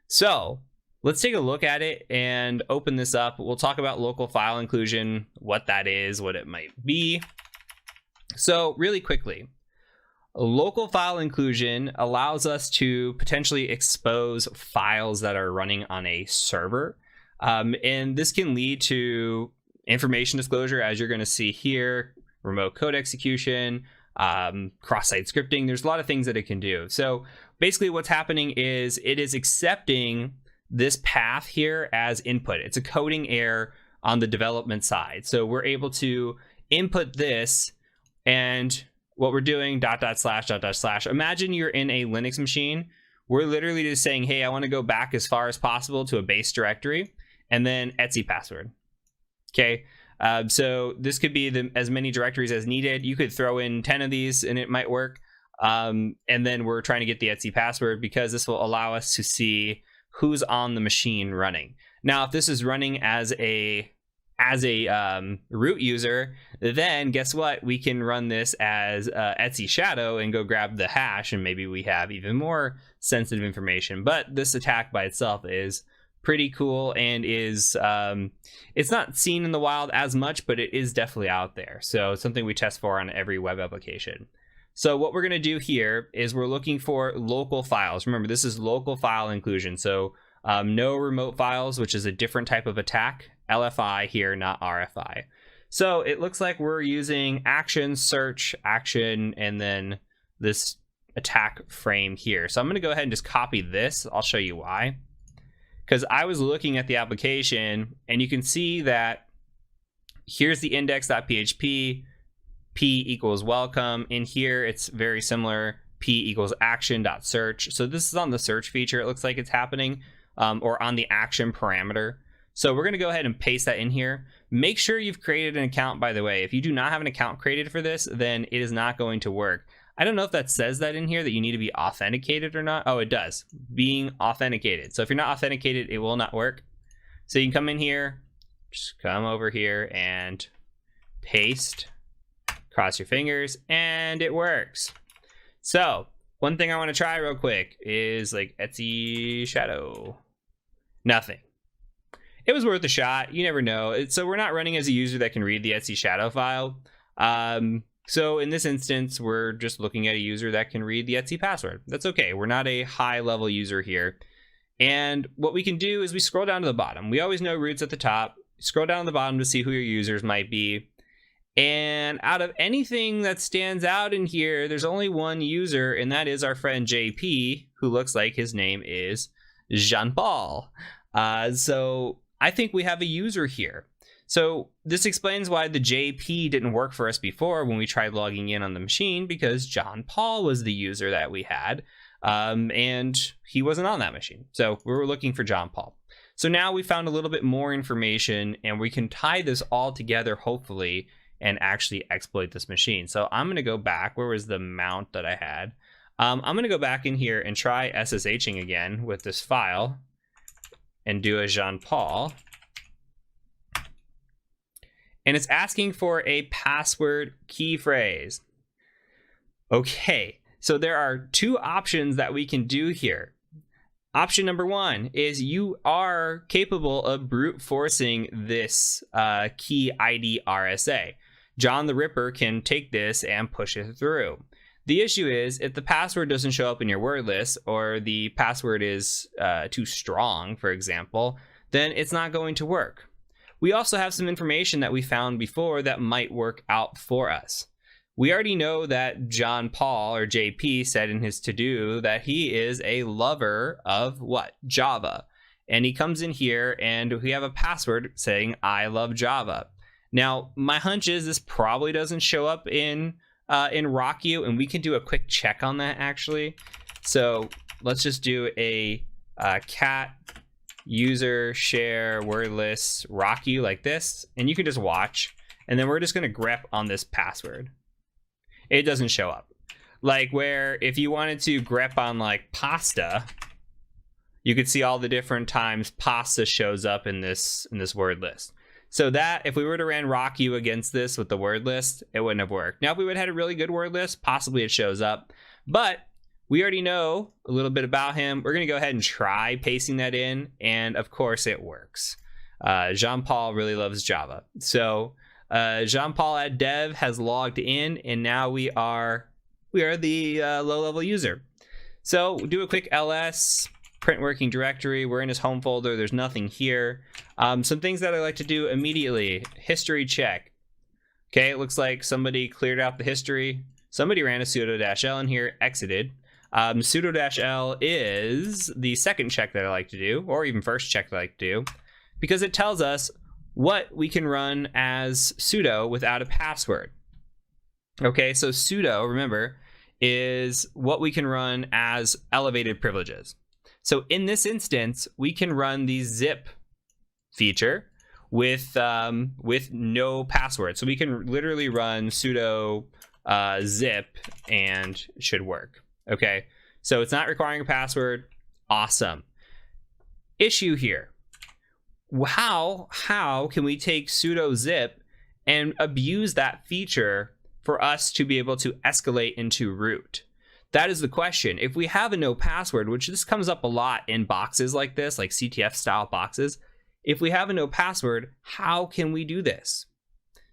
So let's take a look at it and open this up. We'll talk about local file inclusion, what that is, what it might be. So really quickly, local file inclusion allows us to potentially expose files that are running on a server. And this can lead to information disclosure, as you're going to see here, remote code execution, cross-site scripting. There's a lot of things that it can do. So basically what's happening is it is accepting this path here as input. It's a coding error on the development side. So we're able to input this, and what we're doing, .. // imagine you're in a Linux machine. We're literally just saying, hey, I want to go back as far as possible to a base directory, and then etc password. Okay. So this could be as many directories as needed. You could throw in 10 of these and it might work. And then we're trying to get the etc password because this will allow us to see who's on the machine running. Now, if this is running as a root user, then guess what? We can run this as etc shadow and go grab the hash, and maybe we have even more sensitive information. But this attack by itself is pretty cool and is it's not seen in the wild as much, but it is definitely out there. So it's something we test for on every web application. So what we're going to do here is we're looking for local files. Remember, this is local file inclusion. So no remote files, which is a different type of attack. LFI here, not RFI. So it looks like we're using action, search, action, and then this attack frame here. So I'm going to go ahead and just copy this. I'll show you why. Because I was looking at the application, and you can see that here's the index.php, p equals welcome. In here, it's very similar, p equals action.search. So this is on the search feature, it looks like it's happening, or on the action parameter. So we're going to go ahead and paste that in here. Make sure you've created an account, by the way. If you do not have an account created for this, then it is not going to work. I don't know if that says that in here, that you need to be authenticated or not. Oh, it does. Being authenticated. So if you're not authenticated, it will not work. So you can come in here, just come over here and paste, cross your fingers, and it works. So one thing I want to try real quick is like etc shadow. Nothing. It was worth a shot. You never know. So we're not running as a user that can read the etc shadow file. So in this instance, we're just looking at a user that can read the etc password. That's okay. We're not a high level user here. And what we can do is we scroll down to the bottom. We always know root's at the top. Scroll down to the bottom to see who your users might be. And out of anything that stands out in here, there's only one user, and that is our friend JP, who looks like his name is Jean-Paul. So I think we have a user here. So this explains why the JP didn't work for us before when we tried logging in on the machine, because John Paul was the user that we had, and he wasn't on that machine. So we were looking for John Paul. So now we found a little bit more information, and we can tie this all together, hopefully, and actually exploit this machine. So I'm going to go back. Where was the mount that I had? I'm going to go back in here and try SSHing again with this file and do a Jean Paul. And it's asking for a password key phrase. Okay, so there are two options that we can do here. Option number one is you are capable of brute forcing this key ID RSA. John the Ripper can take this and push it through. The issue is if the password doesn't show up in your word list, or the password is too strong, for example, then it's not going to work. We also have some information that we found before that might work out for us. We already know that John Paul, or JP, said in his to-do that he is a lover of what? Java. And he comes in here and we have a password saying, I love Java. Now, my hunch is this probably doesn't show up in RockU, and we can do a quick check on that actually. So let's just do a cat user share word list RockU like this, and you can just watch, and then we're just going to grep on this password. It doesn't show up. Like where if you wanted to grep on like pasta, you could see all the different times pasta shows up in this word list. So that if we were to run RockU against this with the word list, it wouldn't have worked. Now, if we would have had a really good word list, possibly it shows up. But we already know a little bit about him. We're going to go ahead and try pasting that in. And of course, it works. Jean-Paul really loves Java. So Jean-Paul at dev has logged in, and now we are the low-level user. So do a quick ls. Print working directory. We're in his home folder. There's nothing here. Some things that I like to do immediately. History check. Okay, it looks like somebody cleared out the history. Somebody ran a sudo-l in here, exited. Sudo-l is the second check that I like to do, or even first check that I like to do, because it tells us what we can run as sudo without a password. Okay, so sudo, remember, is what we can run as elevated privileges. So in this instance, we can run the zip feature with no password. So we can literally run sudo zip and it should work. Okay, so it's not requiring a password. Awesome. Issue here. How can we take sudo zip and abuse that feature for us to be able to escalate into root? That is the question. If we have a no password, which this comes up a lot in boxes like this, like CTF style boxes, if we have a no password, how can we do this?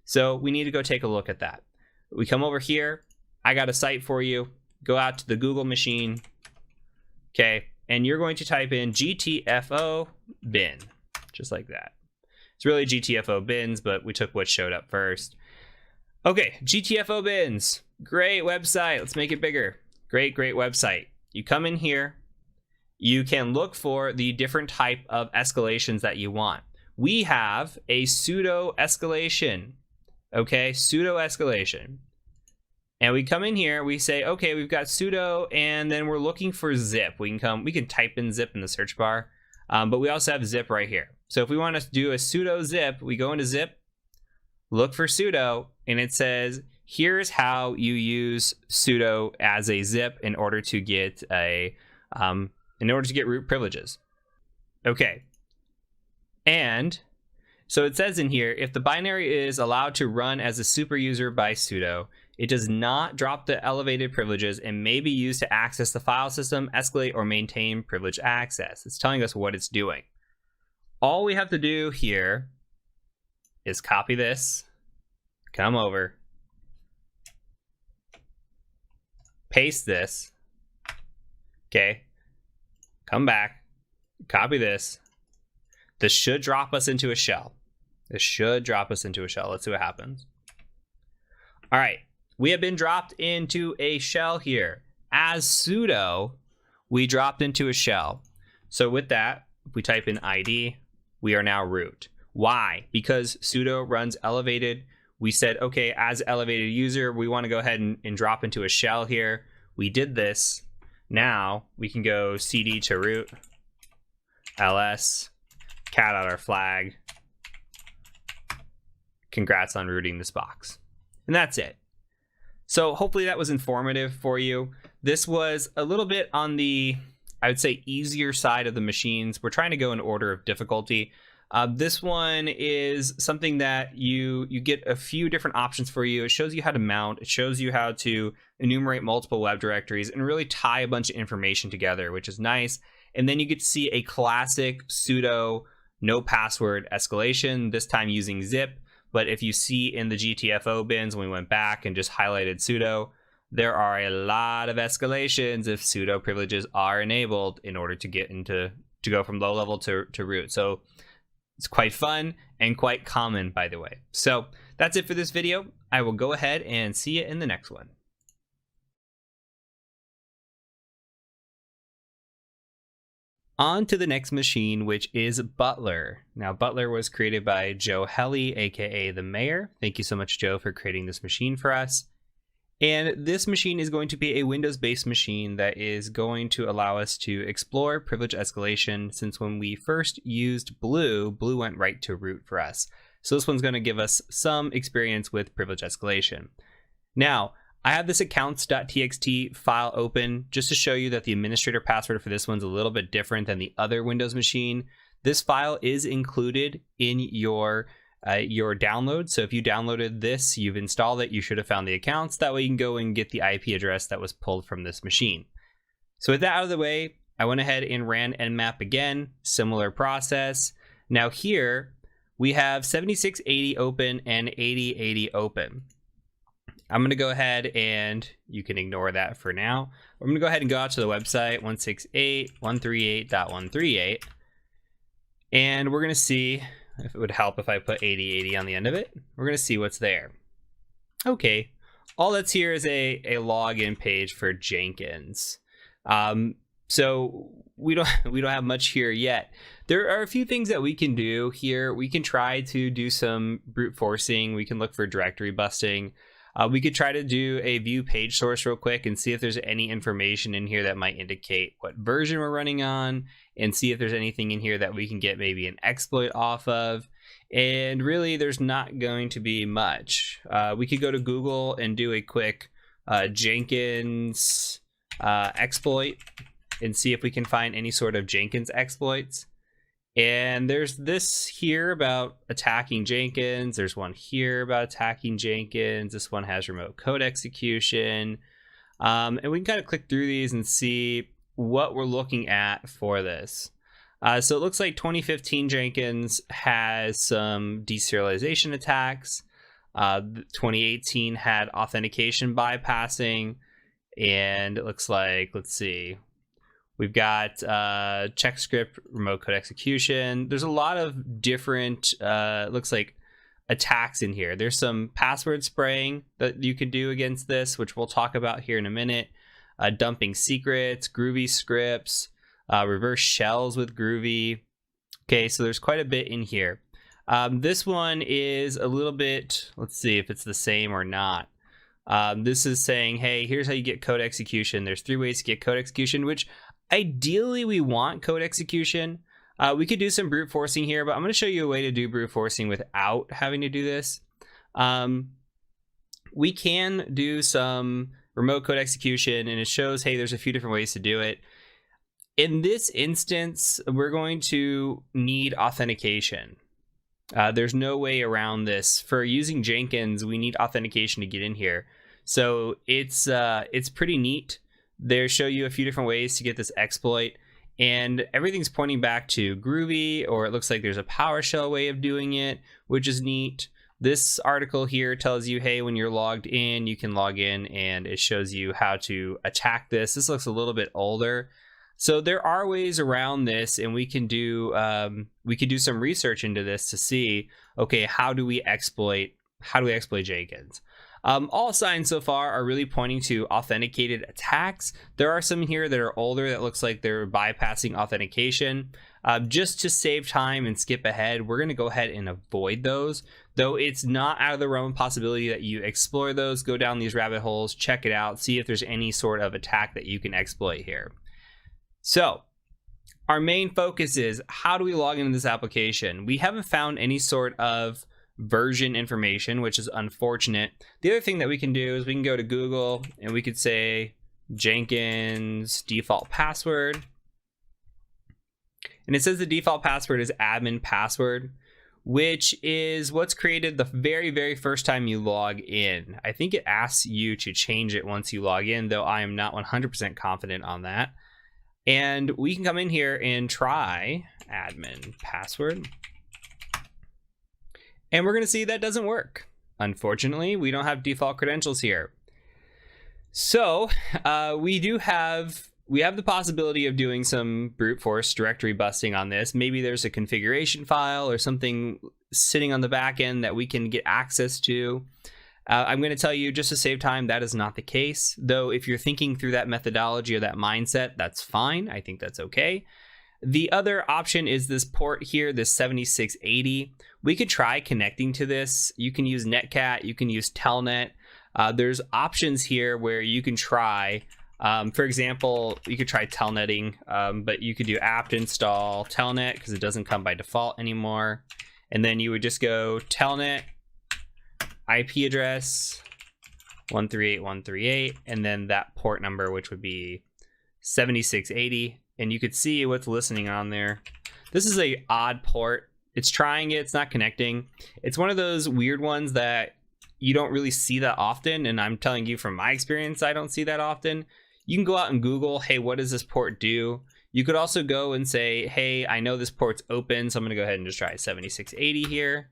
So we need to go take a look at that. We come over here. I got a site for you. Go out to the Google machine. Okay. And you're going to type in GTFO bin, just like that. It's really GTFO bins, but we took what showed up first. Okay. GTFO bins. Great website. Let's make it bigger. Great website. You come in here, you can look for the different type of escalations that you want. We have a sudo escalation, okay, sudo escalation. And we come in here, we say, okay, we've got sudo, and then we're looking for zip. We can type in zip in the search bar, but we also have zip right here. So if we want to do a sudo zip, we go into zip, look for sudo, and it says, here's how you use sudo as a zip in order to get root privileges. Okay. And so it says in here, if the binary is allowed to run as a super user by sudo, it does not drop the elevated privileges and may be used to access the file system, escalate, or maintain privileged access. It's telling us what it's doing. All we have to do here is copy this, come over, paste this, okay, come back, copy this. This should drop us into a shell. Let's see what happens. All right, we have been dropped into a shell here. As sudo, we dropped into a shell. So with that, if we type in ID, we are now root. Why? Because sudo runs elevated. We said, okay, as elevated user, we want to go ahead and drop into a shell here. We did this. Now we can go cd to root, ls, cat out our flag. Congrats on rooting this box. And that's it. So hopefully that was informative for you. This was a little bit on the, I would say, easier side of the machines. We're trying to go in order of difficulty. This one is something that you get a few different options for you. It shows you how to mount. It shows you how to enumerate multiple web directories and really tie a bunch of information together, which is nice. And then you get to see a classic sudo no password escalation, this time using zip. But if you see in the GTFO bins, when we went back and just highlighted sudo, there are a lot of escalations if sudo privileges are enabled in order to get into to go from low level to root. So it's quite fun and quite common, by the way. So that's it for this video. I will go ahead and see you in the next one. On to the next machine, which is Butler. Now, Butler was created by Joe Helly, aka the mayor. Thank you so much, Joe, for creating this machine for us. And this machine is going to be a Windows-based machine that is going to allow us to explore privilege escalation, since when we first used Blue, Blue went right to root for us. So this one's going to give us some experience with privilege escalation. Now, I have this accounts.txt file open just to show you that the administrator password for this one's a little bit different than the other Windows machine. This file is included in your download. So if you downloaded this, you've installed it, you should have found the accounts. That way you can go and get the IP address that was pulled from this machine. So with that out of the way, I went ahead and ran nmap again, similar process. Now here we have 7680 open and 8080 open. I'm going to go ahead and you can ignore that for now. I'm going to go ahead and go out to the website 168.138.138. And we're going to see if it would help if I put 8080 on the end of it. We're going to see what's there. Okay, all that's here is a login page for Jenkins. So we don't have much here yet. There are a few things that we can do here. We can try to do some brute forcing. We can look for directory busting. We could try to do a view page source real quick and see if there's any information in here that might indicate what version we're running on, and see if there's anything in here that we can get maybe an exploit off of. And really, there's not going to be much. We could go to Google and do a quick Jenkins exploit and see if we can find any sort of Jenkins exploits. And there's this here about attacking Jenkins. There's one here about attacking Jenkins. This one has remote code execution. And we can kind of click through these and see what we're looking at for this. So it looks like 2015 Jenkins has some deserialization attacks. 2018 had authentication bypassing. And it looks like, let's see, we've got check script, remote code execution. There's a lot of different, looks like, attacks in here. There's some password spraying that you could do against this, which we'll talk about here in a minute. Dumping secrets, Groovy scripts, reverse shells with Groovy. Okay, so there's quite a bit in here. This one is a little bit, let's see if it's the same or not. This is saying, hey, here's how you get code execution. There's 3 ways to get code execution, which ideally we want code execution. We could do some brute forcing here, but I'm going to show you a way to do brute forcing without having to do this. We can do some remote code execution, and it shows, hey, there's a few different ways to do it. In this instance, we're going to need authentication. There's no way around this. For using Jenkins, we need authentication to get in here. So it's pretty neat. They show you a few different ways to get this exploit, and everything's pointing back to Groovy, or it looks like there's a PowerShell way of doing it, which is neat. This article here tells you, hey, when you're logged in, you can log in, and it shows you how to attack this. This looks a little bit older. So there are ways around this, and we can do some research into this to see, okay, how do we exploit Jenkins? All signs so far are really pointing to authenticated attacks. There are some here that are older that looks like they're bypassing authentication. Just to save time and skip ahead, we're going to go ahead and avoid those. Though it's not out of the realm of possibility that you explore those, go down these rabbit holes, check it out, see if there's any sort of attack that you can exploit here. So our main focus is, how do we log into this application? We haven't found any sort of version information, which is unfortunate. The other thing that we can do is we can go to Google and we could say Jenkins default password. And it says the default password is admin password, which is what's created the very, very first time you log in. I think it asks you to change it once you log in, though I am not 100% confident on that. And we can come in here and try admin password. And we're going to see that doesn't work. Unfortunately, we don't have default credentials here. So we have the possibility of doing some brute force directory busting on this. Maybe there's a configuration file or something sitting on the back end that we can get access to. I'm going to tell you, just to save time, that is not the case. Though if you're thinking through that methodology or that mindset, that's fine. I think that's okay. The other option is this port here, this 7680. We could try connecting to this. You can use Netcat, you can use Telnet. There's options here where you can try, for example, you could try telnetting, but you could do apt install telnet because it doesn't come by default anymore. And then you would just go telnet IP address 138.138, and then that port number, which would be 7680. And you could see what's listening on there. This is a odd port. It's trying it, it's not connecting. It's one of those weird ones that you don't really see that often. And I'm telling you from my experience, I don't see that often. You can go out and Google, hey, what does this port do? You could also go and say, hey, I know this port's open, so I'm gonna go ahead and just try 7680 here.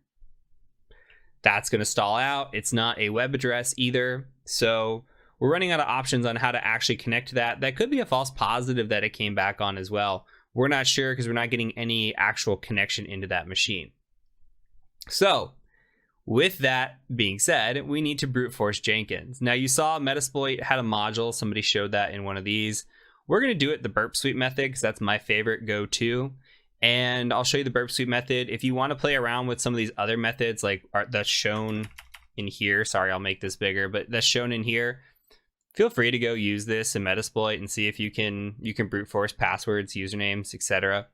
That's gonna stall out. It's not a web address either. So we're running out of options on how to actually connect to that. That could be a false positive that it came back on as well. We're not sure because we're not getting any actual connection into that machine. So with that being said, we need to brute force Jenkins. Now you saw Metasploit had a module. Somebody showed that in one of these. We're going to do it the burp suite method because that's my favorite go-to. And I'll show you the burp suite method. If you want to play around with some of these other methods, like that's shown in here. Sorry, I'll make this bigger, but that's shown in here. Feel free to go use this in Metasploit and see if you can brute force passwords, usernames, etc.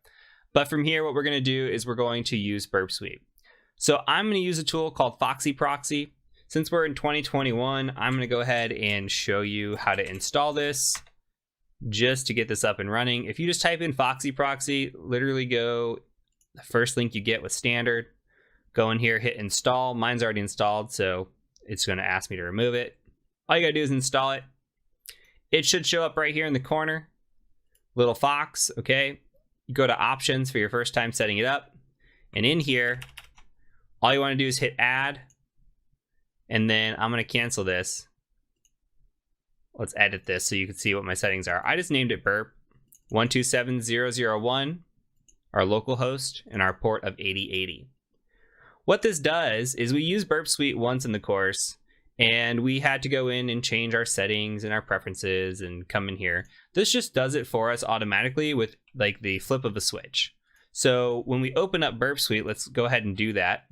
But from here, what we're going to do is we're going to use burp suite. So I'm going to use a tool called Foxy Proxy. Since we're in 2021, I'm going to go ahead and show you how to install this just to get this up and running. If you just type in Foxy Proxy, literally go the first link you get with standard, go in here, hit install. Mine's already installed, so it's going to ask me to remove it. All you got to do is install it. It should show up right here in the corner. Little fox, okay? You go to options for your first time setting it up. And in here, all you want to do is hit add. And then I'm going to cancel this. Let's edit this so you can see what my settings are. I just named it burp 127001, our local host, and our port of 8080. What this does is we use Burp Suite once in the course, and we had to go in and change our settings and our preferences and come in here. This just does it for us automatically with like the flip of a switch. So when we open up Burp Suite, let's go ahead and do that.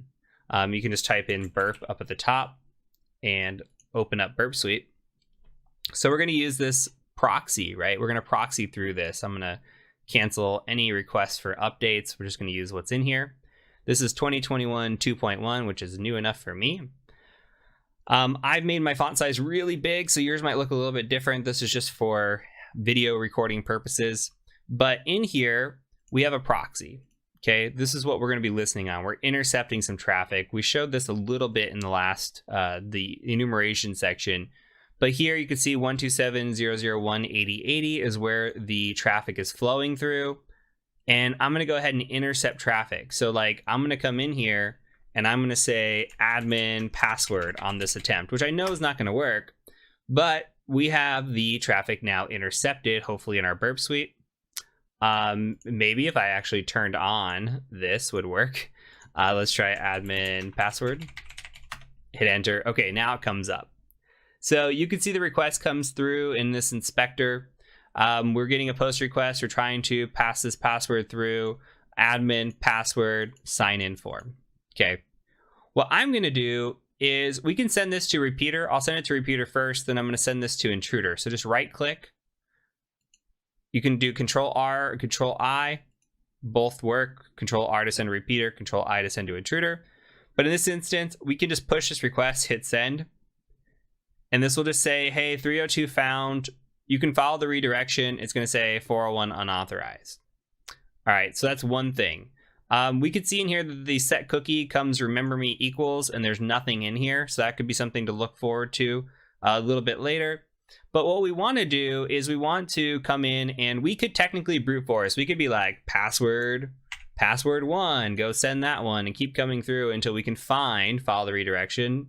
You can just type in burp up at the top and open up Burp Suite. So we're going to use this proxy, right? We're going to proxy through this. I'm going to cancel any requests for updates. We're just going to use what's in here. This is 2021 2.1, which is new enough for me. I've made my font size really big, so yours might look a little bit different. This is just for video recording purposes. But in here, we have a proxy. Okay, this is what we're going to be listening on. We're intercepting some traffic. We showed this a little bit in the last, the enumeration section. But here you can see 127.001.80.80 is where the traffic is flowing through. And I'm going to go ahead and intercept traffic. So like I'm going to come in here and I'm going to say admin password on this attempt, which I know is not going to work. But we have the traffic now intercepted, hopefully in our Burp Suite. Maybe if I actually turned on this would work. Let's try admin password. Hit enter. Okay, now it comes up. So you can see the request comes through in this inspector. We're getting a post request. We're trying to pass this password through admin password sign in form. Okay. What I'm going to do is we can send this to repeater. I'll send it to repeater first. Then I'm going to send this to intruder. So just right click. You can do Control R or Control I. Both work. Control R to send to repeater. Control I to send to intruder. But in this instance, we can just push this request, hit send. And this will just say, hey, 302 found. You can follow the redirection. It's going to say 401 unauthorized. All right, so that's one thing. We could see in here that the set cookie comes remember me equals, and there's nothing in here. So that could be something to look forward to a little bit later. But what we want to do is we want to come in and we could technically brute force. We could be like password 1, go send that one and keep coming through until we can follow the redirection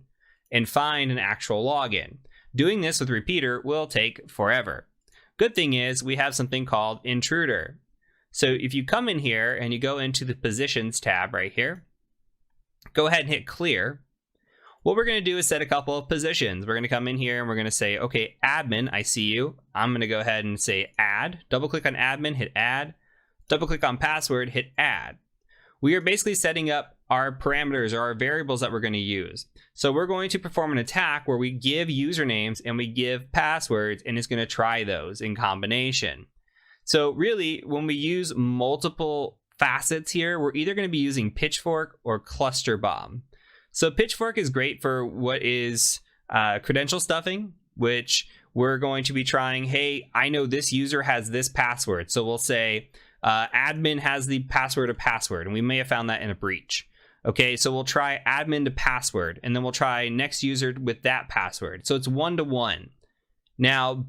and find an actual login. Doing this with repeater will take forever. Good thing is we have something called intruder. So if you come in here and you go into the positions tab right here, go ahead and hit clear. What we're going to do is set a couple of positions. We're going to come in here and we're going to say, okay, admin, I see you. I'm going to go ahead and say add. Double click on admin, hit add. Double click on password, hit add. We are basically setting up our parameters or our variables that we're going to use. So we're going to perform an attack where we give usernames and we give passwords, and it's going to try those in combination. So really, when we use multiple facets here, we're either going to be using Pitchfork or Cluster Bomb. So Pitchfork is great for what is credential stuffing, which we're going to be trying, hey, I know this user has this password. So we'll say admin has the password of password, and we may have found that in a breach. Okay, so we'll try admin to password, and then we'll try next user with that password. So it's 1-to-1. Now,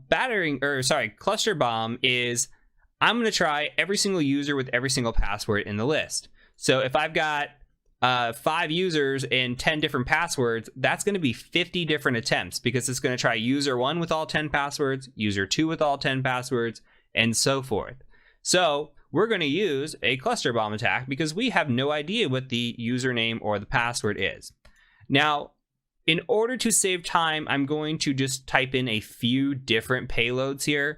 Cluster Bomb is, I'm going to try every single user with every single password in the list. So if I've got 5 users and 10 different passwords, that's going to be 50 different attempts, because it's going to try user 1 with all 10 passwords, user 2 with all 10 passwords, and so forth. So we're going to use a cluster bomb attack because we have no idea what the username or the password is. Now, in order to save time, I'm going to just type in a few different payloads here.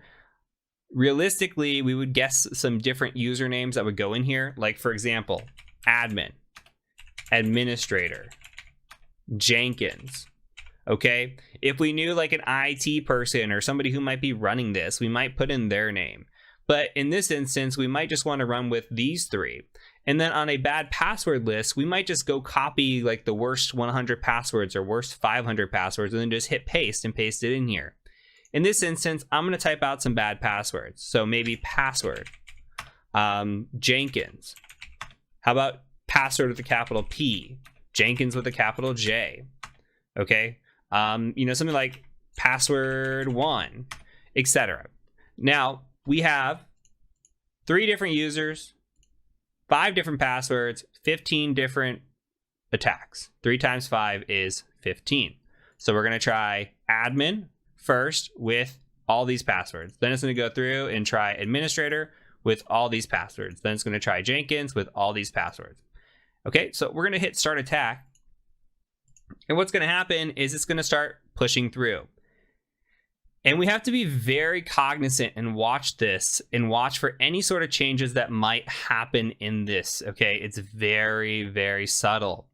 Realistically, we would guess some different usernames that would go in here. Like, for example, admin, administrator, Jenkins. Okay, if we knew like an IT person or somebody who might be running this, we might put in their name. But in this instance, we might just want to run with these 3. And then on a bad password list, we might just go copy like the worst 100 passwords or worst 500 passwords and then just hit paste and paste it in here. In this instance, I'm going to type out some bad passwords. So maybe password, Jenkins. How about password with a capital P, Jenkins with a capital J? Okay, something like password 1, etc. Now, we have 3 different users, 5 different passwords, 15 different attacks. 3 times 5 is 15. So we're going to try admin first with all these passwords. Then it's going to go through and try administrator with all these passwords. Then it's going to try Jenkins with all these passwords. Okay, so we're going to hit start attack. And what's going to happen is it's going to start pushing through. And we have to be very cognizant and watch this and watch for any sort of changes that might happen in this. Okay, it's very, very subtle.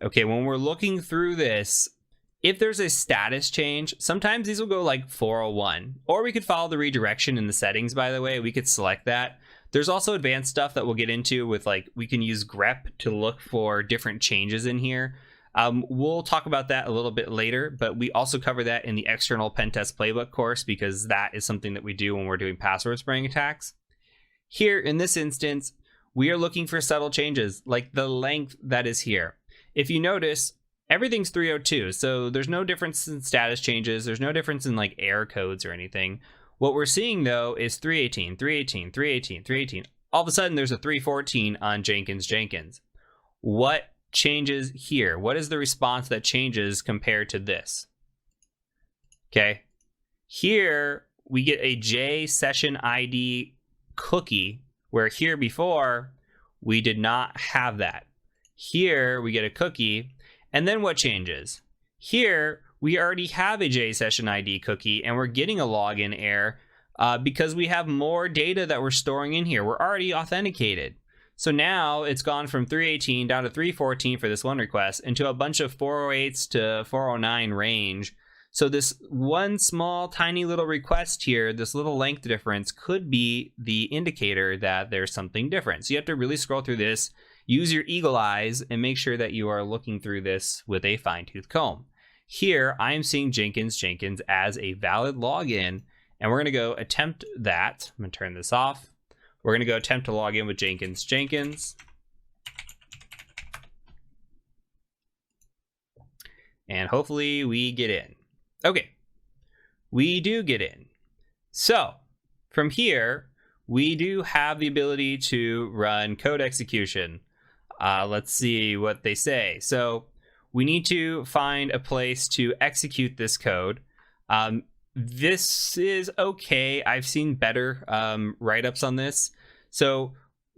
Okay, when we're looking through this, if there's a status change, sometimes these will go like 401. Or we could follow the redirection in the settings, by the way. We could select that. There's also advanced stuff that we'll get into with, like, we can use grep to look for different changes in here. We'll talk about that a little bit later, but we also cover that in the external pentest playbook course because that is something that we do when we're doing password spraying attacks. Here in this instance, we are looking for subtle changes like the length that is here. If you notice, everything's 302, so there's no difference in status changes. There's no difference in like error codes or anything. What we're seeing though is 318, 318, 318, 318. All of a sudden there's a 314 on Jenkins. What changes here? What is the response that changes compared to this? Okay, here we get a J session ID cookie, where here before we did not have that. Here we get a cookie, and then what changes? Here we already have a J session ID cookie, and we're getting a login error because we have more data that we're storing in here. We're already authenticated. So now it's gone from 318 down to 314 for this one request into a bunch of 408s to 409 range. So this one small tiny little request here, this little length difference, could be the indicator that there's something different. So you have to really scroll through this, use your eagle eyes, and make sure that you are looking through this with a fine-tooth comb. Here, I am seeing Jenkins as a valid login, and we're going to go attempt that. I'm going to turn this off. We're going to go attempt to log in with Jenkins. And hopefully we get in. Okay, we do get in. So from here, we do have the ability to run code execution. Let's see what they say. So we need to find a place to execute this code. This is okay. I've seen better write-ups on this. So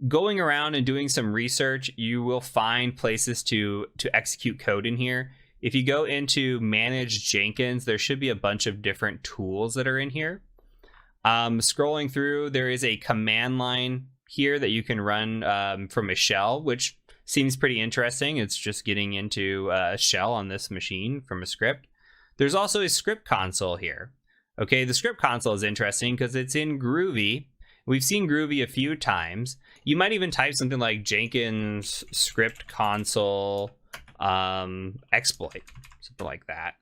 going around and doing some research, you will find places to execute code in here. If you go into Manage Jenkins, there should be a bunch of different tools that are in here. Scrolling through, there is a command line here that you can run from a shell, which seems pretty interesting. It's just getting into a shell on this machine from a script. There's also a script console here. Okay, the script console is interesting because it's in Groovy. We've seen Groovy a few times. You might even type something like Jenkins script console exploit, something like that.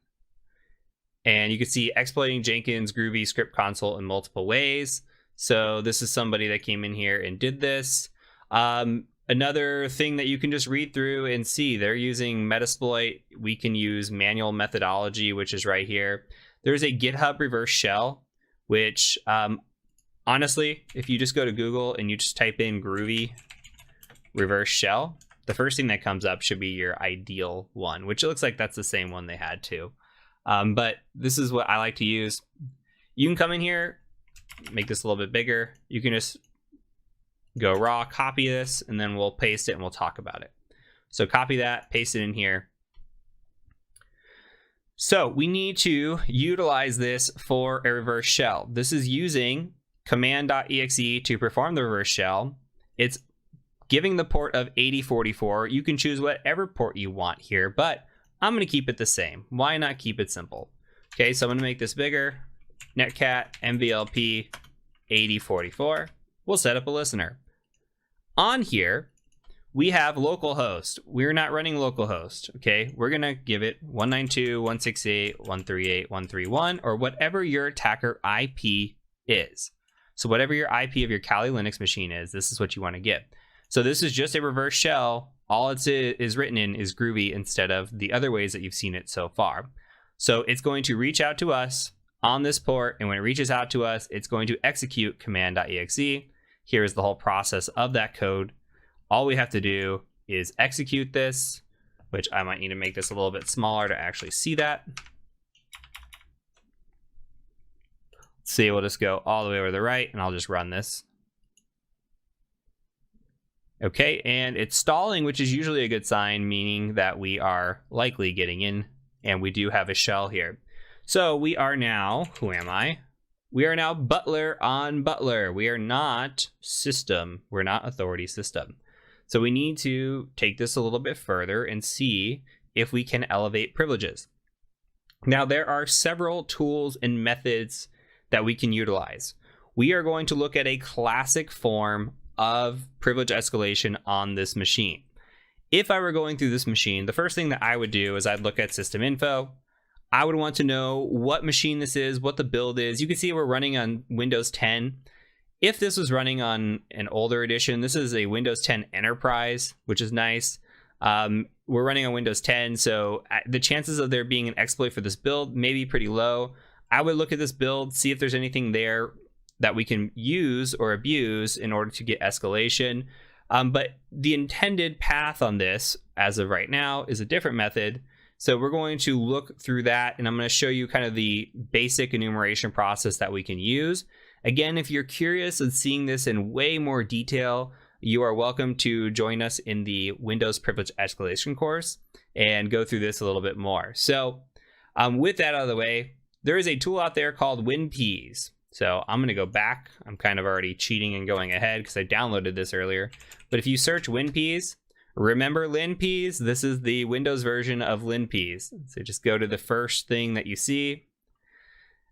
And you can see exploiting Jenkins Groovy script console in multiple ways. So this is somebody that came in here and did this. Another thing that you can just read through and see, they're using Metasploit. We can use manual methodology, which is right here. There's a GitHub reverse shell, which honestly, if you just go to Google and you just type in Groovy reverse shell, the first thing that comes up should be your ideal one, which it looks like that's the same one they had too. But this is what I like to use. You can come in here, make this a little bit bigger. You can just go raw, copy this, and then we'll paste it and we'll talk about it. So copy that, paste it in here. So we need to utilize this for a reverse shell. This is using command.exe to perform the reverse shell. It's giving the port of 8044. You can choose whatever port you want here, but I'm going to keep it the same. Why not keep it simple? Okay, so I'm going to make this bigger. Netcat MVLP 8044. We'll set up a listener. On here, we have localhost. We're not running localhost, okay? We're going to give it 192.168.138.131 or whatever your attacker IP is. So whatever your IP of your Kali Linux machine is, this is what you want to get. So this is just a reverse shell. All it is written in is Groovy instead of the other ways that you've seen it so far. So it's going to reach out to us on this port, and when it reaches out to us, it's going to execute command.exe. Here is the whole process of that code. All we have to do is execute this, which I might need to make this a little bit smaller to actually see that. Let's see, we'll just go all the way over to the right, and I'll just run this. Okay, and it's stalling, which is usually a good sign, meaning that we are likely getting in, and we do have a shell here. So we are now, who am I? We are now Butler on Butler. We are not system. We're not authority system. So we need to take this a little bit further and see if we can elevate privileges. Now, there are several tools and methods that we can utilize. We are going to look at a classic form of privilege escalation on this machine. If I were going through this machine, the first thing that I would do is I'd look at system info. I would want to know what machine this is, what the build is. You can see we're running on Windows 10. If this was running on an older edition, this is a Windows 10 Enterprise, which is nice. We're running on Windows 10, so the chances of there being an exploit for this build may be pretty low. I would look at this build, see if there's anything there that we can use or abuse in order to get escalation. But the intended path on this, as of right now, is a different method. So we're going to look through that, and I'm going to show you kind of the basic enumeration process that we can use. Again, if you're curious and seeing this in way more detail, you are welcome to join us in the Windows Privilege Escalation course and go through this a little bit more. So with that out of the way, there is a tool out there called WinPeas. So I'm going to go back. I'm kind of already cheating and going ahead because I downloaded this earlier. But if you search WinPeas, remember LinPeas? This is the Windows version of LinPeas. So just go to the first thing that you see.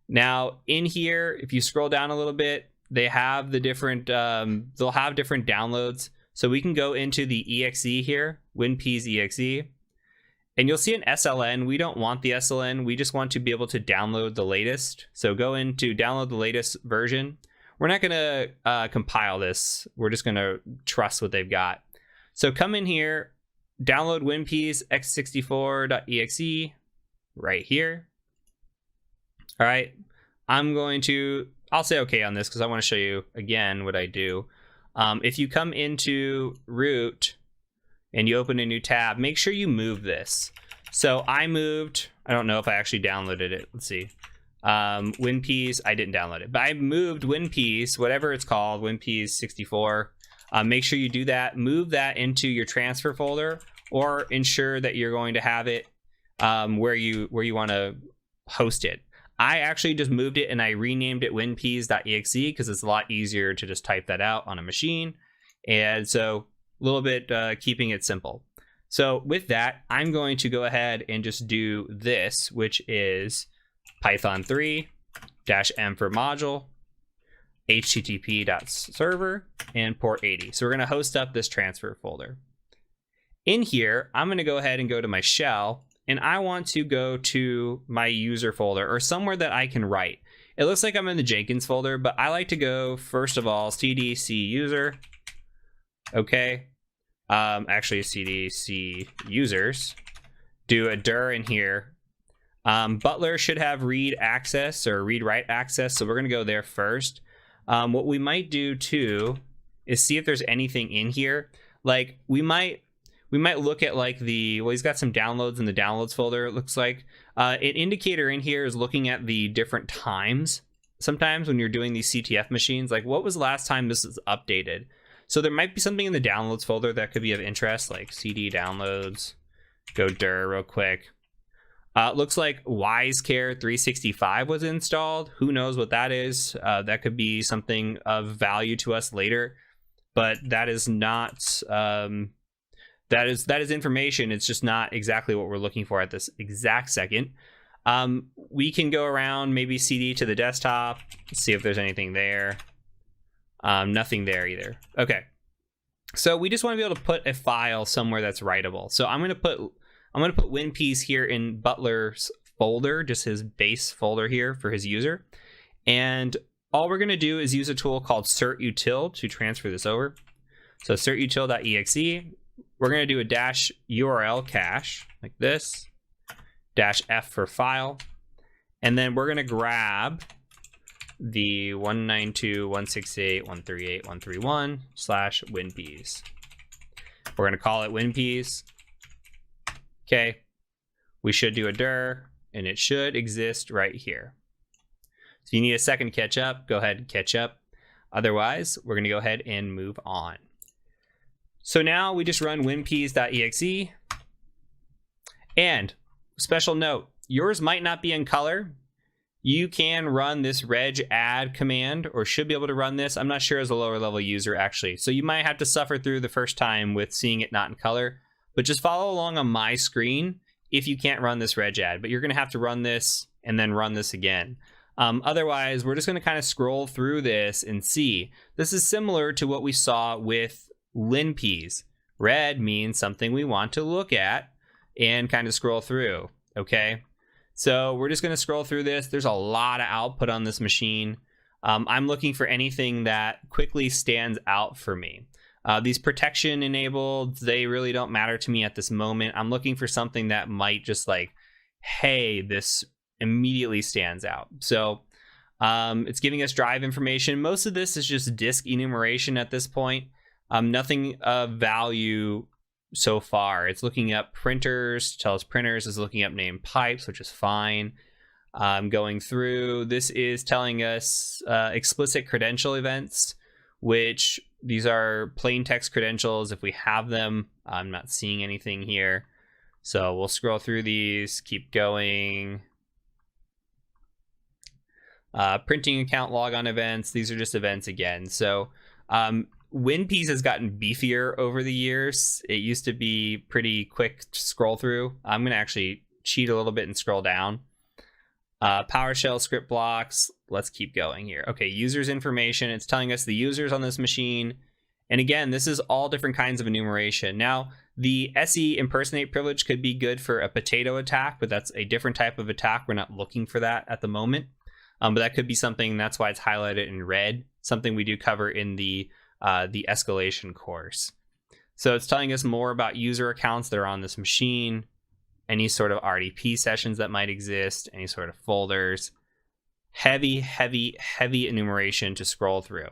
Now in here, if you scroll down a little bit, they have the different, they'll have different downloads. So we can go into the exe here, WinPeas exe, and you'll see an SLN. We don't want the SLN. We just want to be able to download the latest. So go into download the latest version. We're not going to compile this. We're just going to trust what they've got. So come in here, download WinPeas x64.exe right here. All right, I'll say okay on this because I want to show you again what I do. If you come into root and you open a new tab, make sure you move this. So I moved, I don't know if I actually downloaded it. Let's see. WinPeas, I didn't download it, but I moved WinPeas, whatever it's called, WinPeas 64. Make sure you do that. Move that into your transfer folder, or ensure that you're going to have it where you want to host it. I actually just moved it and I renamed it winpeas.exe because it's a lot easier to just type that out on a machine. And so a little bit keeping it simple. So with that, I'm going to go ahead and just do this, which is Python 3-m for module, http.server, and port 80. So we're going to host up this transfer folder. In here, I'm going to go ahead and go to my shell, and I want to go to my user folder, or somewhere that I can write. It looks like I'm in the Jenkins folder, but I like to go, first of all, cdc user. Okay. Actually, cdc users. Do a dir in here. Butler should have read access or read write access, so we're going to go there first. What we might do too is see if there's anything in here. Like we might look at like well, he's got some downloads in the downloads folder, it looks like. An indicator in here is looking at the different times. Sometimes when you're doing these CTF machines, like what was the last time this is updated? So there might be something in the downloads folder that could be of interest, like CD downloads. Go dir real quick. Looks like WiseCare 365 was installed. Who knows what that is? That could be something of value to us later, but that is not. That is information. It's just not exactly what we're looking for at this exact second. We can go around, maybe CD to the desktop, see if there's anything there. Nothing there either. Okay, so we just want to be able to put a file somewhere that's writable. So I'm going to put WinPeas here in Butler's folder, just his base folder here for his user. And all we're going to do is use a tool called certutil to transfer this over. So certutil.exe. We're going to do a -URL cache like this, -f for file. And then we're going to grab the 192.168.138.131/WinPeas. We're going to call it WinPeas. Okay, we should do a dir, and it should exist right here. So you need a second to catch up, go ahead and catch up. Otherwise, we're going to go ahead and move on. So now we just run winpeas.exe. And special note, yours might not be in color. You can run this reg add command, or should be able to run this. I'm not sure as a lower level user actually. So you might have to suffer through the first time with seeing it not in color, but just follow along on my screen if you can't run this reg add, but you're gonna have to run this and then run this again. Otherwise, we're just gonna kind of scroll through this and see. This is similar to what we saw with linpeas. Red means something we want to look at and kind of scroll through, okay? So we're just going to scroll through this. There's a lot of output on this machine. I'm looking for anything that quickly stands out for me. These protection enabled, they really don't matter to me at this moment. I'm looking for something that might just like, hey, this immediately stands out. So it's giving us drive information. Most of this is just disk enumeration at this point. Nothing of value so far. It's looking up printers, tell us printers, is looking up named pipes, which is fine. Going through, this is telling us explicit credential events, which these are plain text credentials if we have them. I'm not seeing anything here. So we'll scroll through these, keep going. Printing account logon events, these are just events again. So WinPeas has gotten beefier over the years. It used to be pretty quick to scroll through. I'm going to actually cheat a little bit and scroll down. PowerShell script blocks. Let's keep going here. Okay, users information. It's telling us the users on this machine. And again, this is all different kinds of enumeration. Now, the SE impersonate privilege could be good for a potato attack, but that's a different type of attack. We're not looking for that at the moment. But that could be something, that's why it's highlighted in red, something we do cover in the escalation course. So it's telling us more about user accounts that are on this machine, any sort of RDP sessions that might exist, any sort of folders. Heavy enumeration to scroll through.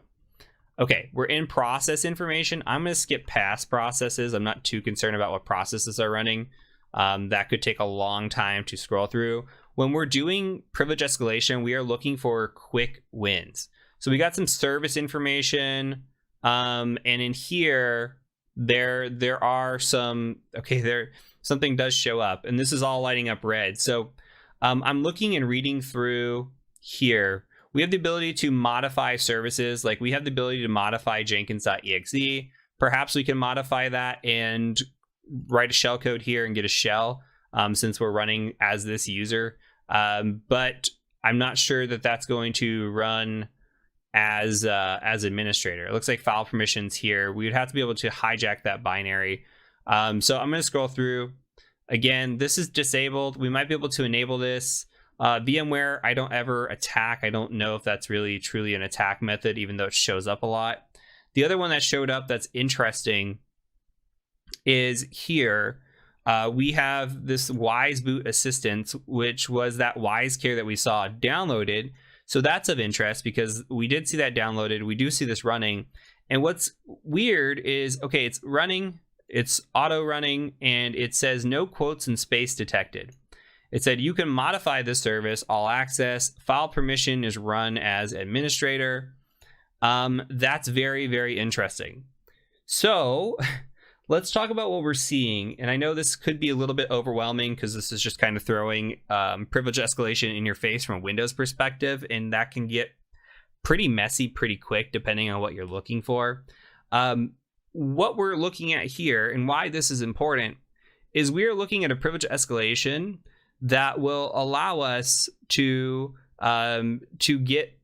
Okay, we're in process information. I'm going to skip past processes. I'm not too concerned about what processes are running. That could take a long time to scroll through. When we're doing privilege escalation, we are looking for quick wins. So we got some service information, and in here there are some, okay, there something does show up, and this is all lighting up red. So I'm looking and reading through here. We have the ability to modify services, like we have the ability to modify Jenkins.exe. Perhaps we can modify that and write a shell code here and get a shell, since we're running as this user. But I'm not sure that that's going to run as administrator. It looks like file permissions here. We would have to be able to hijack that binary. So I'm going to scroll through. Again, this is disabled. We might be able to enable this. VMware, I don't ever attack. I don't know if that's really truly an attack method, even though it shows up a lot. The other one that showed up that's interesting is here. We have this Wise Boot Assistant, which was that WiseCare that we saw downloaded. So that's of interest because we did see that downloaded. We do see this running. And what's weird is, okay, it's running, it's auto running, and it says no quotes and space detected. It said you can modify this service, all access, file permission is run as administrator. That's very, very interesting. So let's talk about what we're seeing. And I know this could be a little bit overwhelming because this is just kind of throwing privilege escalation in your face from a Windows perspective, and that can get pretty messy pretty quick depending on what you're looking for. What we're looking at here and why this is important is we are looking at a privilege escalation that will allow us to get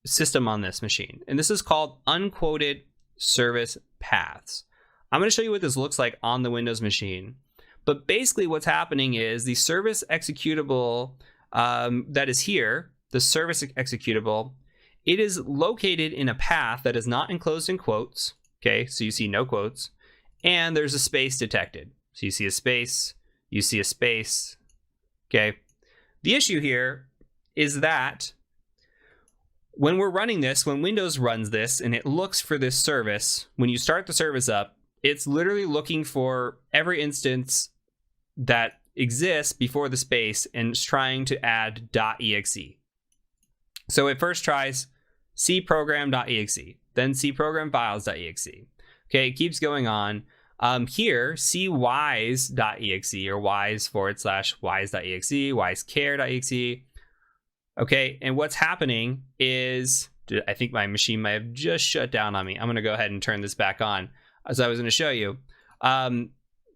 system on this machine. And this is called unquoted service paths. I'm going to show you what this looks like on the Windows machine. But basically what's happening is the service executable that is here, the service executable, it is located in a path that is not enclosed in quotes. Okay, so you see no quotes. And there's a space detected. So you see a space, you see a space. Okay, the issue here is that when we're running this, when Windows runs this and it looks for this service, when you start the service up, it's literally looking for every instance that exists before the space and it's trying to add .exe. So it first tries cprogram.exe, then cprogramfiles.exe. Okay, it keeps going on. Here, cwise.exe or wise/wise.exe, wisecare.exe. Okay, and what's happening is, I think my machine might have just shut down on me. I'm going to go ahead and turn this back on as I was going to show you.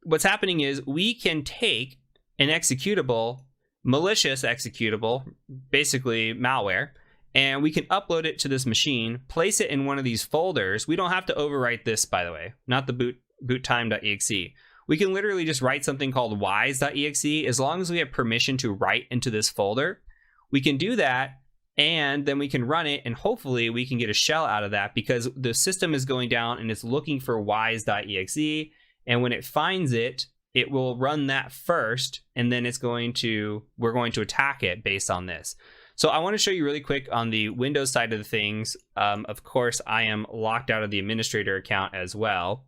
What's happening is we can take an executable, malicious executable, basically malware, and we can upload it to this machine, place it in one of these folders. We don't have to overwrite this, by the way, not the boottime.exe. We can literally just write something called wise.exe. As long as we have permission to write into this folder, we can do that, and then we can run it, and hopefully we can get a shell out of that because the system is going down and it's looking for wise.exe, and when it finds it, it will run that first, and then we're going to attack it based on this. So I want to show you really quick on the Windows side of the things. Of course, I am locked out of the administrator account as well.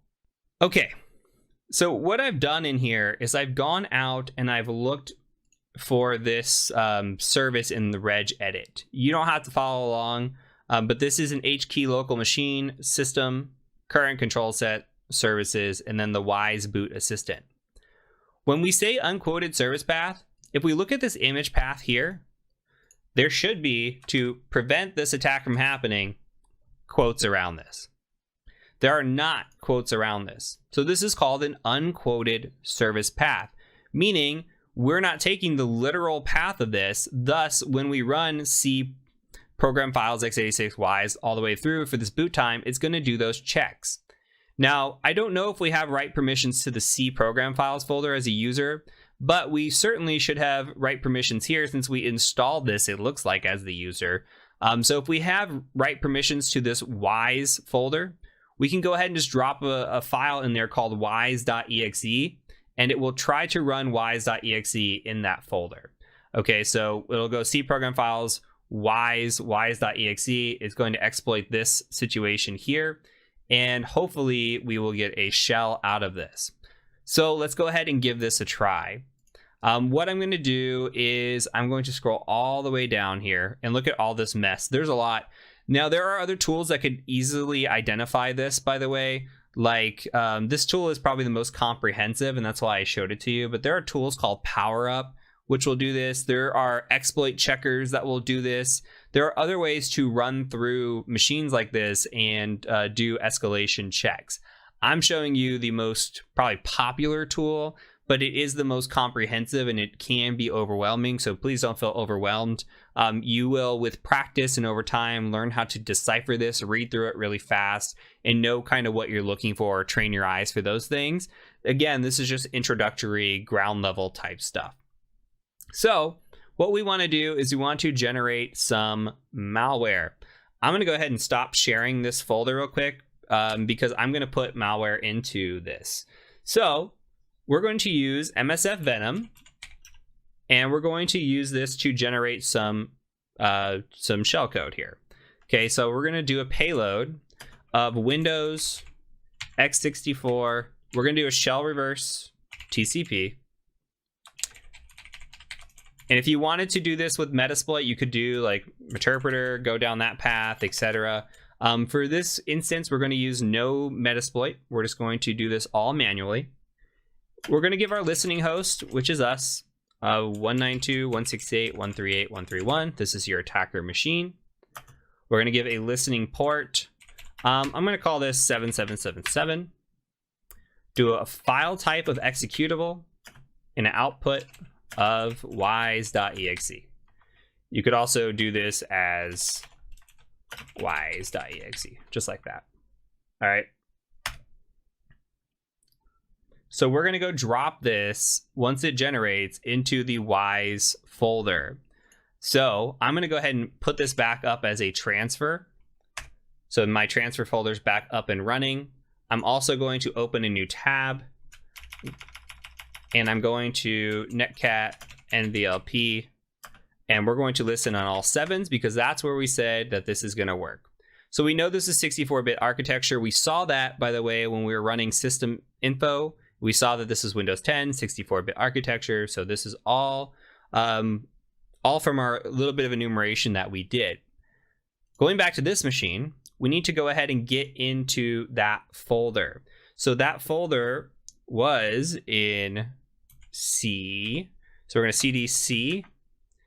Okay, so what I've done in here is I've gone out and I've looked for this service in the regedit. You don't have to follow along, but this is an HKey local machine, system, current control set, services, and then the Wise Boot Assistant. When we say unquoted service path, if we look at this image path here, there should be, to prevent this attack from happening, quotes around this. There are not quotes around this. So this is called an unquoted service path, meaning we're not taking the literal path of this. Thus, when we run C program files x86 wise all the way through for this boot time, it's going to do those checks. Now, I don't know if we have write permissions to the C program files folder as a user, but we certainly should have write permissions here since we installed this, it looks like, as the user. So if we have write permissions to this wise folder, we can go ahead and just drop a file in there called wise.exe, and it will try to run wise.exe in that folder. Okay, so it'll go C program files, wise.exe is going to exploit this situation here, and hopefully we will get a shell out of this. So let's go ahead and give this a try. What I'm going to do is I'm going to scroll all the way down here and look at all this mess. There's a lot. Now, there are other tools that could easily identify this, by the way. Like this tool is probably the most comprehensive, and that's why I showed it to you. But there are tools called PowerUp, which will do this. There are exploit checkers that will do this. There are other ways to run through machines like this and do escalation checks. I'm showing you the most probably popular tool, but it is the most comprehensive and it can be overwhelming. So please don't feel overwhelmed. You will, with practice and over time, learn how to decipher this, read through it really fast, and know kind of what you're looking for, train your eyes for those things. Again, this is just introductory, ground level type stuff. So what we want to do is we want to generate some malware. I'm going to go ahead and stop sharing this folder real quick because I'm going to put malware into this. So we're going to use MSF Venom, and we're going to use this to generate some shellcode here. Okay, so we're going to do a payload of Windows x64. We're going to do a shell reverse TCP. And if you wanted to do this with Metasploit, you could do like Meterpreter, go down that path, etc. For this instance, we're going to use no Metasploit. We're just going to do this all manually. We're going to give our listening host, which is us, 192.168.138.131. This is your attacker machine. We're going to give a listening port. I'm going to call this 7777. Do a file type of executable and an output of wise.exe. You could also do this as wise.exe, just like that. All right. So we're going to go drop this once it generates into the wise folder. So I'm going to go ahead and put this back up as a transfer. So my transfer folder is back up and running. I'm also going to open a new tab, and I'm going to netcat nvlp, and we're going to listen on all 7s because that's where we said that this is going to work. So we know this is 64-bit architecture. We saw that, by the way, when we were running system info. We saw that this is Windows 10, 64-bit architecture. So this is all from our little bit of enumeration that we did. Going back to this machine, we need to go ahead and get into that folder. So that folder was in C. So we're going to cd C,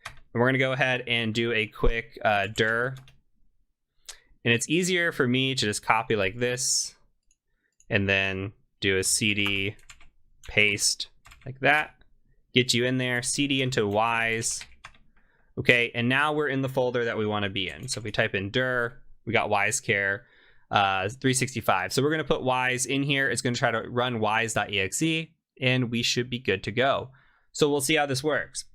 and we're going to go ahead and do a quick dir. And it's easier for me to just copy like this and then do a cd paste like that, get you in there, cd into wise. Okay, and now we're in the folder that we want to be in. So if we type in dir, we got WiseCare 365. So we're going to put wise in here. It's going to try to run wise.exe, and we should be good to go. So we'll see how this works.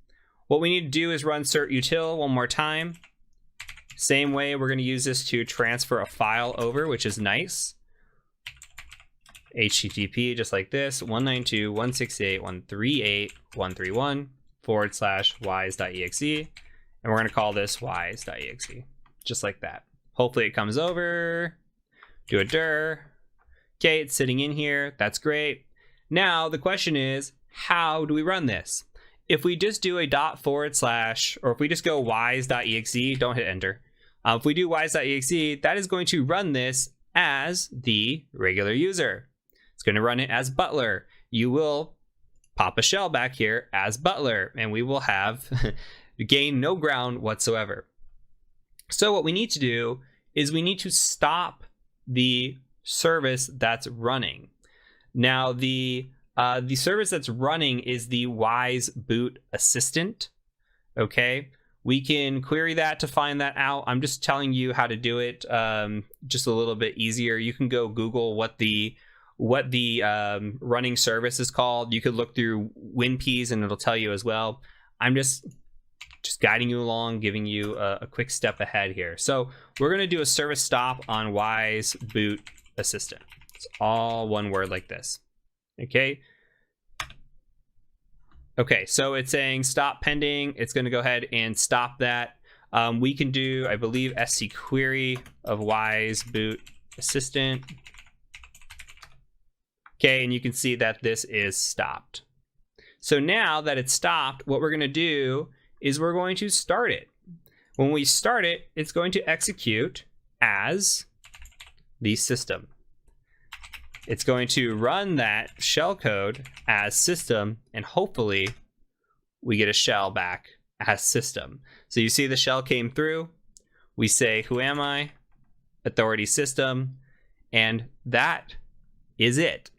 What we need to do is run cert-util one more time. Same way, we're going to use this to transfer a file over, which is nice. HTTP, just like this, 192.168.138.131/wise.exe. And we're going to call this wise.exe, just like that. Hopefully it comes over. Do a dir. Okay, it's sitting in here. That's great. Now the question is, how do we run this? If we just do a // or if we just go wise.exe, don't hit enter. If we do wise.exe, that is going to run this as the regular user. It's going to run it as Butler. You will pop a shell back here as Butler, and we will have gain no ground whatsoever. So what we need to do is we need to stop the service that's running. Now the service that's running is the Wise Boot Assistant. Okay, we can query that to find that out. I'm just telling you how to do it, just a little bit easier. You can go Google what the running service is called. You could look through WinPs and it'll tell you as well. I'm just guiding you along, giving you a quick step ahead here. So we're going to do a service stop on Wise Boot Assistant. It's all one word like this. Okay. Okay, so it's saying stop pending. It's going to go ahead and stop that. We can do, I believe, SC query of Wise Boot Assistant. Okay, and you can see that this is stopped. So now that it's stopped, what we're going to do is we're going to start it. When we start it, it's going to execute as the system. It's going to run that shell code as system, and hopefully we get a shell back as system. So you see the shell came through. We say, who am I? Authority system. And that is it.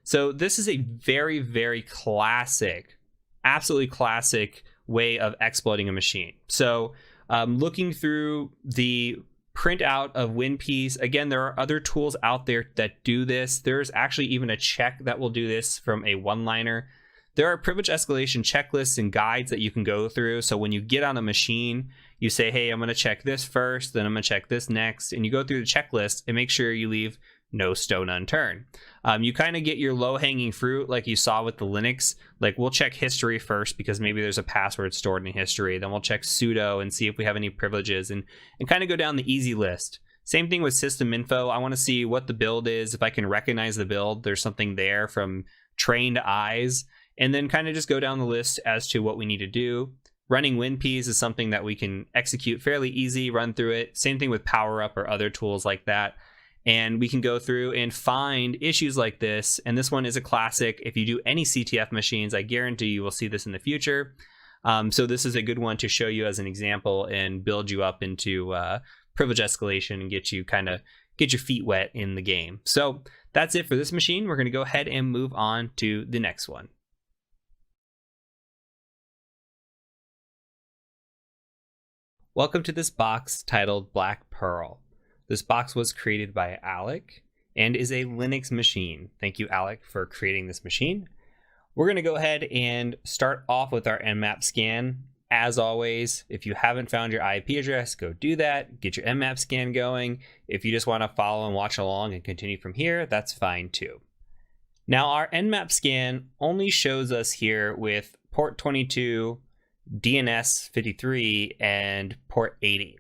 So this is a very, very classic, absolutely classic way of exploiting a machine. So looking through the printout of WinPiece, again, there are other tools out there that do this. There's actually even a check that will do this from a one-liner. There are privilege escalation checklists and guides that you can go through. So when you get on a machine, you say, hey, I'm going to check this first, then I'm going to check this next. And you go through the checklist and make sure you leave no stone unturned. You kind of get your low-hanging fruit like you saw with the Linux. Like, we'll check history first because maybe there's a password stored in history. Then we'll check sudo and see if we have any privileges and kind of go down the easy list. Same thing with system info. I want to see what the build is. If I can recognize the build, there's something there from trained eyes. And then kind of just go down the list as to what we need to do. Running WinPiece is something that we can execute fairly easy, run through it. Same thing with PowerUp or other tools like that. And we can go through and find issues like this. And this one is a classic. If you do any CTF machines, I guarantee you will see this in the future. So this is a good one to show you as an example and build you up into privilege escalation and get you get your feet wet in the game. So that's it for this machine. We're going to go ahead and move on to the next one. Welcome to this box titled Black Pearl. This box was created by Alec and is a Linux machine. Thank you, Alec, for creating this machine. We're going to go ahead and start off with our Nmap scan. As always, if you haven't found your IP address, go do that. Get your Nmap scan going. If you just want to follow and watch along and continue from here, that's fine too. Now, our Nmap scan only shows us here with port 22, DNS 53, and port 80.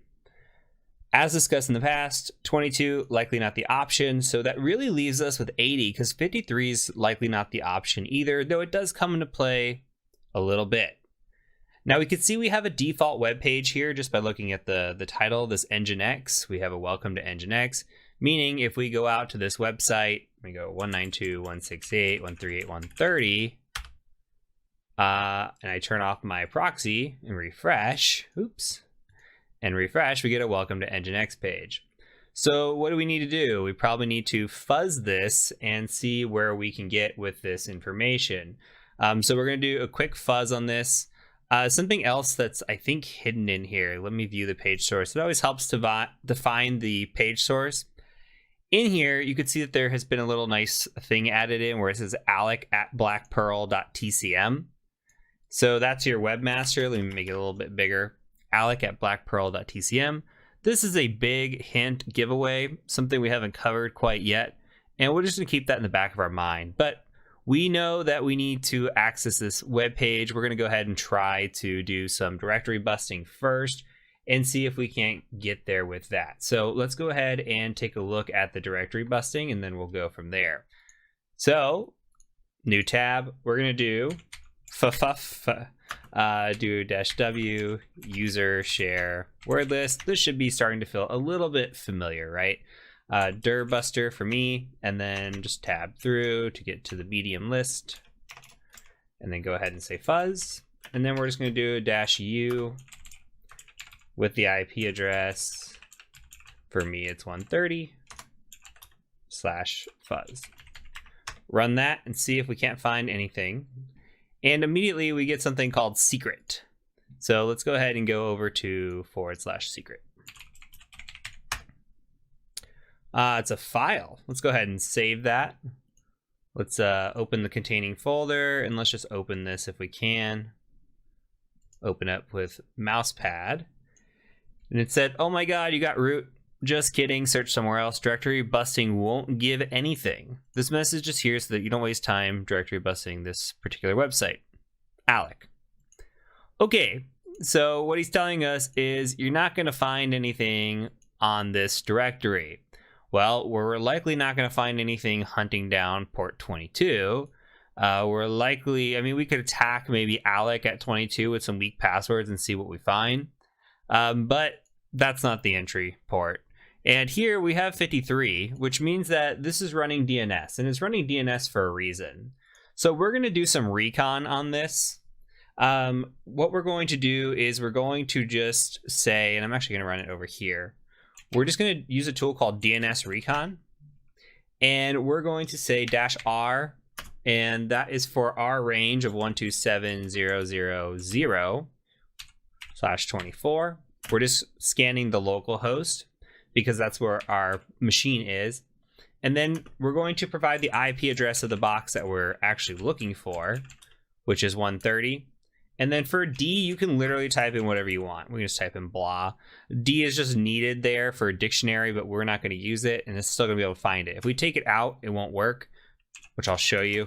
As discussed in the past, 22 likely not the option, so that really leaves us with 80 because 53 is likely not the option either, though it does come into play a little bit. Now we can see we have a default web page here just by looking at the title, this Nginx. We have a welcome to Nginx, meaning if we go out to this website, we go 192.168.138.130, and I turn off my proxy and refresh, and refresh, we get a welcome to Nginx page. So what do we need to do? We probably need to fuzz this and see where we can get with this information. So we're going to do a quick fuzz on this. Something else that's, I think, hidden in here. Let me view the page source. It always helps to define the page source. In here, you can see that there has been a little nice thing added in where it says alec@blackpearl.tcm. So that's your webmaster. Let me make it a little bit bigger. alec@blackpearl.tcm. This is a big hint giveaway, something we haven't covered quite yet, and we're just going to keep that in the back of our mind. But we know that we need to access this web page. We're going to go ahead and try to do some directory busting first and see if we can't get there with that. So let's go ahead and take a look at the directory busting, and then we'll go from there. So new tab, we're going to do do -w user share word list. This should be starting to feel a little bit familiar, right? Dir buster for me, and then just tab through to get to the medium list, and then go ahead and say fuzz, and then we're just going to do -u with the IP address. For me, it's 130/fuzz. Run that and see if we can't find anything. And immediately we get something called secret. So let's go ahead and go over to /secret. It's a file. Let's go ahead and save that. Let's open the containing folder, and let's just open this if we can. Open up with mousepad. And it said, oh my God, you got root. Just kidding, search somewhere else. Directory busting won't give anything. This message is here so that you don't waste time directory busting this particular website. Alec. Okay, so what he's telling us is you're not going to find anything on this directory. Well, we're likely not going to find anything hunting down port 22. We're likely, I mean, we could attack maybe Alec at 22 with some weak passwords and see what we find. But that's not the entry port. And here we have 53, which means that this is running DNS, and it's running DNS for a reason. So we're going to do some recon on this. What we're going to do is we're going to just say, and I'm actually going to run it over here. We're just going to use a tool called DNS Recon, and we're going to say -r, and that is for our range of 127.0.0.0/24. We're just scanning the local host because that's where our machine is. And then we're going to provide the IP address of the box that we're actually looking for, which is 130. And then for D, you can literally type in whatever you want. We can just type in blah. D is just needed there for a dictionary, but we're not going to use it, and it's still going to be able to find it. If we take it out, it won't work, which I'll show you.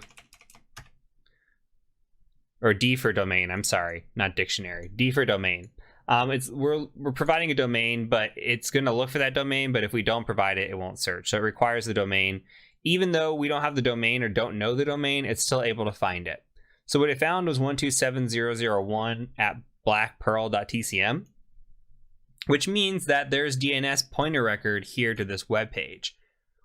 Or D for domain, I'm sorry, not dictionary. D for domain. We're providing a domain, but it's going to look for that domain, but if we don't provide it, it won't search. So it requires the domain. Even though we don't have the domain or don't know the domain, it's still able to find it. So what it found was 127.0.0.1 at blackpearl.tcm, which means that there's DNS pointer record here to this web page.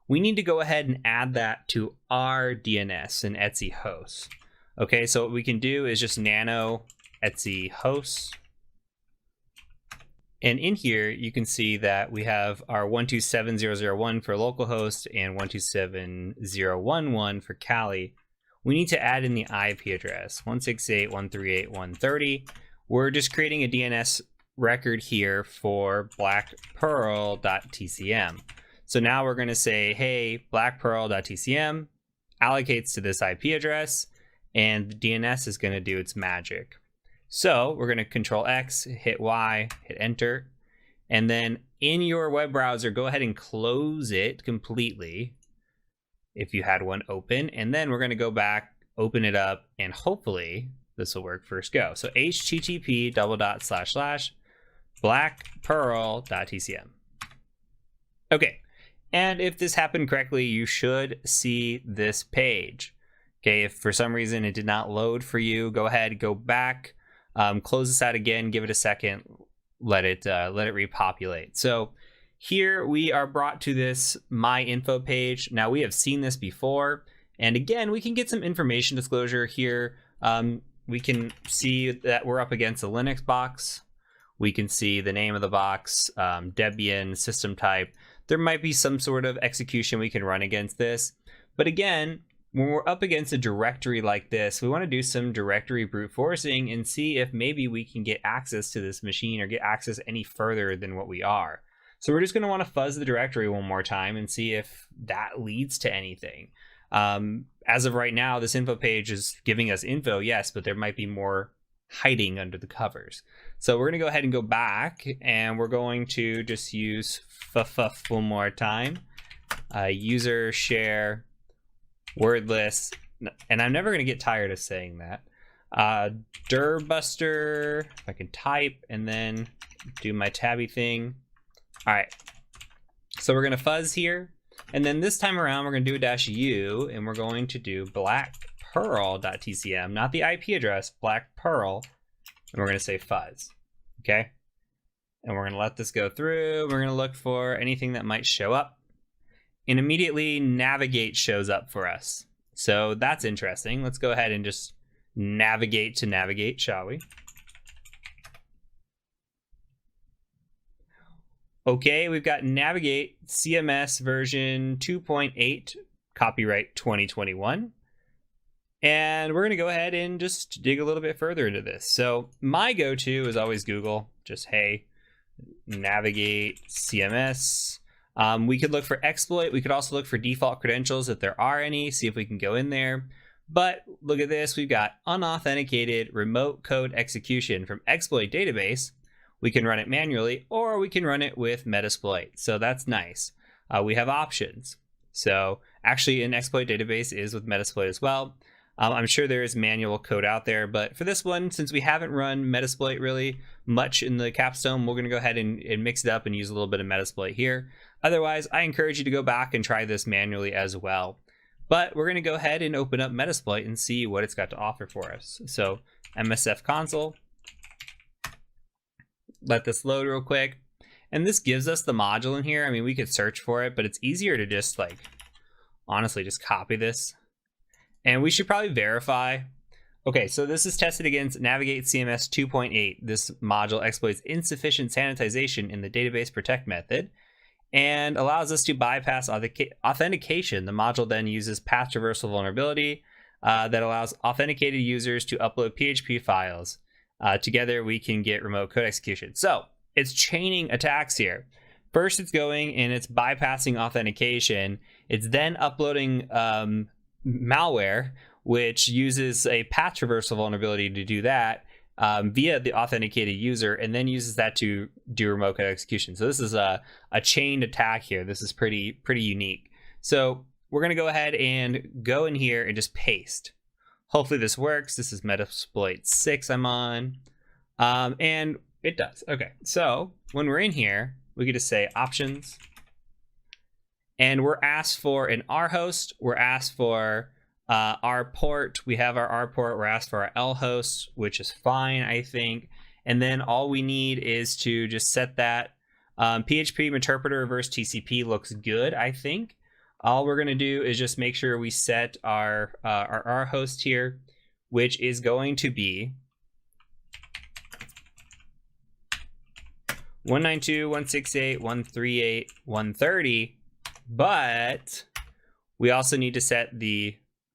We need to go ahead and add that to our DNS in Etsy hosts. Okay, so what we can do is just nano Etsy hosts. And in here, you can see that we have our 127.0.0.1 for localhost and 127.0.1.1 for Kali. We need to add in the IP address, 168.138.130. We're just creating a DNS record here for blackpearl.tcm. So now we're going to say, hey, blackpearl.tcm allocates to this IP address, and the DNS is going to do its magic. So we're going to Control X, hit Y, hit Enter, and then in your web browser, go ahead and close it completely if you had one open, and then we're going to go back, open it up, and hopefully this will work. First go. So http://blackpearl.tcm. Okay, and if this happened correctly, you should see this page. Okay, if for some reason it did not load for you, go ahead, go back, close this out again, give it a second, let it repopulate. So here we are brought to this My Info page. Now we have seen this before, and again, we can get some information disclosure here. We can see that we're up against a Linux box. We can see the name of the box, Debian, system type. There might be some sort of execution we can run against this. But again, when we're up against a directory like this, we want to do some directory brute forcing and see if maybe we can get access to this machine or get access any further than what we are. So we're just going to want to fuzz the directory one more time and see if that leads to anything. As of right now, this info page is giving us info, yes, but there might be more hiding under the covers. So we're going to go ahead and go back, and we're going to just use fuff one more time. User share wordless, and I'm never going to get tired of saying that. Dirbuster, if I can type and then do my tabby thing. All right, so we're going to fuzz here, and then this time around we're going to do a -u, and we're going to do blackpearl.tcm, not the IP address, blackpearl, and we're going to say fuzz. Okay, and we're going to let this go through. We're going to look for anything that might show up, and immediately navigate shows up for us. So that's interesting. Let's go ahead and just navigate to navigate, shall we? Okay, we've got Navigate CMS version 2.8, copyright 2021. And we're going to go ahead and just dig a little bit further into this. So my go-to is always Google. Just, hey, Navigate CMS. We could look for exploit. We could also look for default credentials if there are any, see if we can go in there. But look at this. We've got unauthenticated remote code execution from exploit database. We can run it manually, or we can run it with Metasploit. So that's nice. We have options. So actually an exploit database is with Metasploit as well. I'm sure there is manual code out there, but for this one, since we haven't run Metasploit really much in the capstone, we're going to go ahead and mix it up and use a little bit of Metasploit here. Otherwise, I encourage you to go back and try this manually as well. But we're going to go ahead and open up Metasploit and see what it's got to offer for us. So MSF console, let this load real quick. And this gives us the module in here. I mean, we could search for it, but it's easier to just like, honestly, just copy this. And we should probably verify. Okay, so this is tested against Navigate CMS 2.8. This module exploits insufficient sanitization in the database protect method and allows us to bypass authentication. The module then uses path traversal vulnerability that allows authenticated users to upload PHP files. Together, we can get remote code execution. So it's chaining attacks here. First, it's going and it's bypassing authentication. It's then uploading malware, which uses a path traversal vulnerability to do that via the authenticated user, and then uses that to do remote code execution. So this is a chained attack here. This is pretty unique. So we're going to go ahead and go in here and just paste. Hopefully this works. This is Metasploit 6 I'm on. And it does. Okay, so when we're in here, we get to say options. And we're asked for an R host. We're asked for our port. We have our R port. We're asked for our L host, which is fine, I think. And then all we need is to just set that. PHP interpreter reverse TCP looks good, I think. All we're going to do is just make sure we set our R host here, which is going to be 192.168.138.130. But we also need to set the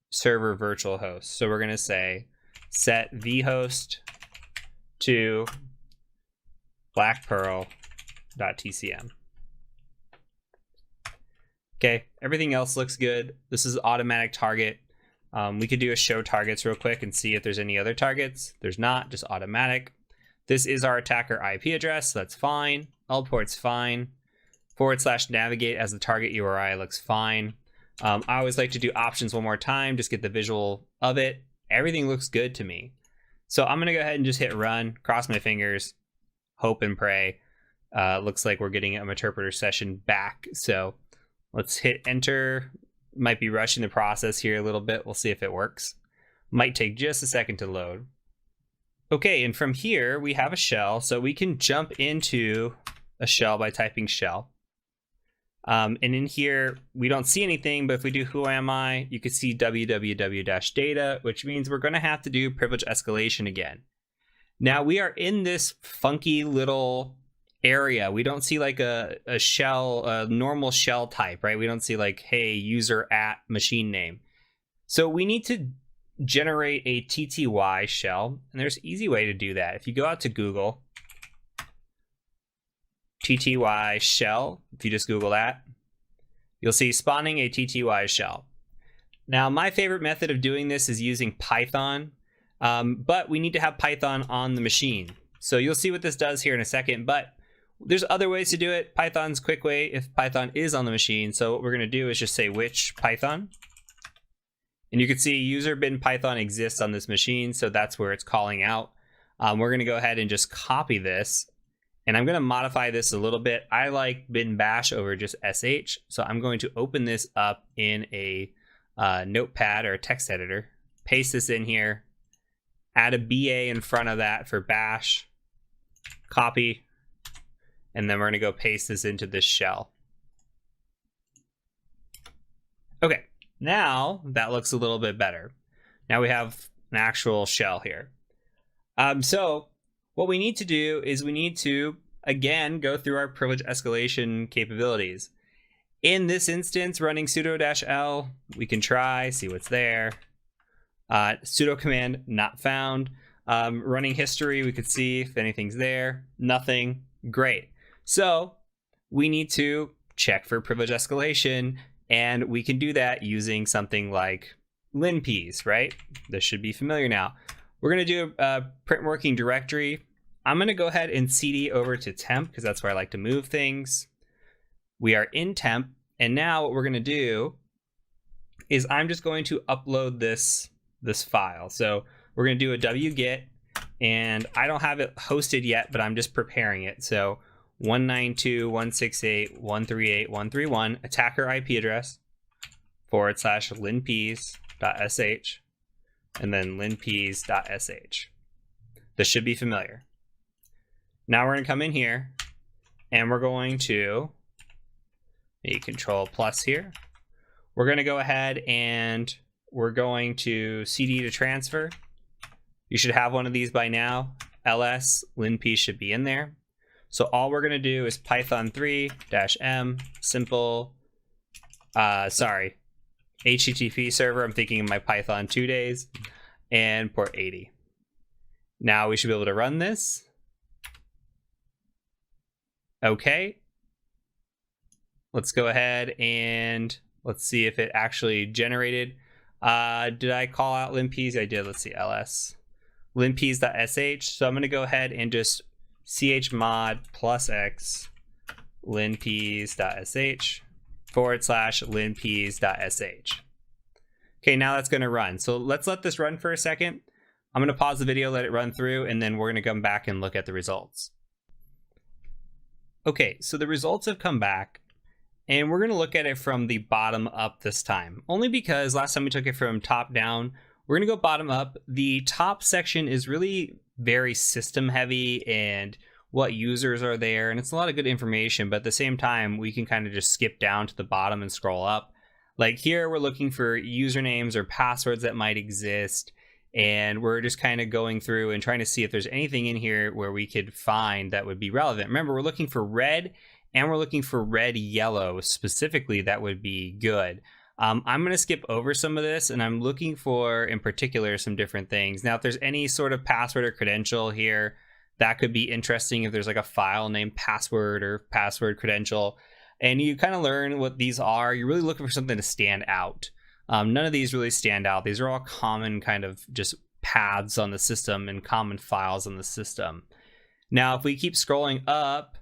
server virtual host. So we're going to say set vhost to blackpearl.tcm. Okay, everything else looks good. This is automatic target. We could do a show targets real quick and see if there's any other targets. There's not, just automatic. This is our attacker IP address, so that's fine. L port's fine. /navigate as the target URI looks fine. I always like to do options one more time, just get the visual of it. Everything looks good to me. So I'm gonna go ahead and just hit run, cross my fingers, hope and pray. Looks like we're getting a interpreter session back. So let's hit enter. Might be rushing the process here a little bit. We'll see if it works. Might take just a second to load. Okay, and from here we have a shell, so we can jump into a shell by typing shell. And in here, we don't see anything, but if we do who am I, you can see www-data, which means we're going to have to do privilege escalation again. Now we are in this funky little area. We don't see like a shell, a normal shell type, right? We don't see like, hey, user at machine name. So we need to generate a TTY shell, and there's an easy way to do that. If you go out to Google, TTY shell, if you just Google that, you'll see spawning a TTY shell. Now, my favorite method of doing this is using Python, but we need to have Python on the machine. So you'll see what this does here in a second, but there's other ways to do it. Python's a quick way if Python is on the machine. So what we're going to do is just say which Python. And you can see user bin Python exists on this machine, so that's where it's calling out. We're going to go ahead and just copy this. And I'm going to modify this a little bit. I like bin bash over just sh. So I'm going to open this up in a notepad or a text editor, paste this in here, add a BA in front of that for bash, copy, and then we're going to go paste this into this shell. Okay, now that looks a little bit better. Now we have an actual shell here. So what we need to do is we need to, again, go through our privilege escalation capabilities. In this instance, running sudo-l, we can try, see what's there. Sudo command not found. Running history, we could see if anything's there. Nothing. Great. So we need to check for privilege escalation, and we can do that using something like linps, right? This should be familiar now. We're going to do a print working directory. I'm going to go ahead and cd over to temp because that's where I like to move things. We are in temp, and now what we're going to do is I'm just going to upload this this file. So we're going to do a wget, and I don't have it hosted yet, but I'm just preparing it. So 192.168.138.131 attacker IP address / linpeas.sh and then linpeas.sh. This should be familiar. Now we're going to come in here and we're going to Control plus here. We're going to go ahead and we're going to cd to transfer. You should have one of these by now. ls linpeas should be in there. So all we're going to do is python 3-m simple HTTP server. I'm thinking of my Python 2 days, and port 80. Now we should be able to run this. Okay. Let's go ahead and let's see if it actually generated. Did I call out linpeas? I did. Let's see, ls linpeas.sh. So I'm going to go ahead and just chmod +x linpeas.sh / linpeas.sh. Okay, now that's going to run. So let's let this run for a second. I'm going to pause the video, let it run through, and then we're going to come back and look at the results. Okay, so the results have come back, and we're going to look at it from the bottom up this time. Only because last time we took it from top down, we're going to go bottom up. The top section is really very system heavy and what users are there, and it's a lot of good information, but at the same time we can kind of just skip down to the bottom and scroll up. Like here we're looking for usernames or passwords that might exist, and we're just kind of going through and trying to see if there's anything in here where we could find that would be relevant. Remember, we're looking for red, and we're looking for red yellow specifically. That would be good. I'm going to skip over some of this, and I'm looking for, in particular, some different things. Now, if there's any sort of password or credential here, that could be interesting. If there's like a file named password or password credential, and you kind of learn what these are, you're really looking for something to stand out. None of these really stand out. These are all common kind of just paths on the system and common files on the system. Now, if we keep scrolling up,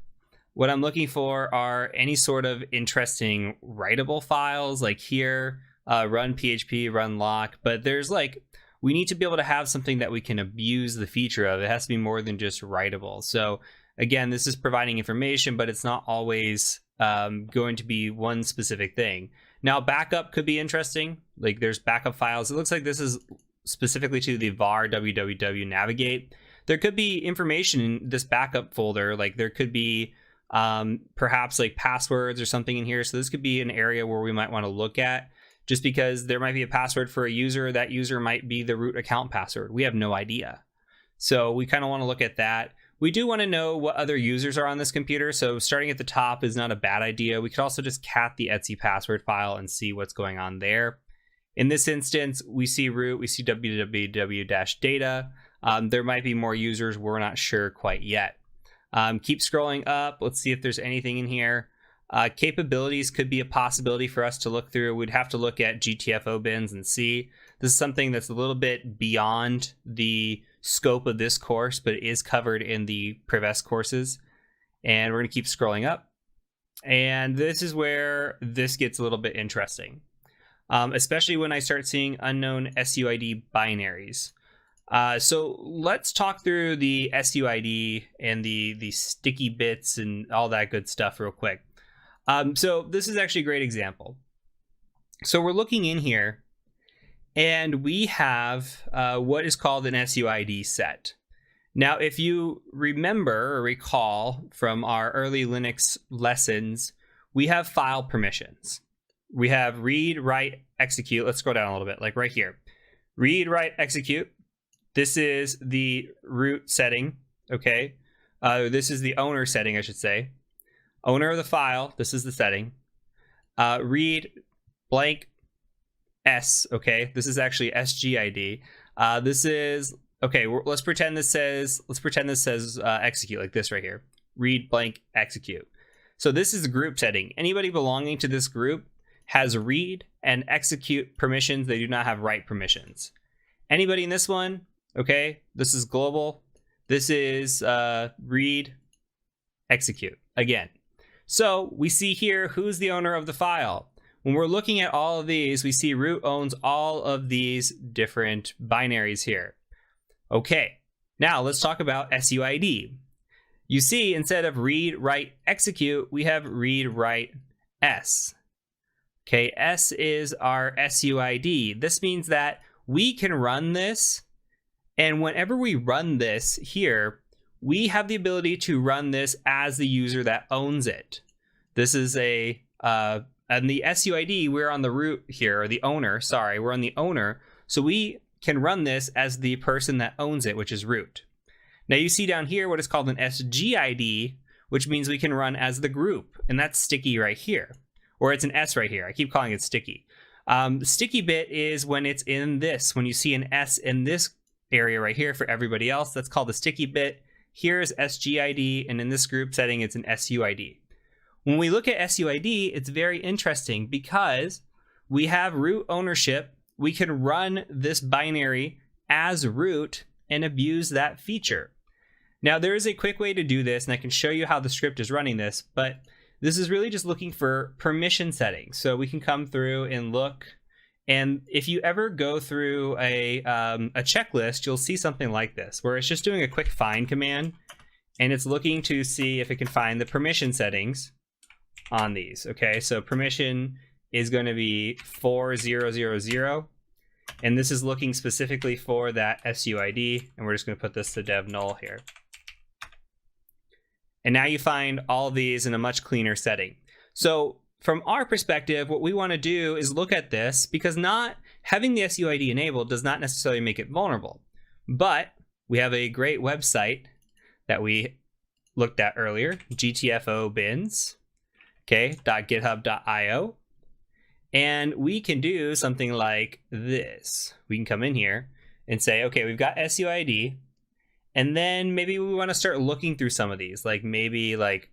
what I'm looking for are any sort of interesting writable files, like here, run PHP, run lock, but there's like, we need to be able to have something that we can abuse the feature of. It has to be more than just writable. So again, this is providing information, but it's not always going to be one specific thing. Now, backup could be interesting. Like there's backup files. It looks like this is specifically to the var www navigate. There could be information in this backup folder. Like there could be perhaps like passwords or something in here. So this could be an area where we might want to look at, just because there might be a password for a user. That user might be the root account password. We have no idea. So we kind of want to look at that. We do want to know what other users are on this computer. So starting at the top is not a bad idea. We could also just cat the etc password file and see what's going on there. In this instance, we see root, we see www-data. There might be more users. We're not sure quite yet. Keep scrolling up. Let's see if there's anything in here. Capabilities could be a possibility for us to look through. We'd have to look at GTFO bins and see. This is something that's a little bit beyond the scope of this course, but it is covered in the Privest courses. And we're going to keep scrolling up. And this is where this gets a little bit interesting, especially when I start seeing unknown SUID binaries. So let's talk through the SUID and the sticky bits and all that good stuff real quick. So this is actually a great example. So we're looking in here, and we have what is called an SUID set. Now, if you remember or recall from our early Linux lessons, we have file permissions. We have read, write, execute. Let's scroll down a little bit, like right here. Read, write, execute. This is the root setting, okay? This is the owner setting, I should say. Owner of the file, this is the setting. Read blank S, okay? This is actually SGID. This is, okay, let's pretend this says execute, like this right here. Read blank execute. So this is the group setting. Anybody belonging to this group has read and execute permissions. They do not have write permissions. Anybody in this one, okay, this is global. This is read, execute again. So we see here who's the owner of the file. when we're looking at all of these, we see root owns all of these different binaries here. Okay, now let's talk about SUID. You see, instead of read, write, execute, we have read, write, S. Okay, S is our SUID. This means that we can run this, and whenever we run this here, we have the ability to run this as the user that owns it. This is and the SUID, we're on the root here, or the owner, sorry, we're on the owner, so we can run this as the person that owns it, which is root. Now you see down here what is called an SGID, which means we can run as the group, and that's sticky right here. Or it's an S right here. I keep calling it sticky. Sticky bit is when it's in this. When you see an S in this area right here for everybody else, that's called a sticky bit. Here's SGID, and in this group setting, it's an SUID. When we look at SUID, it's very interesting because we have root ownership. We can run this binary as root and abuse that feature. Now, there is a quick way to do this, and I can show you how the script is running this, but this is really just looking for permission settings. So we can come through and look, and if you ever go through a checklist, you'll see something like this, where it's just doing a quick find command, and it's looking to see if it can find the permission settings on these. Okay, so permission is going to be 4000, and this is looking specifically for that SUID, and we're just going to put this to dev null here. And now you find all of these in a much cleaner setting. So from our perspective, what we want to do is look at this, because not having the SUID enabled does not necessarily make it vulnerable. But we have a great website that we looked at earlier, GTFO bins, okay, .github.io. And we can do something like this. We can come in here and say, okay, we've got SUID. And then maybe we want to start looking through some of these, like maybe like,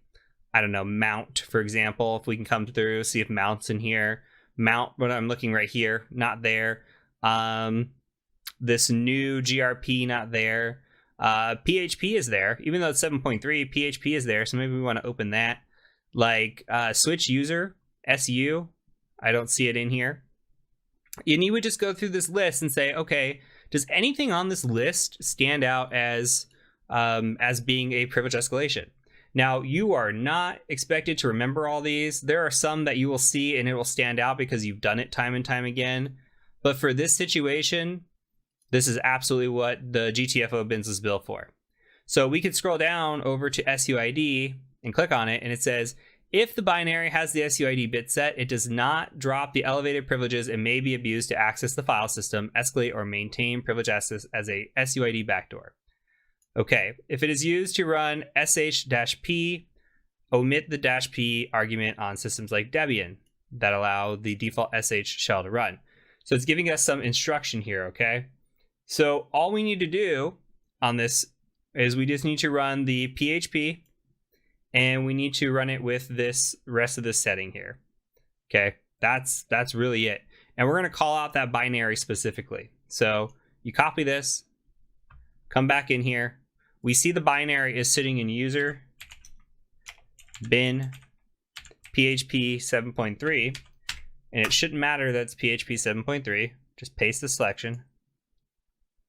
I don't know, mount, for example. If we can come through, see if mount's in here. Mount, but I'm looking right here, not there. This new GRP, not there. PHP is there, even though it's 7.3, PHP is there. So maybe we want to open that. Like switch user, SU, I don't see it in here. And you would just go through this list and say, okay, does anything on this list stand out as being a privilege escalation? Now, you are not expected to remember all these. There are some that you will see and it will stand out because you've done it time and time again. But for this situation, this is absolutely what the GTFO bins is built for. So we could scroll down over to SUID and click on it, and it says, if the binary has the SUID bit set, it does not drop the elevated privileges and may be abused to access the file system, escalate, or maintain privilege access as a SUID backdoor. Okay, if it is used to run sh-p, omit the -p argument on systems like Debian that allow the default sh shell to run. So it's giving us some instruction here, okay? So all we need to do on this is we just need to run the PHP, and we need to run it with this rest of the setting here. Okay, that's really it. And we're going to call out that binary specifically. So you copy this, come back in here. We see the binary is sitting in user bin PHP 7.3, and it shouldn't matter that it's PHP 7.3. Just paste the selection.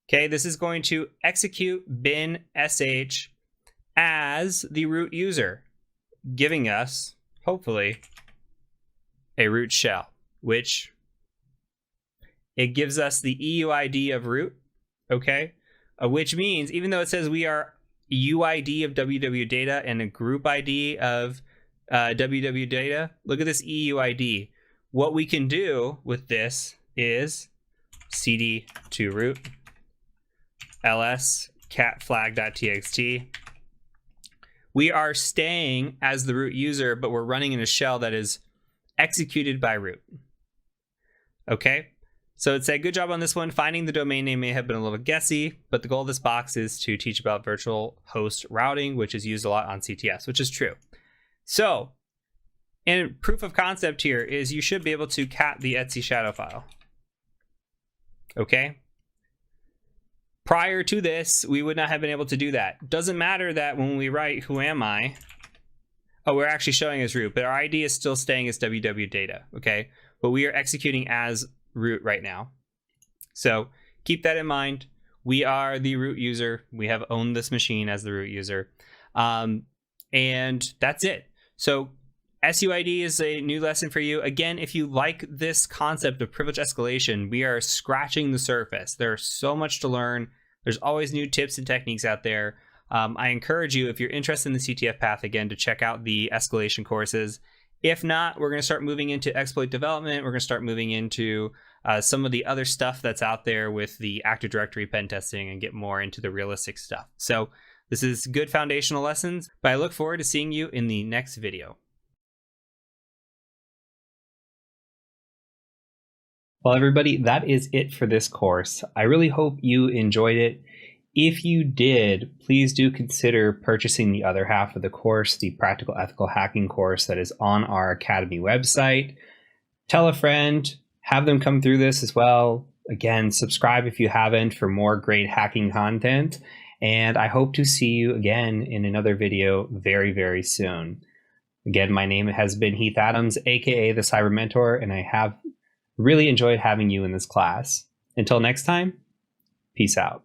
Okay, this is going to execute bin sh as the root user, giving us, hopefully, a root shell, which it gives us the EUID of root, okay? Which means, even though it says we are UID of www data and a group ID of www data, look at this EUID. What we can do with this is cd to root ls cat flag.txt. We are staying as the root user, but we're running in a shell that is executed by root. Okay, so it said, good job on this one. Finding the domain name may have been a little guessy, but the goal of this box is to teach about virtual host routing, which is used a lot on CTS, which is true. So, and proof of concept here is you should be able to cat the etc shadow file. Okay. Prior to this, we would not have been able to do that. Doesn't matter that when we write who am I, oh, we're actually showing as root, but our ID is still staying as www data, okay? but we are executing as root right now. So keep that in mind. We are the root user. We have owned this machine as the root user. And that's it. So SUID is a new lesson for you. Again, if you like this concept of privilege escalation, we are scratching the surface. There's so much to learn. There's always new tips and techniques out there. I encourage you, if you're interested in the CTF path, again, to check out the escalation courses. If not, we're going to start moving into exploit development. We're going to start moving into some of the other stuff that's out there with the Active Directory pen testing and get more into the realistic stuff. So this is good foundational lessons, but I look forward to seeing you in the next video. Well, everybody, that is it for this course. I really hope you enjoyed it. If you did, please do consider purchasing the other half of the course, the Practical Ethical Hacking course that is on our Academy website. Tell a friend, have them come through this as well. Again, subscribe if you haven't for more great hacking content. And I hope to see you again in another video very, very soon. Again, my name has been Heath Adams, aka the Cyber Mentor, and I have really enjoyed having you in this class. Until next time, peace out.